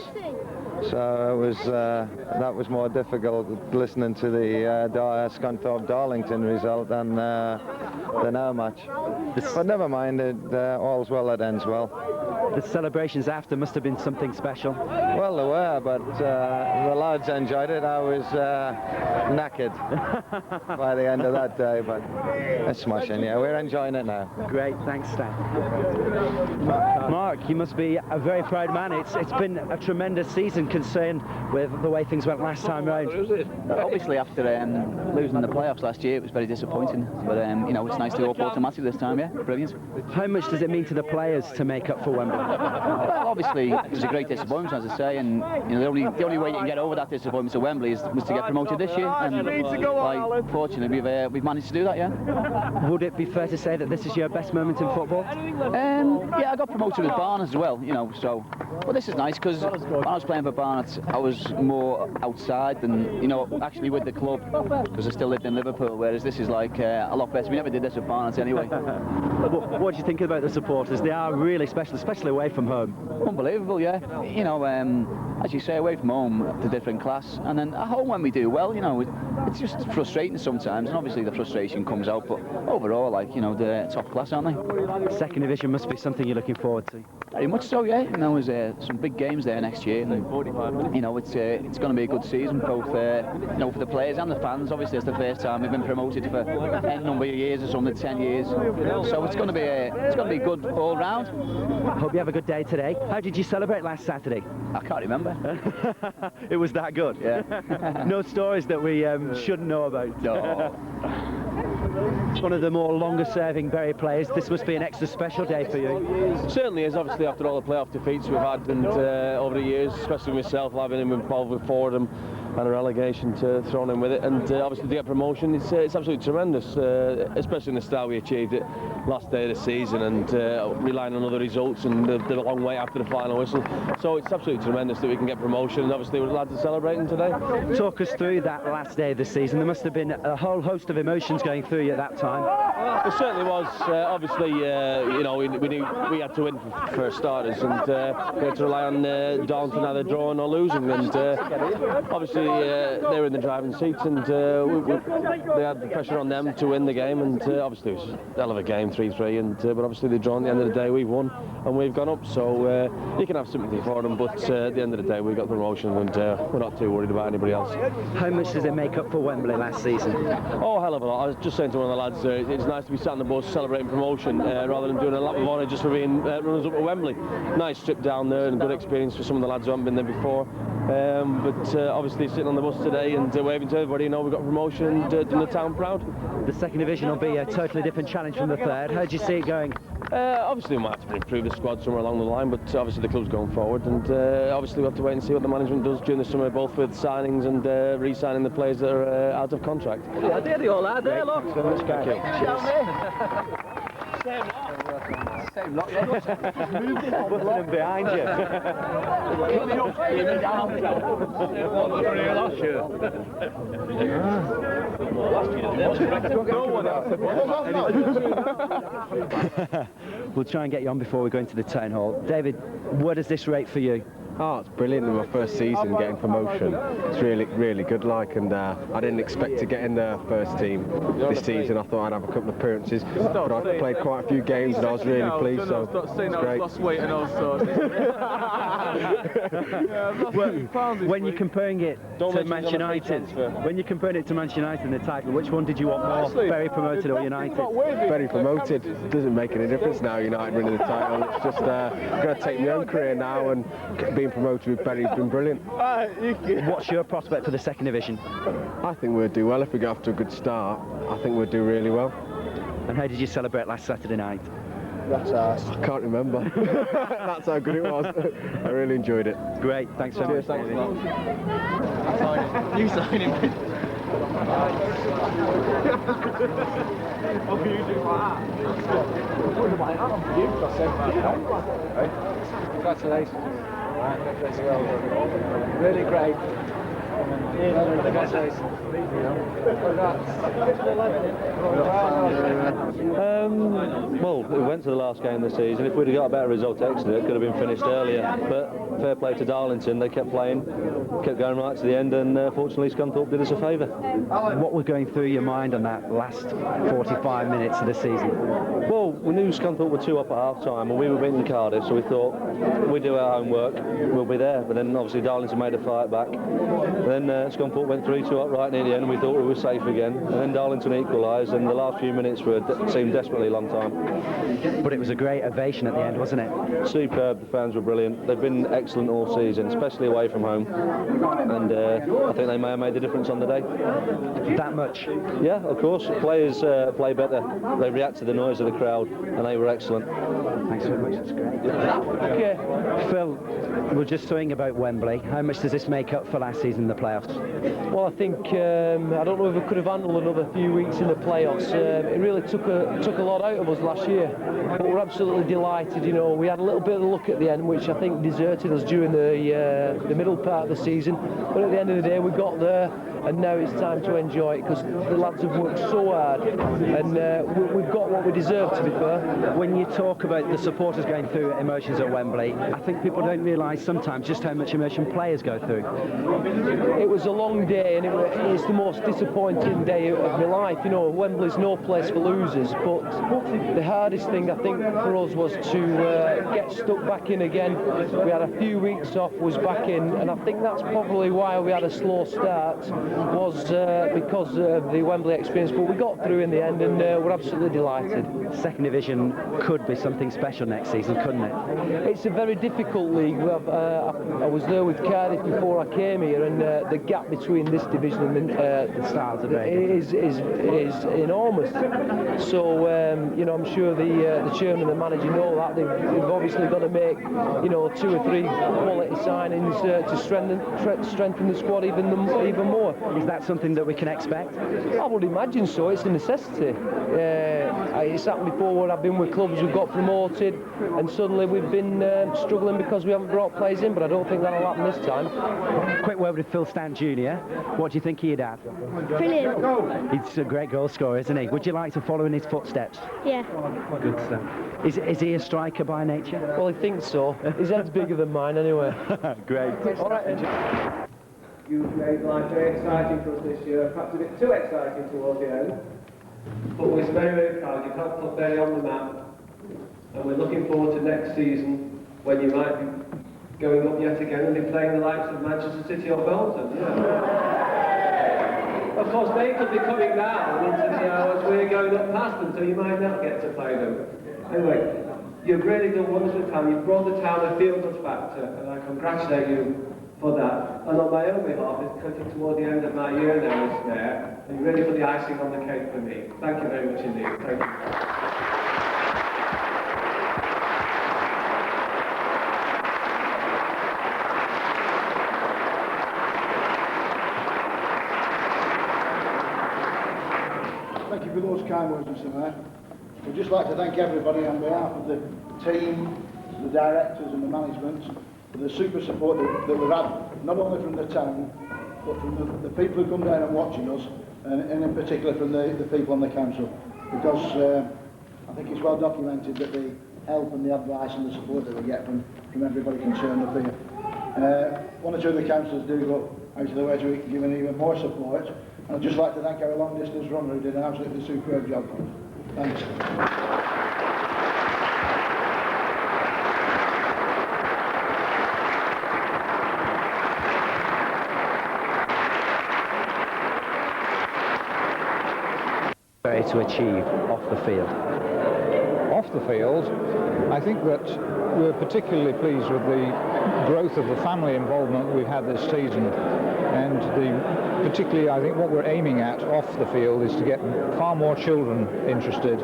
So it was that was more difficult listening to the Scunthorpe Darlington result than our match. But never mind, all's well that ends well. The celebrations after must have been something special. Well, they were, but the lads enjoyed it. I was knackered by the end of that day, but it's smashing. Yeah, we're enjoying it now. Great, thanks, Stan. Mark, you must be a very proud man. It's been a tremendous season, concerned with the way things went last time round. Obviously, after losing the playoffs last year, it was very disappointing. But you know, it's nice to go up automatically this time. Yeah, brilliant. How much does it mean to the players to make up for Wembley? Well, obviously, it was a great disappointment, as I say, and you know, the only way you can get over that disappointment to Wembley was to get promoted this year. And fortunately, we've managed to do that. Yeah. Would it be fair to say that this is your best moment in football? Yeah, I got promoted with Barnet as well. You know, so. Well, this is nice because when I was playing for Barnet, I was more outside than, you know, actually with the club, because I still lived in Liverpool, whereas this is like a lot better. We never did this at Barnet anyway. What do you think about the supporters? They are really special, especially away from home. Unbelievable, yeah. You know, as you say, away from home, it's a different class. And then at home when we do well, you know, it's just frustrating sometimes, and obviously the frustration comes out, but overall, like, you know, they're top class, aren't they? Second division must be something you're looking forward to. Very much so, yeah. You know, there's some big games there next year, and you know, it's going to be a good season, both you know, for the players and the fans. Obviously, it's the first time we've been promoted for a number of years, or something, 10 years. So it's going to be good all round. Hope you have a good day today. How did you celebrate last Saturday? I can't remember. It was that good. Yeah. No stories that we shouldn't know about. No. It's one of the more longer-serving Bury players. This must be an extra special day for you. Certainly is, obviously, after all the playoff defeats we've had, and over the years, especially myself, I've been involved with 4 of them, and a relegation thrown in with it, and obviously to get promotion, it's absolutely tremendous, especially in the style we achieved it last day of the season, and relying on other results and the long way after the final whistle. So it's absolutely tremendous that we can get promotion, and obviously we're glad to celebrating today. Talk us through that last day of the season. There must have been a whole host of emotions going through you at that time. It certainly was. Obviously, you know, we knew we had to win for starters, and we had to rely on Darlington either drawing or losing, and obviously they were in the driving seat, and they had the pressure on them to win the game, and obviously it was a hell of a game, 3-3, and but obviously they've drawn. At the end of the day, we've won and we've gone up, so you can have sympathy for them, but at the end of the day, we got the promotion, and we're not too worried about anybody else. How much does it make up for Wembley last season? Oh, hell of a lot. I was just saying to one of the lads, it's nice to be sat on the bus celebrating promotion rather than doing a lap of honour just for being runners up at Wembley. Nice trip down there and good experience for some of the lads who haven't been there before. But obviously sitting on the bus today and waving to everybody, you know, we've got promotion and done the town proud. The second division will be a totally different challenge from the third. How do you see it going? Obviously we might have to improve the squad somewhere along the line, but obviously the club's going forward, and obviously we'll have to wait and see what the management does during the summer, both with signings and re-signing the players that are out of contract. Yeah, there they all are, there, look. So much, thank you. Same lot, yeah. Button behind you. We'll try and get you on before we go into the town hall. David, where does this rate for you? Oh, it's brilliant in my first season getting promotion. It's really good, like, and I didn't expect to get in the first team this season. I thought I'd have a couple of appearances, but I've played quite a few games and I was really pleased, so it's great. When you're comparing it to Manchester United, in the title, which one did you want more, Bury promoted or United? Bury promoted. Doesn't make any difference now, United winning the title. It's just I'm going to take my own career now, and being promoted with Bury has been brilliant. What's your prospect for the second division? I think we'll do well if we get off to a good start. I think we'll do really well. And how did you celebrate last Saturday night? That's I can't remember. That's how good it was. I really enjoyed it. Great, thanks so much. Thanks a lot. You sign him. Congratulations. Really great. Well, we went to the last game of the season. If we'd have got a better result at Exeter, it could have been finished earlier. But fair play to Darlington, they kept playing, kept going right to the end, and fortunately Scunthorpe did us a favour. What was going through your mind on that last 45 minutes of the season? Well, we knew Scunthorpe were 2 up at half-time, and we were beating Cardiff, so we thought, we do our homework, we'll be there. But then obviously Darlington made a fight back. Then Scunthorpe went 3-2 up right near the end, and we thought we were safe again. And then Darlington equalised, and the last few minutes seemed desperately a long time. But it was a great ovation at the end, wasn't it? Superb. The fans were brilliant. They've been excellent all season, especially away from home. And I think they may have made the difference on the day. That much? Yeah, of course. Players play better. They react to the noise of the crowd, and they were excellent. Thanks very much. That's great. Okay. Phil, we're just talking about Wembley. How much does this make up for last season in the playoffs? Well, I think I don't know if we could have handled another few weeks in the playoffs. It really took a lot out of us last year, but we're absolutely delighted. You know, we had a little bit of luck at the end, which I think deserted us during the middle part of the season. But at the end of the day, we got there, and now it's time to enjoy it because the lads have worked so hard, and we've got what we deserve, to be fair. When you talk about the supporters going through emotions at Wembley, I think people don't realise sometimes just how much emotion players go through. It was a long day, and it's the most disappointing day of my life. You know, Wembley's no place for losers, but the hardest thing I think for us was to get stuck back in again. We had a few weeks off, was back in, and I think that's probably why we had a slow start, was because of the Wembley experience, but we got through in the end, and we're absolutely delighted. Second division could be something special next season, couldn't it? It's a very difficult league. I was there with Cardiff before I came here, and the gap between this division and the styles is enormous. So you know, I'm sure the chairman and the manager know that they've obviously got to make 2 or 3 quality signings to strengthen the squad even more. Is that something that we can expect? I would imagine so. It's a necessity. It's happened before where I've been with clubs who've got promoted, and suddenly we've been struggling because we haven't brought players in. But I don't think that'll happen this time. Quick word with Phil Stant Jr. What do you think he'd have? Brilliant. He's a great goal scorer, isn't he? Would you like to follow in his footsteps? Yeah. Good stuff. Is he a striker by nature? Well, he thinks so. His head's bigger than mine anyway. Great. All right. You've made life very exciting for us this year, perhaps a bit too exciting towards the end. But we're very, very proud. You've helped put Bury on the map. And we're looking forward to next season when you might be going up yet again and be playing the likes of Manchester City or Bolton. Of course, they could be coming down into the hours we're going up past them, so you might not get to play them. Anyway, you've really done wonders with town. You've brought the town a feel-good factor, and I congratulate you for that. And on my own behalf, it's cutting toward the end of my year now as mayor, and you really put the icing on the cake for me. Thank you very much indeed. Thank you. Thank you for those kind words, Mr. Mayor. We'd just like to thank everybody on behalf of the team, the directors and the management for the super support that we've had, not only from the town, but from the people who come down and watching us, and in particular from the people on the council, because I think it's well documented that the help and the advice and the support that we get from everybody concerned up here. One or two of the councillors do go out of their way to give an even more support. And I'd just like to thank our long-distance runner who did an absolutely superb job for us. Thanks. To achieve off the field? Off the field, I think that we're particularly pleased with the growth of the family involvement we've had this season, and particularly I think what we're aiming at off the field is to get far more children interested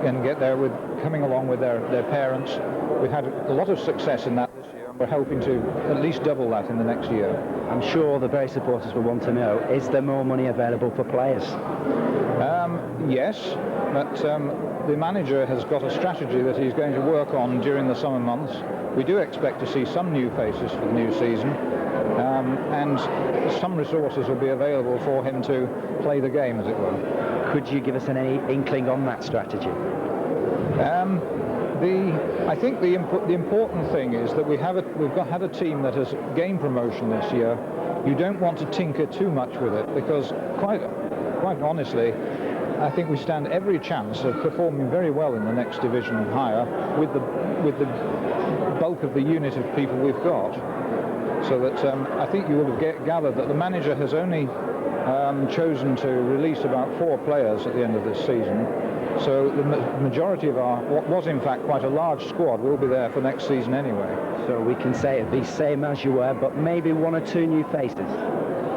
and get there with coming along with their parents. We've had a lot of success in that this year, and we're hoping to at least double that in the next year. I'm sure the Bury supporters will want to know, is there more money available for players? Yes, but the manager has got a strategy that he's going to work on during the summer months. We do expect to see some new faces for the new season, and some resources will be available for him to play the game, as it were. Could you give us any inkling on that strategy? I think the important thing is that we've had a team that has gained promotion this year. You don't want to tinker too much with it, because quite honestly, I think we stand every chance of performing very well in the next division higher with the bulk of the unit of people we've got. So that I think you will have gathered that the manager has only chosen to release about 4 players at the end of this season. So the majority of what was in fact quite a large squad will be there for next season anyway. So we can say it'll be same as you were, but maybe 1 or 2 new faces.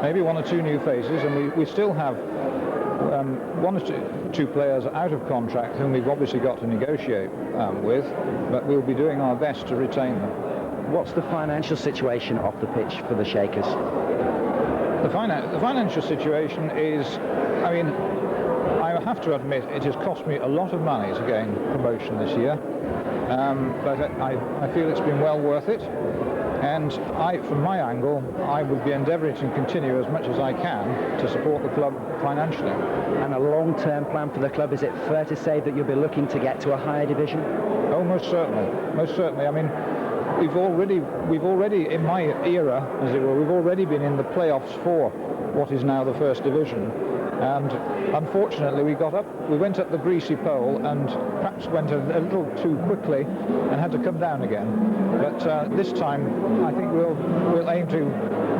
Maybe 1 or 2 new faces, and we still have 1 or 2 players out of contract whom we've obviously got to negotiate with, but we'll be doing our best to retain them. What's the financial situation off the pitch for the Shakers? The financial situation is, I mean, I have to admit it has cost me a lot of money to gain promotion this year, but I feel it's been well worth it. And from my angle, I would be endeavouring to continue as much as I can to support the club financially. And a long-term plan for the club, is it fair to say that you'll be looking to get to a higher division? Oh, most certainly. Most certainly. I mean, we've already, in my era, as it were, we've already been in the playoffs for what is now the first division. And unfortunately, we went up the greasy pole and perhaps went a little too quickly and had to come down again. But this time, I think we'll aim to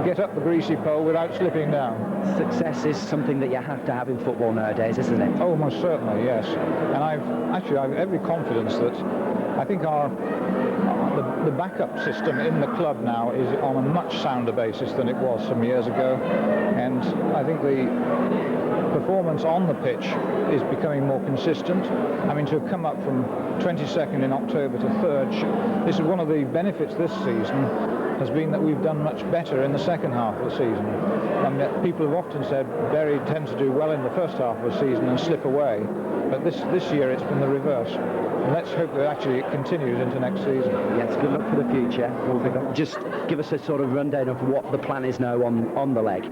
get up the greasy pole without slipping down. Success is something that you have to have in football nowadays, isn't it? Oh, most certainly, yes. And I've every confidence that I think the backup system in the club now is on a much sounder basis than it was some years ago, and I think the performance on the pitch is becoming more consistent. I mean, to have come up from 22nd in October to 3rd, this is one of the benefits this season has been that we've done much better in the second half of the season. And people have often said Bury tend to do well in the first half of the season and slip away, but this year it's been the reverse. And let's hope that actually it continues into next season. Yes, good luck for the future. Just give us a sort of rundown of what the plan is now on the leg.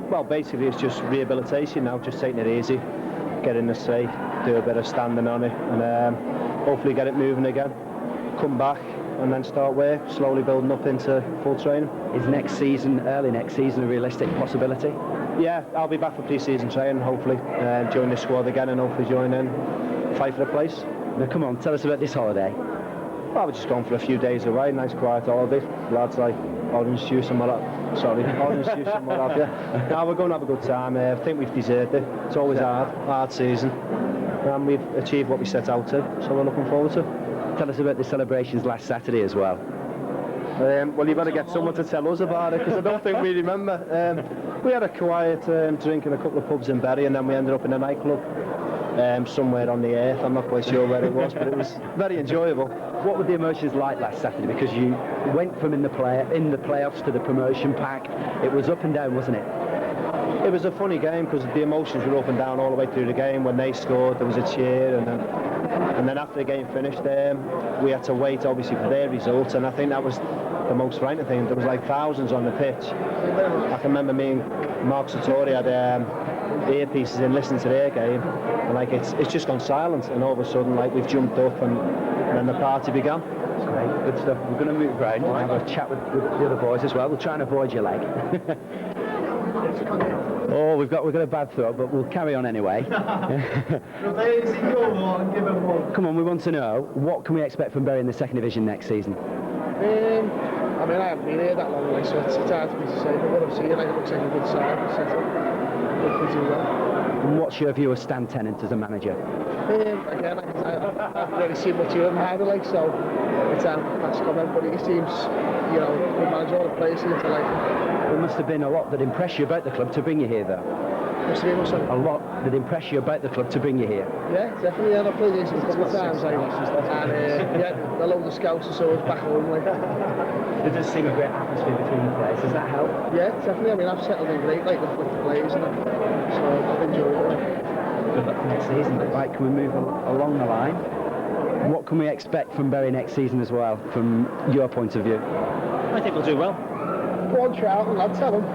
Well, basically it's just rehabilitation now, just taking it easy, get in the sea, do a bit of standing on it, and hopefully get it moving again. Come back, and then start work, slowly building up into full training. Is next season, early next season, a realistic possibility? Yeah, I'll be back for pre-season training, hopefully, join the squad again and hopefully join in, fight for the place. Now come on, tell us about this holiday. Well, we're just going for a few days away, nice quiet holiday. Lads like orange juice and what have you. Now we're going to have a good time. I think we've deserved it. It's always hard season. And we've achieved what we set out to, so we're looking forward to it. Tell us about the celebrations last Saturday as well. Well, you better get someone to tell us about it, because I don't think we remember. We had a quiet drink in a couple of pubs in Bury, and then we ended up in a nightclub somewhere on the earth. I'm not quite sure where it was, but it was very enjoyable. What were the emotions like last Saturday? Because you went from in the playoffs to the promotion pack. It was up and down, wasn't it? It was a funny game because the emotions were up and down all the way through the game. When they scored, there was a cheer, and then after the game finished, we had to wait obviously for their results, and I think that was the most frightening thing. There was like thousands on the pitch. I can remember me and Mark Sartori had earpieces in listening to their game, and like it's just gone silent, and all of a sudden like we've jumped up and then the party began. Great, good stuff. We're going to move round and have a chat with the other boys as well. We'll try and avoid your leg. Oh, we've got a bad throw, but we'll carry on anyway. Come on, we want to know, what can we expect from Bury in the second division next season? I mean, I haven't been here that long, like, so it's hard for me to say, but what I'm seeing, like, it looks like a good side. Hopefully do well. And what's your view of Stan Tennant as a manager? Again, I haven't really seen much of him either, like, so it's a past comment, but he seems, you know, good manager, all the players seem to like him. There must have been a lot that impressed you about the club to bring you here, though. Must have been a lot that impressed you about the club to bring you here. Yeah, definitely. And I've played here a couple of times, like, and yeah, a load of scouts and so it's back home, like. There does seem a great atmosphere between the players. Does that help? Yeah, definitely. I mean, I've settled in great, like, with the players, and so I've enjoyed it. Good luck for next season. Right, can we move along the line? What can we expect from Bury next season as well, from your point of view? I think we'll do well. Go on, Charlton, lad, tell them.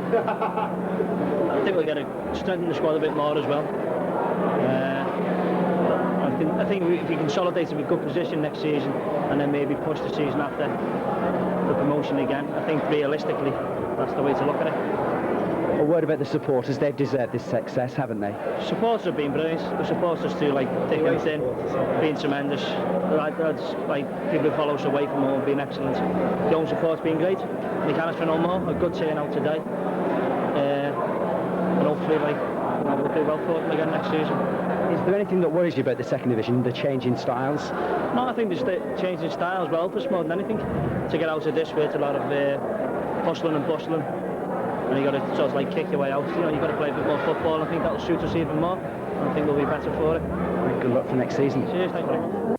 I think we're going to strengthen the squad a bit more as well. I think if we consolidate in a good position next season and then maybe push the season after the promotion again, I think realistically that's the way to look at it. A word about the supporters. They've deserved this success, haven't they? Supporters have been brilliant. The supporters too, like thick and thin, been tremendous. Like people who follow us away from home, been excellent. The home support's been great. We can't ask for no more. A good turnout today, and hopefully, we'll do well for them again next season. Is there anything that worries you about the second division? The change in styles? No, I think the change in styles will help us more than anything. To get out of this where it's a lot of hustling and bustling. And you got to sort of like kick your way out. You know, you've got to play a bit more football. I think that'll suit us even more. I think we'll be better for it. Good luck for next season. Cheers, thank you.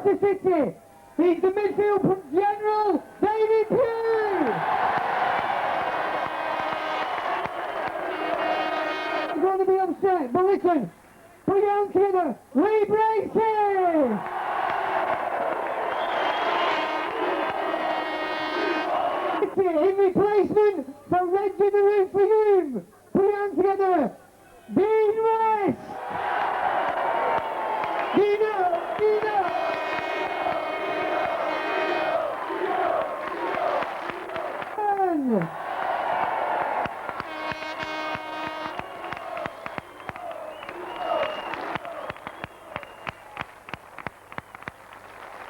Colchester City. He's the midfield general, David Pugh. He's going to be upset, but listen, put your hands together, Lee Bracey. In replacement for Reggie the Roof for you. Put your hands together, Dean West. Dino.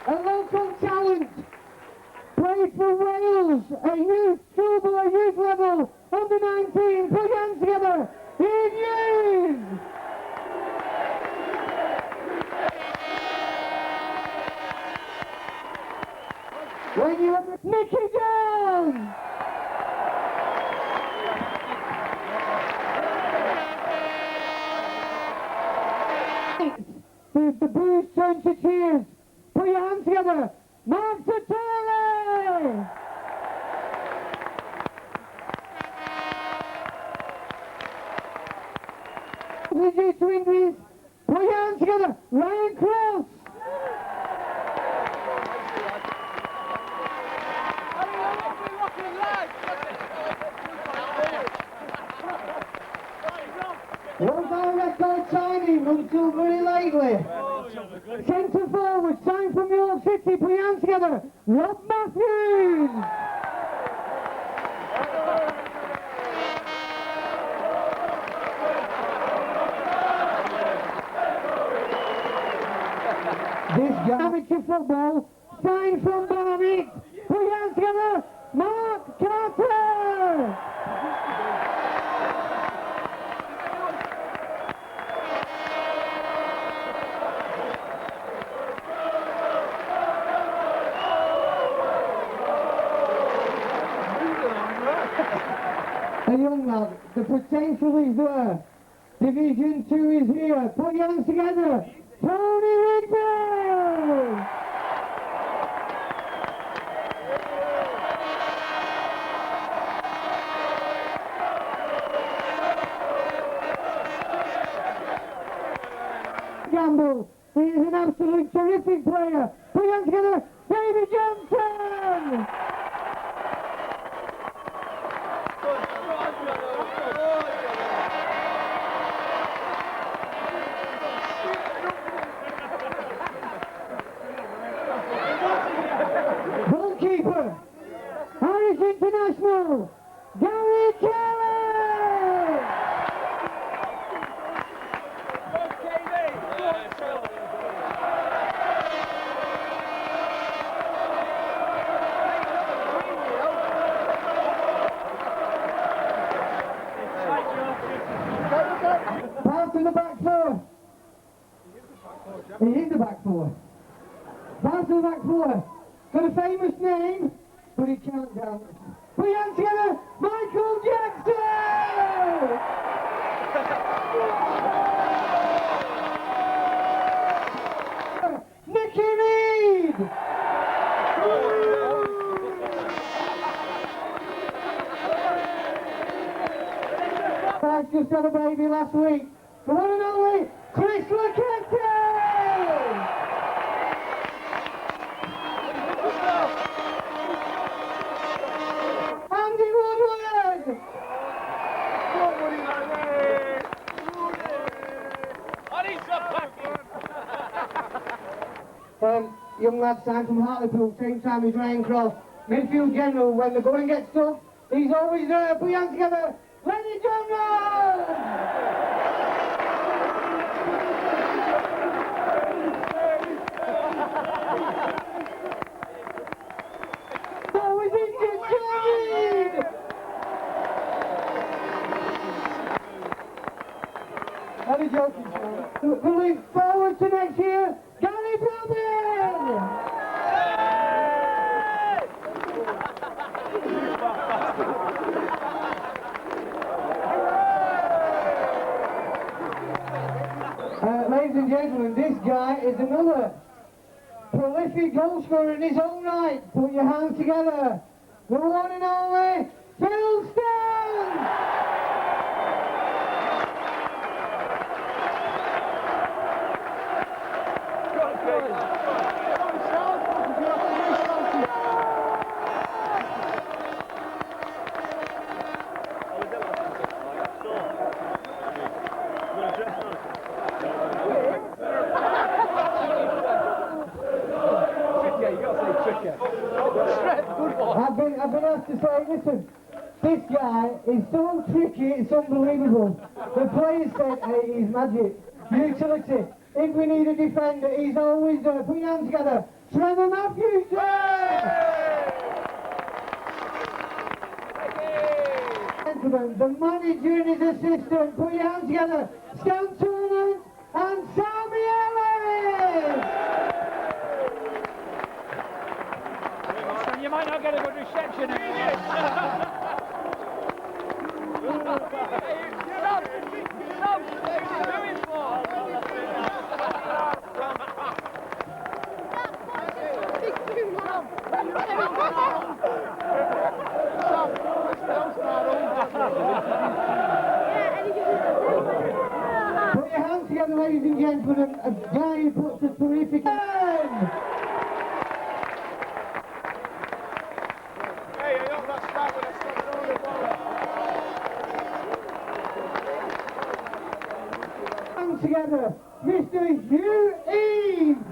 A local talent, played for Wales, a youth schoolboy, youth level, under 19, put your hands together, Ian Hughes! When you have Nicky Jones! The boos turn to cheers. Put your hands together. Mark Satore! Due to injuries. Put your hands together. Ryan Cross! Was our record signing until very lately? Centre forward, signed from York City, put your hands together, Rob Matthews! This guy, amateur football, signed from Barnet, put your hands together, Mark Carter! A young lad, the potential is there. Division 2 is here. Put your hands together. Tony Rigby! Gamble, he is an absolute terrific player. Put your hands together. David Johnson! Goalkeeper, Irish international, Gary Kelly! Pass to the back four. He is the back four. Pass to the back four. Got a famous name, but he can't down. Put your hands together, Michael Jackson! Nicky Reed! I just had a baby last week. The one and only Chris Laquette! Andy Woodward! Young lad signed from Hartlepool, same time as Ryan Cross. Midfield general, when the going gets tough, he's always there. Put your hands together. Lenny Jones! Always injured, Johnny! Only joking, son. We look forward to next year. Gary Brabin! Ladies and gentlemen, this guy is another prolific goal scorer in his own right. Put your hands together. The one and only Phil Stone! I've been asked to say, listen, this guy is so tricky, it's unbelievable. The players said, hey, he's magic. Utility. If we need a defender, he's always there. Put your hands together. Trevor Matthews! Gentlemen, the manager and his assistant, put your hands together. Stan Tournament and Sammy Ellis! You might not get a good reception in here. Put your hands together, ladies and gentlemen, a guy who puts a terrific hand. Hands together, Mr. Hugh Eames.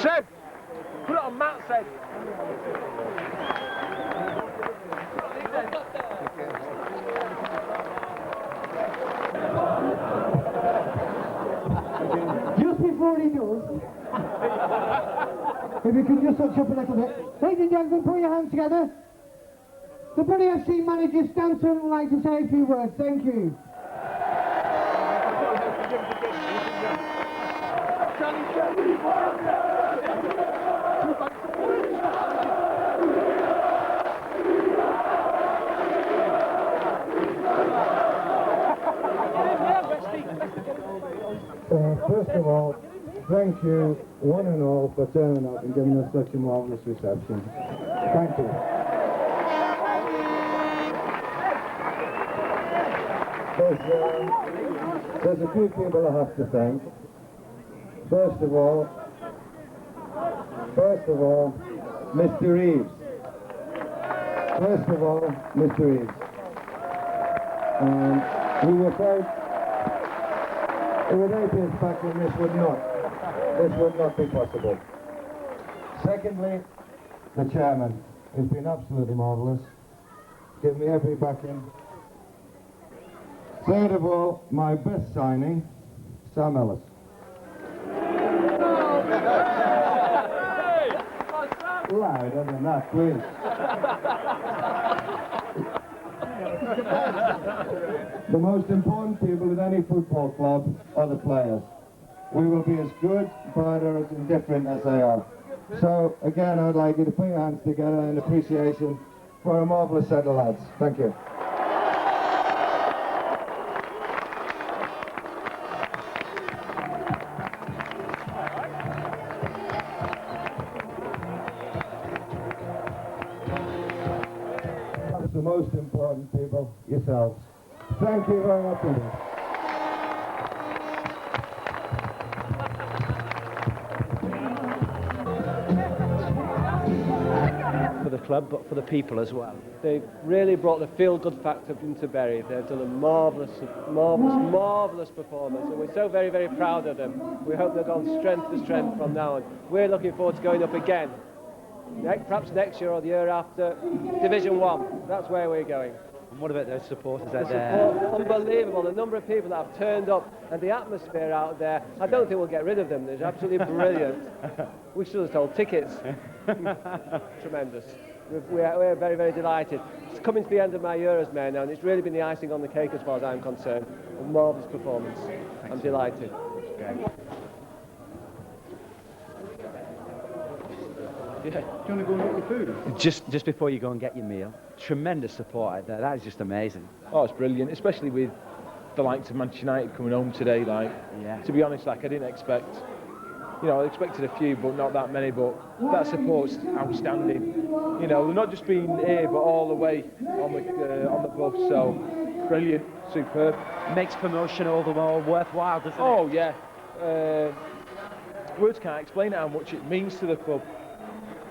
Chef, put it on Matt's head. Just before he does, if we could just touch up a little bit. Ladies and gentlemen, put your hands together. The Bury FC manager Stanton would like to say a few words. Thank you. First of all, thank you, one and all, for turning up and giving us such a marvellous reception. Thank you. There's a few people I have to thank. First of all, Mr. Reeves. First of all, Mr. Reeves. Without his backing, this would not be possible. Secondly, the chairman has been absolutely marvellous. Give me every backing. Third of all, my best signing, Sam Ellis. Louder than that, please. The most important people in any football club are the players. We will be as good, bad, or as indifferent as they are. So, again, I'd like you to put your hands together in appreciation for a marvellous set of lads. Thank you. That's the most important people, yourselves. Thank you very much indeed. For the club, but for the people as well. They've really brought the feel-good factor into Bury. They've done a marvellous performance, and we're so very, very proud of them. We hope they've gone strength to strength from now on. We're looking forward to going up again. Perhaps next year or the year after, Division 1. That's where we're going. And what about those supporters out there? Unbelievable, the number of people that have turned up and the atmosphere out there. I don't think we'll get rid of them. They're absolutely brilliant. We should have sold tickets. Tremendous. We're very, very delighted. coming to the end of my year as mayor now, and it's really been the icing on the cake as far as I'm concerned. A marvellous performance. I'm delighted. Yeah. Do you want to go and get your food? Just before you go and get your meal, tremendous support out there. That is just amazing. Oh, it's brilliant, especially with the likes of Manchester United coming home today. Like, to be honest, like I didn't expect. You know, I expected a few, but not that many. But that support's outstanding. You know, they're not just being here, but all the way on the bus. So brilliant, superb. Makes promotion all the more worthwhile, doesn't it? Oh yeah. Words can't explain how much it means to the club.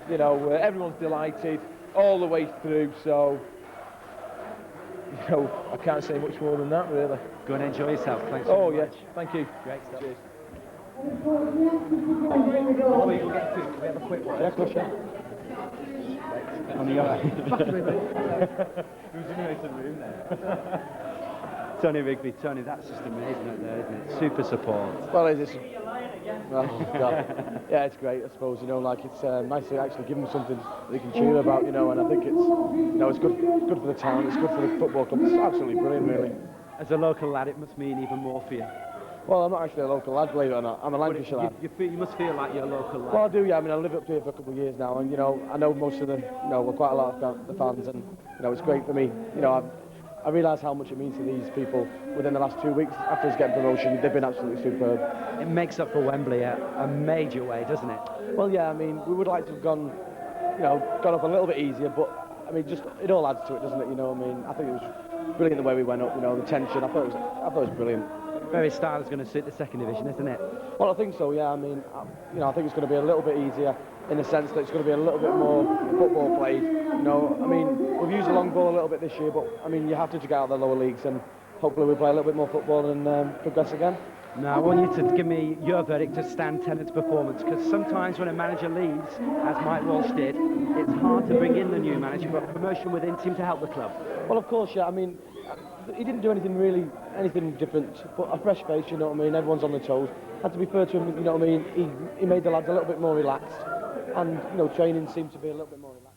You know, everyone's delighted all the way through. So, you know, I can't say much more than that, really. Go and enjoy yourself. Thanks so much. Thank you. Great stuff. Cheers. Before we go get food, can we have a quick one? Yeah, of course, yeah. On the other. Who's in the room there? Tony Rigby. Tony, that's just amazing out there, isn't it? Super support. Well, it is. Oh, God. Yeah, it's great, I suppose, you know, like it's nice to actually give them something they can cheer about, you know, and I think it's, you know, it's good for the town, it's good for the football club, it's absolutely brilliant, really. As a local lad, it must mean even more for you. Well, I'm not actually a local lad, believe it or not, I'm a Lancashire lad. You must feel like you're a local lad. Well, I do, yeah, I mean, I live up here for a couple of years now, and, you know, I know most of the, you know, quite a lot of the fans, and, you know, it's great for me, you know, I realise how much it means to these people within the last 2 weeks after us getting promotion. They've been absolutely superb. It makes up for Wembley a major way, doesn't it? Well, yeah, I mean, we would like to have gone up a little bit easier, but I mean, just it all adds to it, doesn't it? You know, I mean, I think it was brilliant the way we went up. You know, the tension. I thought it was brilliant. Very style is going to suit the second division, isn't it? Well, I think so. Yeah, I mean, you know, I think it's going to be a little bit easier in the sense that it's going to be a little bit more football played. You know, I mean, we've used the long ball a little bit this year, but I mean, you have to get out of the lower leagues, and hopefully we'll play a little bit more football and progress again. Now, I want you to give me your verdict to Stan Tennant's performance, because sometimes when a manager leaves, as Mike Walsh did, it's hard to bring in the new manager, but promotion within seemed to help the club. Well, of course, yeah. I mean, he didn't do anything different, but a fresh face, you know what I mean? Everyone's on the toes. Had to be fair to him, you know what I mean? He made the lads a little bit more relaxed, and, you know, training seemed to be a little bit more relaxed.